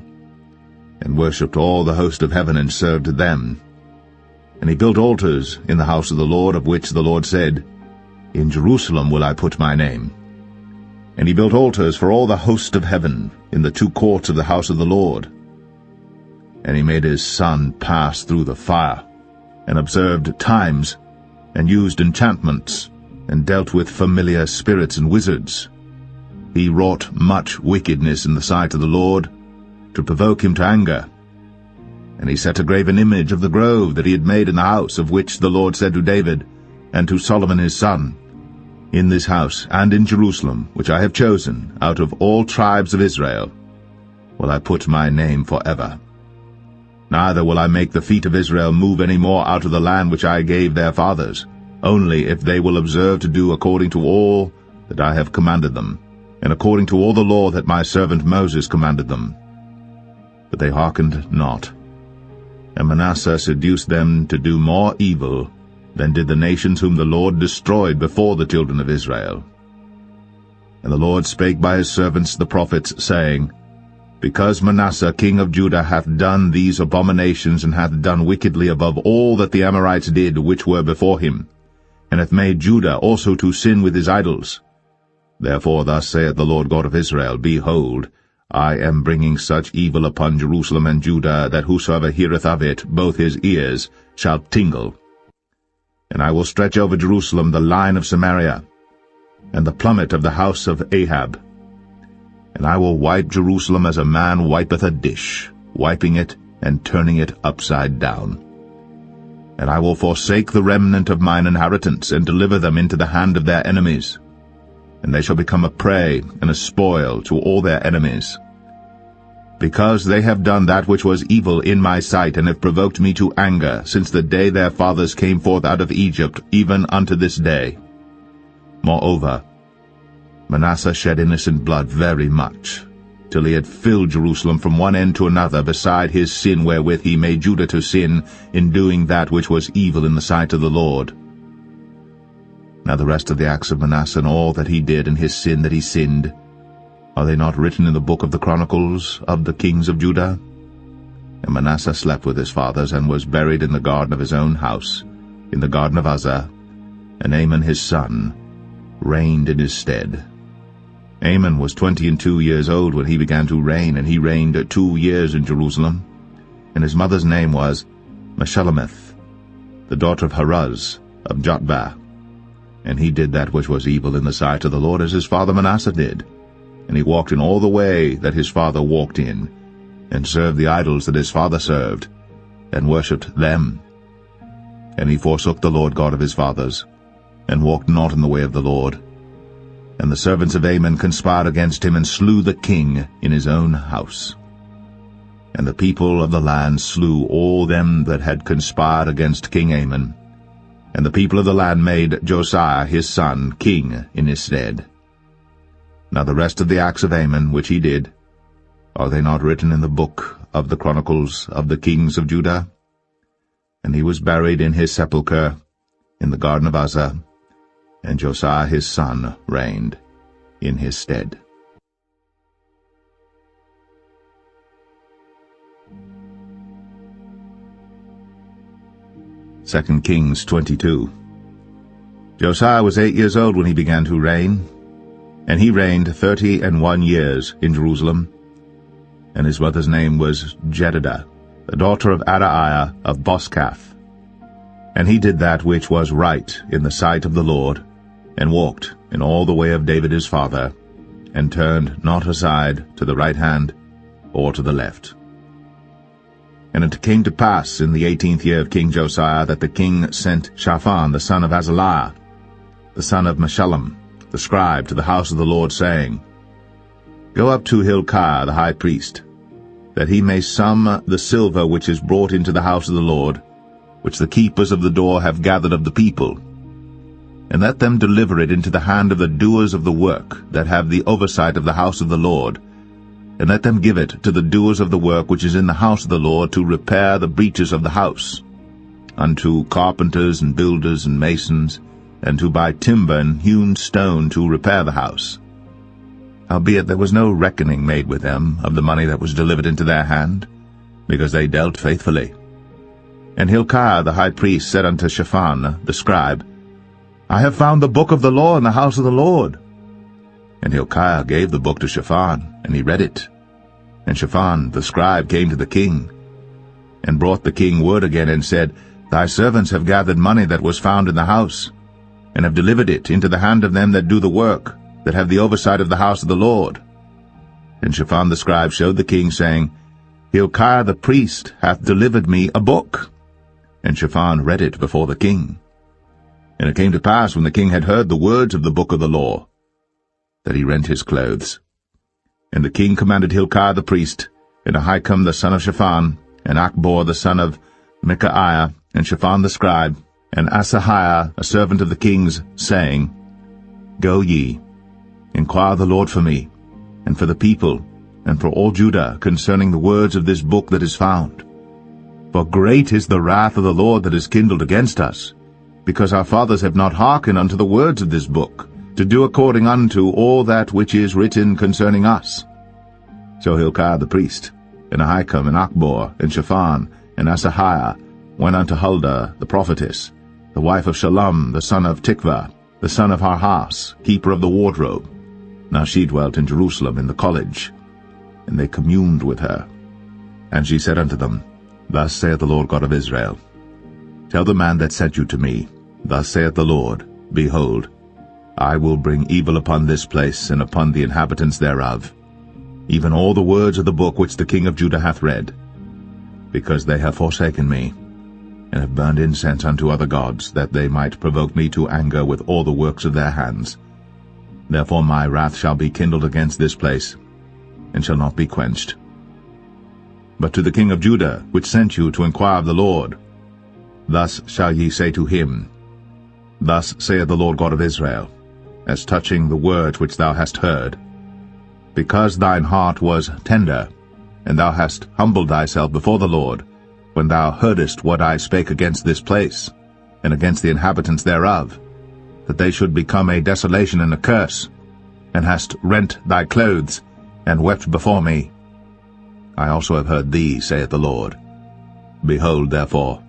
and worshipped all the host of heaven, and served them. And he built altars in the house of the Lord, of which the Lord said, In Jerusalem will I put my name. And he built altars for all the host of heaven in the two courts of the house of the Lord. And he made his son pass through the fire, and observed times, and used enchantments, and dealt with familiar spirits and wizards. He wrought much wickedness in the sight of the Lord, to provoke him to anger. And he set a graven image of the grove that he had made in the house, of which the Lord said to David and to Solomon his son, In this house and in Jerusalem, which I have chosen, out of all tribes of Israel, will I put my name forever. Neither will I make the feet of Israel move any more out of the land which I gave their fathers, only if they will observe to do according to all that I have commanded them, and according to all the law that my servant Moses commanded them. But they hearkened not. And Manasseh seduced them to do more evil than did the nations whom the Lord destroyed before the children of Israel. And the Lord spake by his servants the prophets, saying, Because Manasseh king of Judah hath done these abominations, and hath done wickedly above all that the Amorites did which were before him, and hath made Judah also to sin with his idols, therefore thus saith the Lord God of Israel, Behold, I am bringing such evil upon Jerusalem and Judah, that whosoever heareth of it, both his ears shall tingle. And I will stretch over Jerusalem the line of Samaria, and the plummet of the house of Ahab. And I will wipe Jerusalem as a man wipeth a dish, wiping it and turning it upside down. And I will forsake the remnant of mine inheritance, and deliver them into the hand of their enemies. And they shall become a prey and a spoil to all their enemies. Because they have done that which was evil in my sight, and have provoked me to anger, since the day their fathers came forth out of Egypt, even unto this day. Moreover, Manasseh shed innocent blood very much, till he had filled Jerusalem from one end to another, beside his sin wherewith he made Judah to sin, in doing that which was evil in the sight of the Lord. Now the rest of the acts of Manasseh, and all that he did, and his sin that he sinned, are they not written in the book of the Chronicles of the kings of Judah? And Manasseh slept with his fathers, and was buried in the garden of his own house, in the garden of Uzzah, and Amon his son reigned in his stead. Amon was 22 years old when he began to reign, and he reigned 2 years in Jerusalem. And his mother's name was Meshullemeth, the daughter of Haruz of Jotbah. And he did that which was evil in the sight of the Lord, as his father Manasseh did. And he walked in all the way that his father walked in, and served the idols that his father served, and worshipped them. And he forsook the Lord God of his fathers, and walked not in the way of the Lord. And the servants of Amon conspired against him, and slew the king in his own house. And the people of the land slew all them that had conspired against King Amon, And the people of the land made Josiah his son king in his stead. Now the rest of the acts of Amon which he did, are they not written in the book of the Chronicles of the kings of Judah? And he was buried in his sepulchre in the garden of Uzzah, and Josiah his son reigned in his stead. Second Kings 22. Josiah was 8 years old when he began to reign, and he reigned 31 years in Jerusalem. And his mother's name was Jedidah, the daughter of Adaiah of Boscath. And he did that which was right in the sight of the Lord, and walked in all the way of David his father, and turned not aside to the right hand or to the left. And it came to pass in the 18th year of King Josiah that the king sent Shaphan the son of Azaliah, the son of Meshullam, the scribe, to the house of the Lord, saying, Go up to Hilkiah the high priest, that he may sum the silver which is brought into the house of the Lord, which the keepers of the door have gathered of the people, and let them deliver it into the hand of the doers of the work that have the oversight of the house of the Lord, and let them give it to the doers of the work which is in the house of the Lord to repair the breaches of the house, unto carpenters and builders and masons, and to buy timber and hewn stone to repair the house. Howbeit there was no reckoning made with them of the money that was delivered into their hand, because they dealt faithfully. And Hilkiah the high priest said unto Shaphan the scribe, I have found the book of the law in the house of the Lord. And Hilkiah gave the book to Shaphan, and he read it. And Shaphan the scribe came to the king, and brought the king word again, and said, Thy servants have gathered money that was found in the house, and have delivered it into the hand of them that do the work, that have the oversight of the house of the Lord. And Shaphan the scribe showed the king, saying, Hilkiah the priest hath delivered me a book. And Shaphan read it before the king. And it came to pass, when the king had heard the words of the book of the law, that he rent his clothes. And the king commanded Hilkiah the priest, and Ahikam the son of Shaphan, and Achbor the son of Micaiah, and Shaphan the scribe, and Asahiah a servant of the king's, saying, Go ye, inquire the Lord for me, and for the people, and for all Judah, concerning the words of this book that is found. For great is the wrath of the Lord that is kindled against us, because our fathers have not hearkened unto the words of this book, to do according unto all that which is written concerning us. So Hilkiah the priest, and Ahikam, and Achbor, and Shaphan, and Asahiah went unto Huldah the prophetess, the wife of Shallum the son of Tikvah, the son of Harhas, keeper of the wardrobe. Now she dwelt in Jerusalem in the college, and they communed with her. And she said unto them, Thus saith the Lord God of Israel, Tell the man that sent you to me, Thus saith the Lord, Behold, I will bring evil upon this place and upon the inhabitants thereof, even all the words of the book which the king of Judah hath read, because they have forsaken me, and have burned incense unto other gods, that they might provoke me to anger with all the works of their hands. Therefore my wrath shall be kindled against this place, and shall not be quenched. But to the king of Judah, which sent you to inquire of the Lord, thus shall ye say to him, Thus saith the Lord God of Israel, as touching the words which thou hast heard, because thine heart was tender, and thou hast humbled thyself before the Lord, when thou heardest what I spake against this place, and against the inhabitants thereof, that they should become a desolation and a curse, and hast rent thy clothes, and wept before me. I also have heard thee, saith the Lord. Behold, therefore,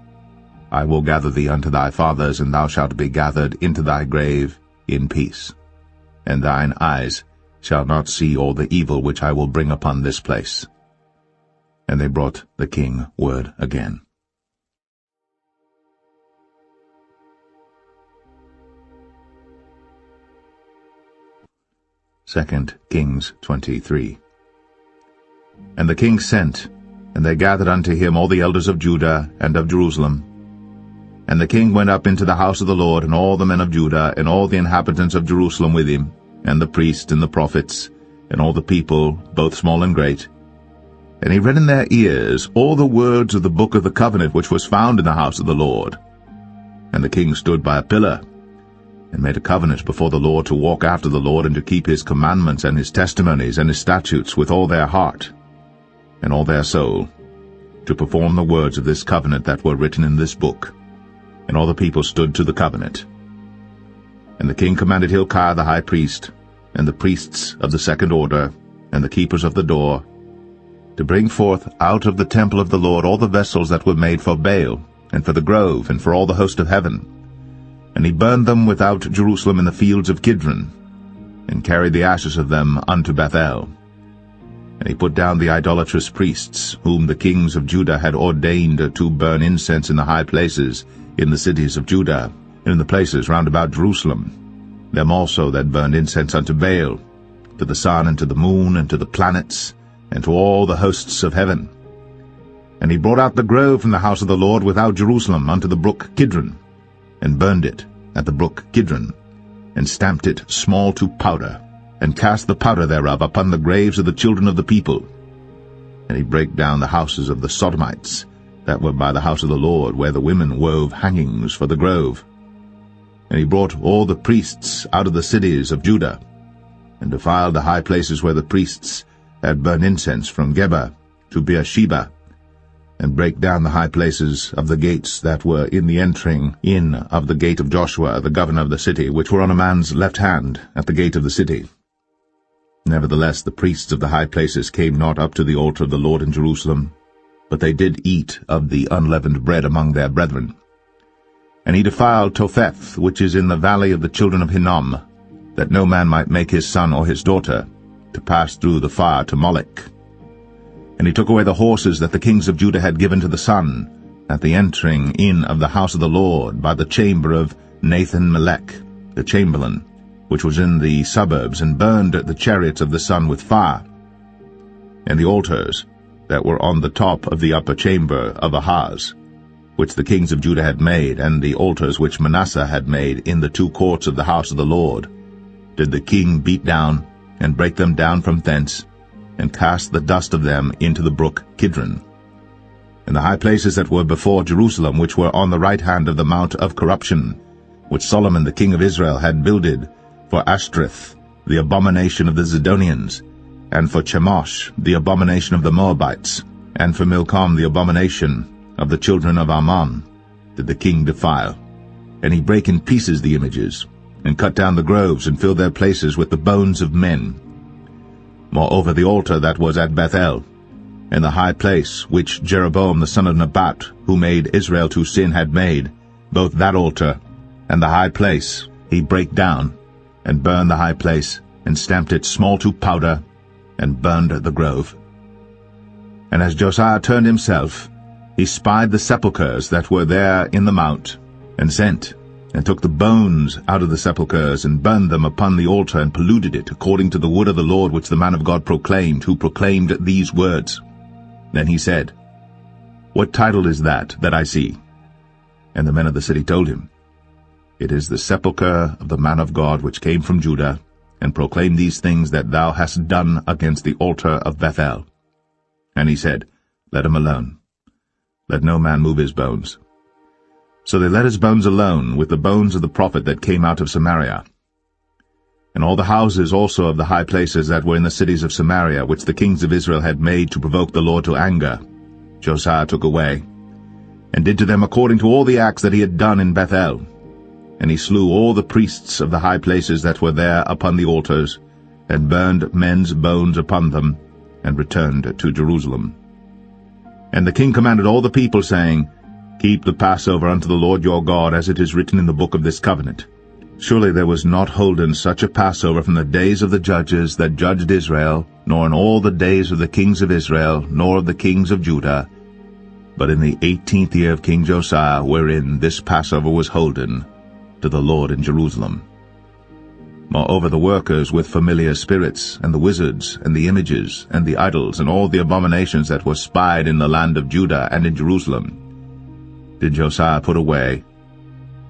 I will gather thee unto thy fathers, and thou shalt be gathered into thy grave in peace. And thine eyes shall not see all the evil which I will bring upon this place. And they brought the king word again. 2 Kings 23. And the king sent, and they gathered unto him all the elders of Judah and of Jerusalem. And the king went up into the house of the Lord, and all the men of Judah, and all the inhabitants of Jerusalem with him, and the priests and the prophets, and all the people, both small and great. And he read in their ears all the words of the book of the covenant which was found in the house of the Lord. And the king stood by a pillar, and made a covenant before the Lord to walk after the Lord, and to keep his commandments and his testimonies and his statutes with all their heart and all their soul, to perform the words of this covenant that were written in this book. And all the people stood to the covenant. And the king commanded Hilkiah the high priest, and the priests of the second order, and the keepers of the door, to bring forth out of the temple of the Lord all the vessels that were made for Baal, and for the grove, and for all the host of heaven. And he burned them without Jerusalem in the fields of Kidron, and carried the ashes of them unto Bethel. And he put down the idolatrous priests, whom the kings of Judah had ordained to burn incense in the high places, in the cities of Judah, and in the places round about Jerusalem, them also that burned incense unto Baal, to the sun, and to the moon, and to the planets, and to all the hosts of heaven. And he brought out the grove from the house of the Lord without Jerusalem unto the brook Kidron, and burned it at the brook Kidron, and stamped it small to powder, and cast the powder thereof upon the graves of the children of the people. And he brake down the houses of the Sodomites, that were by the house of the Lord, where the women wove hangings for the grove. And he brought all the priests out of the cities of Judah, and defiled the high places where the priests had burned incense, from Geba to Beersheba, and brake down the high places of the gates that were in the entering in of the gate of Joshua the governor of the city, which were on a man's left hand at the gate of the city. Nevertheless the priests of the high places came not up to the altar of the Lord in Jerusalem, but they did eat of the unleavened bread among their brethren. And he defiled Topheth, which is in the valley of the children of Hinnom, that no man might make his son or his daughter to pass through the fire to Molech. And he took away the horses that the kings of Judah had given to the sun, at the entering in of the house of the Lord, by the chamber of Nathan-Melech, the chamberlain, which was in the suburbs, and burned the chariots of the sun with fire. And the altars that were on the top of the upper chamber of Ahaz, which the kings of Judah had made, and the altars which Manasseh had made in the two courts of the house of the Lord, did the king beat down, and break them down from thence, and cast the dust of them into the brook Kidron. And the high places that were before Jerusalem, which were on the right hand of the mount of corruption, which Solomon the king of Israel had builded for Ashtoreth, the abomination of the Zidonians, and for Chemosh, the abomination of the Moabites, and for Milcom, the abomination of the children of Ammon, did the king defile. And he brake in pieces the images, and cut down the groves, and filled their places with the bones of men. Moreover the altar that was at Bethel, and the high place which Jeroboam the son of Nebat, who made Israel to sin, had made, both that altar and the high place he brake down, and burned the high place, and stamped it small to powder, and burned the grove. And as Josiah turned himself, he spied the sepulchres that were there in the mount, and sent, and took the bones out of the sepulchres, and burned them upon the altar, and polluted it, according to the word of the Lord which the man of God proclaimed, who proclaimed these words. Then he said, What title is that I see? And the men of the city told him, It is the sepulchre of the man of God which came from Judah, and proclaimed these things that thou hast done against the altar of Bethel. And he said, Let him alone. Let no man move his bones. So they let his bones alone, with the bones of the prophet that came out of Samaria. And all the houses also of the high places that were in the cities of Samaria, which the kings of Israel had made to provoke the Lord to anger, Josiah took away, and did to them according to all the acts that he had done in Bethel. And he slew all the priests of the high places that were there upon the altars, and burned men's bones upon them, and returned to Jerusalem. And the king commanded all the people, saying, Keep the Passover unto the Lord your God, as it is written in the book of this covenant. Surely there was not holden such a Passover from the days of the judges that judged Israel, nor in all the days of the kings of Israel, nor of the kings of Judah, but in the 18th year of King Josiah, wherein this Passover was holden to the Lord in Jerusalem. Moreover the workers with familiar spirits, and the wizards, and the images, and the idols, and all the abominations that were spied in the land of Judah and in Jerusalem, did Josiah put away,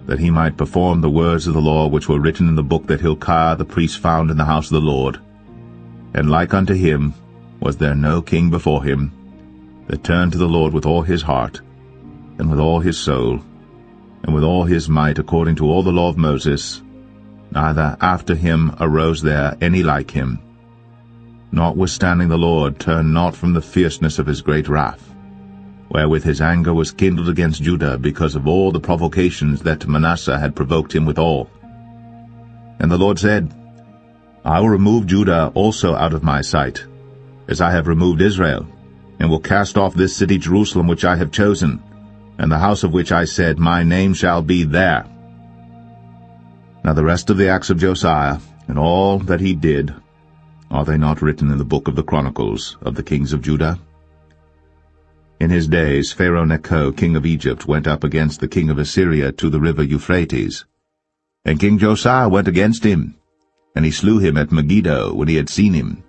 that he might perform the words of the law which were written in the book that Hilkiah the priest found in the house of the Lord. And like unto him was there no king before him, that turned to the Lord with all his heart, and with all his soul, and with all his might according to all the law of Moses, neither after him arose there any like him. Notwithstanding the Lord turned not from the fierceness of his great wrath, wherewith his anger was kindled against Judah because of all the provocations that Manasseh had provoked him withal. And the Lord said, I will remove Judah also out of my sight, as I have removed Israel, and will cast off this city Jerusalem which I have chosen, and the house of which I said, My name shall be there. Now the rest of the acts of Josiah, and all that he did, are they not written in the book of the Chronicles of the kings of Judah? In his days Pharaoh Necho, king of Egypt, went up against the king of Assyria to the river Euphrates. And King Josiah went against him, and he slew him at Megiddo when he had seen him.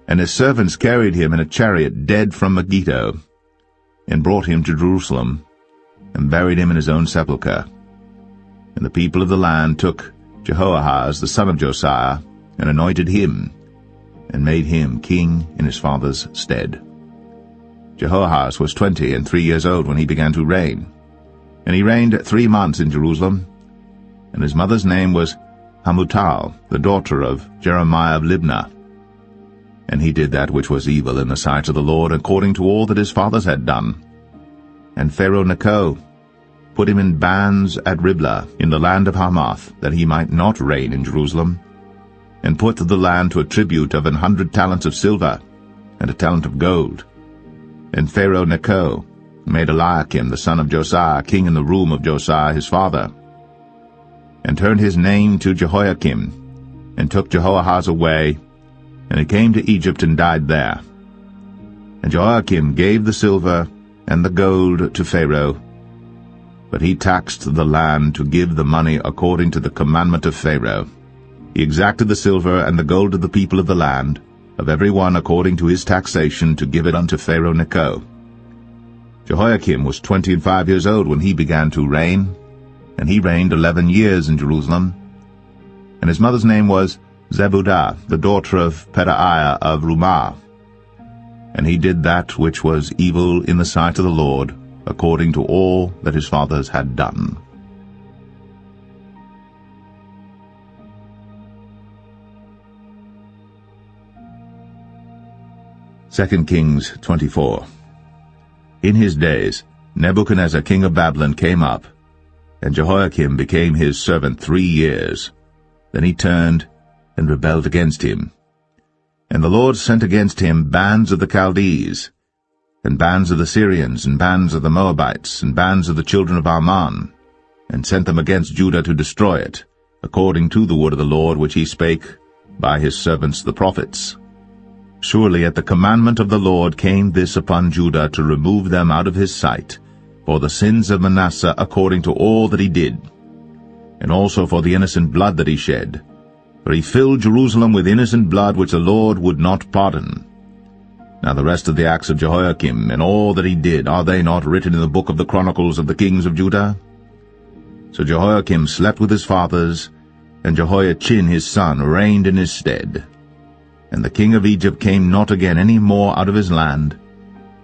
And his servants carried him in a chariot dead from Megiddo, and brought him to Jerusalem, and buried him in his own sepulchre. And the people of the land took Jehoahaz the son of Josiah, and anointed him, and made him king in his father's stead. Jehoahaz was 23 years old when he began to reign, and he reigned 3 months in Jerusalem. And his mother's name was Hamutal, the daughter of Jeremiah of Libnah. And he did that which was evil in the sight of the Lord, according to all that his fathers had done. And Pharaoh Necho put him in bands at Riblah in the land of Hamath, that he might not reign in Jerusalem, and put the land to a tribute of 100 talents of silver, and a talent of gold. And Pharaoh Necho made Eliakim the son of Josiah king in the room of Josiah his father, and turned his name to Jehoiakim, and took Jehoahaz away, and he came to Egypt and died there. And Jehoiakim gave the silver and the gold to Pharaoh, but he taxed the land to give the money according to the commandment of Pharaoh. He exacted the silver and the gold of the people of the land, of every one according to his taxation, to give it unto Pharaoh Necho. Jehoiakim was 25 years old when he began to reign, and he reigned 11 years in Jerusalem. And his mother's name was Zebudah, the daughter of Pedaiah of Rumah. And he did that which was evil in the sight of the Lord, according to all that his fathers had done. 2 Kings 24. In his days Nebuchadnezzar king of Babylon came up, and Jehoiakim became his servant 3 years. Then he turned and rebelled against him. And the Lord sent against him bands of the Chaldees, and bands of the Syrians, and bands of the Moabites, and bands of the children of Ammon, and sent them against Judah to destroy it, according to the word of the Lord which he spake by his servants the prophets. Surely at the commandment of the Lord came this upon Judah, to remove them out of his sight, for the sins of Manasseh according to all that he did, and also for the innocent blood that he shed. For he filled Jerusalem with innocent blood which the Lord would not pardon. Now the rest of the acts of Jehoiakim, and all that he did, are they not written in the book of the Chronicles of the kings of Judah? So Jehoiakim slept with his fathers, and Jehoiachin his son reigned in his stead. And the king of Egypt came not again any more out of his land,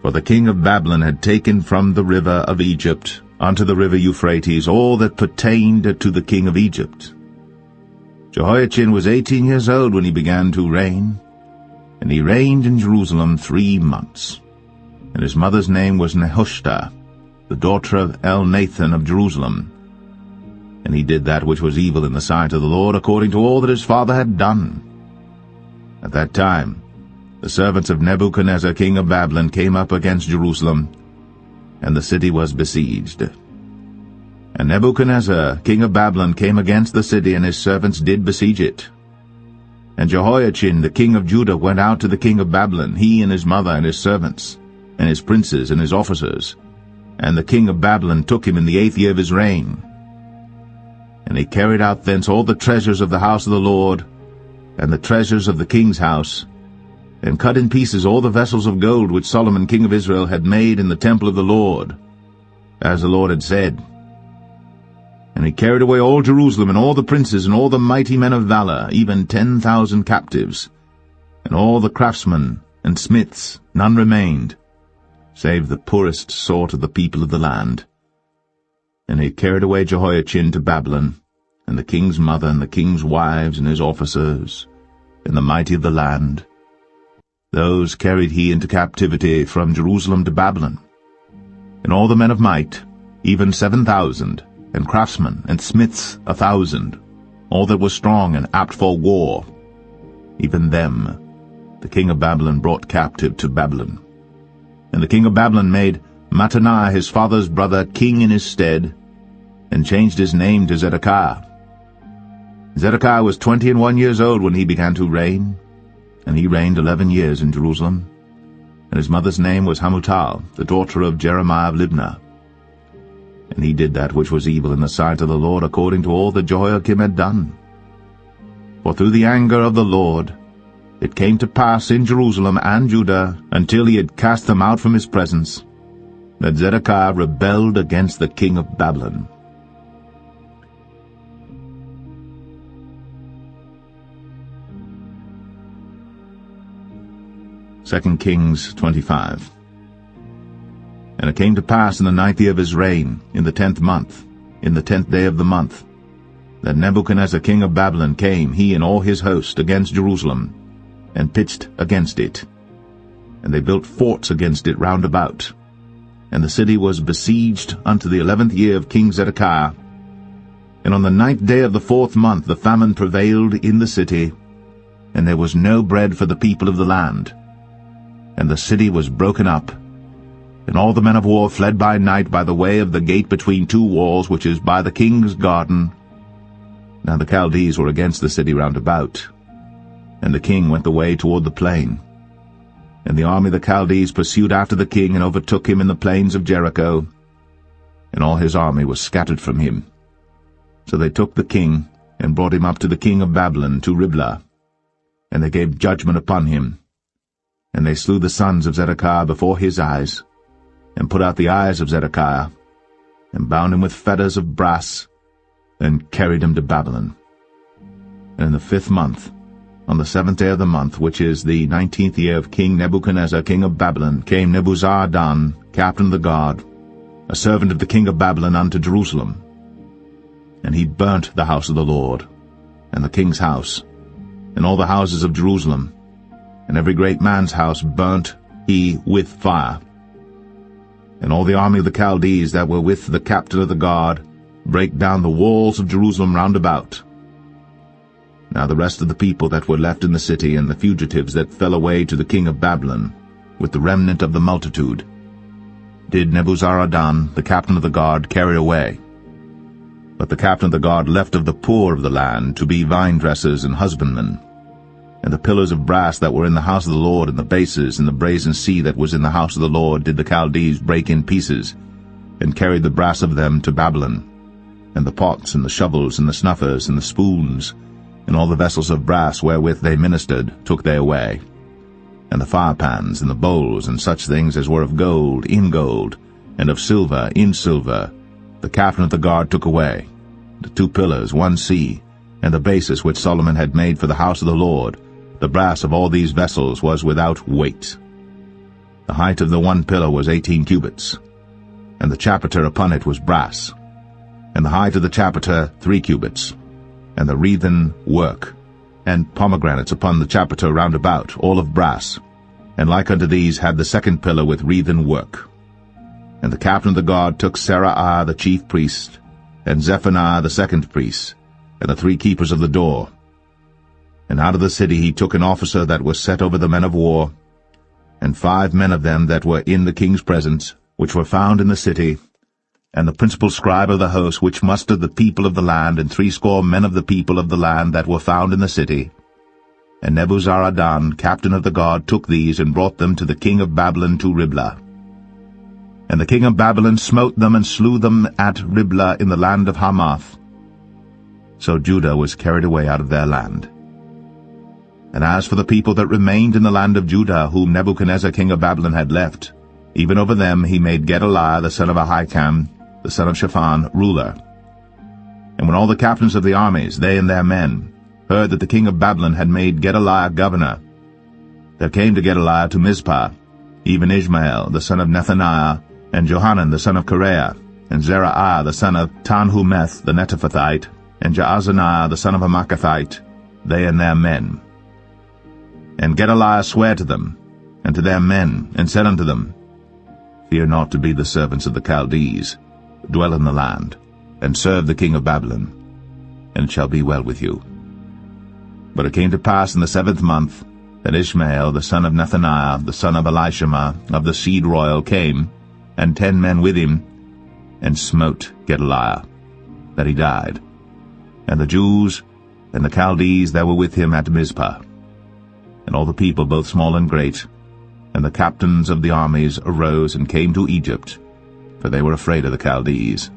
for the king of Babylon had taken from the river of Egypt unto the river Euphrates all that pertained to the king of Egypt. Jehoiachin was 18 years old when he began to reign, and he reigned in Jerusalem 3 months. And his mother's name was Nehushta, the daughter of Elnathan of Jerusalem. And he did that which was evil in the sight of the Lord, according to all that his father had done. At that time the servants of Nebuchadnezzar king of Babylon came up against Jerusalem, and the city was besieged. And Nebuchadnezzar king of Babylon came against the city, and his servants did besiege it. And Jehoiachin the king of Judah went out to the king of Babylon, he and his mother and his servants, and his princes and his officers. And the king of Babylon took him in the 8th year of his reign. And he carried out thence all the treasures of the house of the Lord, and the treasures of the king's house, and cut in pieces all the vessels of gold which Solomon king of Israel had made in the temple of the Lord, as the Lord had said. And he carried away all Jerusalem, and all the princes, and all the mighty men of valor, even 10,000 captives, and all the craftsmen and smiths, none remained, save the poorest sort of the people of the land. And he carried away Jehoiachin to Babylon, and the king's mother, and the king's wives, and his officers, and the mighty of the land. Those carried he into captivity from Jerusalem to Babylon. And all the men of might, even 7,000, and craftsmen and smiths 1,000, all that was strong and apt for war, even them the king of Babylon brought captive to Babylon. And the king of Babylon made Mattaniah his father's brother king in his stead, and changed his name to Zedekiah. Zedekiah was 21 years old when he began to reign, and he reigned 11 years in Jerusalem. And his mother's name was Hamutal, the daughter of Jeremiah of Libnah. And he did that which was evil in the sight of the Lord, according to all that Jehoiakim had done. For through the anger of the Lord it came to pass in Jerusalem and Judah, until he had cast them out from his presence, that Zedekiah rebelled against the king of Babylon. 2 Kings 25. And it came to pass in the 9th year of his reign, in the 10th month, in the 10th day of the month, that Nebuchadnezzar king of Babylon came, he and all his host, against Jerusalem, and pitched against it. And they built forts against it round about. And the city was besieged unto the 11th year of King Zedekiah. And on the 9th day of the 4th month the famine prevailed in the city, and there was no bread for the people of the land. And the city was broken up, and all the men of war fled by night by the way of the gate between two walls, which is by the king's garden. Now the Chaldees were against the city round about, and the king went the way toward the plain. And the army of the Chaldees pursued after the king, and overtook him in the plains of Jericho, and all his army was scattered from him. So they took the king, and brought him up to the king of Babylon, to Riblah, and they gave judgment upon him. And they slew the sons of Zedekiah before his eyes, and put out the eyes of Zedekiah, and bound him with fetters of brass, and carried him to Babylon. And in the 5th month, on the 7th day of the month, which is the 19th year of King Nebuchadnezzar king of Babylon, came Nebuzaradan, captain of the guard, a servant of the king of Babylon, unto Jerusalem. And he burnt the house of the Lord, and the king's house, and all the houses of Jerusalem, and every great man's house burnt he with fire. And all the army of the Chaldees that were with the captain of the guard brake down the walls of Jerusalem round about. Now the rest of the people that were left in the city, and the fugitives that fell away to the king of Babylon, with the remnant of the multitude, did Nebuzaradan, the captain of the guard, carry away. But the captain of the guard left of the poor of the land to be vine-dressers and husbandmen. And the pillars of brass that were in the house of the Lord, and the bases, and the brazen sea that was in the house of the Lord, did the Chaldees break in pieces, and carried the brass of them to Babylon. And the pots, and the shovels, and the snuffers, and the spoons, and all the vessels of brass wherewith they ministered, took they away. And the firepans, and the bowls, and such things as were of gold, in gold, and of silver, in silver, the captain of the guard took away. The 2 pillars, 1 sea, and the basis which Solomon had made for the house of the Lord, the brass of all these vessels was without weight. The height of the 1 pillar was 18 cubits, and the chapiter upon it was brass, and the height of the chapiter 3 cubits, and the wreathen work, and pomegranates upon the chapiter round about, all of brass, and like unto these had the 2nd pillar with wreathen work. And the captain of the guard took Seraiah the chief priest, and Zephaniah the 2nd priest, and the 3 keepers of the door. And out of the city he took an officer that was set over the men of war, and 5 men of them that were in the king's presence, which were found in the city, and the principal scribe of the host, which mustered the people of the land, and 60 men of the people of the land that were found in the city. And Nebuzaradan, captain of the guard, took these, and brought them to the king of Babylon to Riblah. And the king of Babylon smote them, and slew them at Riblah in the land of Hamath. So Judah was carried away out of their land. And as for the people that remained in the land of Judah, whom Nebuchadnezzar king of Babylon had left, even over them he made Gedaliah the son of Ahikam, the son of Shaphan, ruler. And when all the captains of the armies, they and their men, heard that the king of Babylon had made Gedaliah governor, there came to Gedaliah to Mizpah, even Ishmael the son of Nethaniah, and Johanan the son of Kareah, and Zerahiah the son of Tanhumeth the Netophathite, and Jaazaniah the son of a Maacathite, they and their men. And Gedaliah sware to them, and to their men, and said unto them, Fear not to be the servants of the Chaldees, dwell in the land, and serve the king of Babylon, and it shall be well with you. But it came to pass in the 7th month, that Ishmael the son of Nethaniah, the son of Elishama, of the seed royal, came, and 10 men with him, and smote Gedaliah, that he died, and the Jews and the Chaldees that were with him at Mizpah. And all the people, both small and great, and the captains of the armies arose and came to Egypt, for they were afraid of the Chaldees.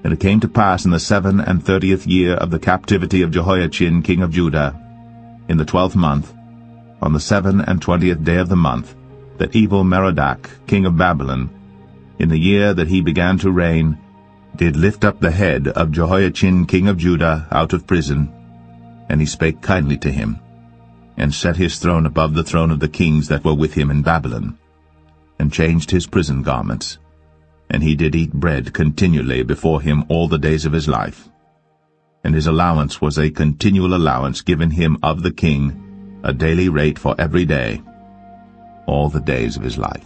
And it came to pass in the 37th year of the captivity of Jehoiachin king of Judah, in the 12th month, on the 27th day of the month, that Evil-Merodach king of Babylon, in the year that he began to reign, did lift up the head of Jehoiachin king of Judah out of prison, and he spake kindly to him, and set his throne above the throne of the kings that were with him in Babylon, and changed his prison garments, and he did eat bread continually before him all the days of his life. And his allowance was a continual allowance given him of the king, a daily rate for every day, all the days of his life.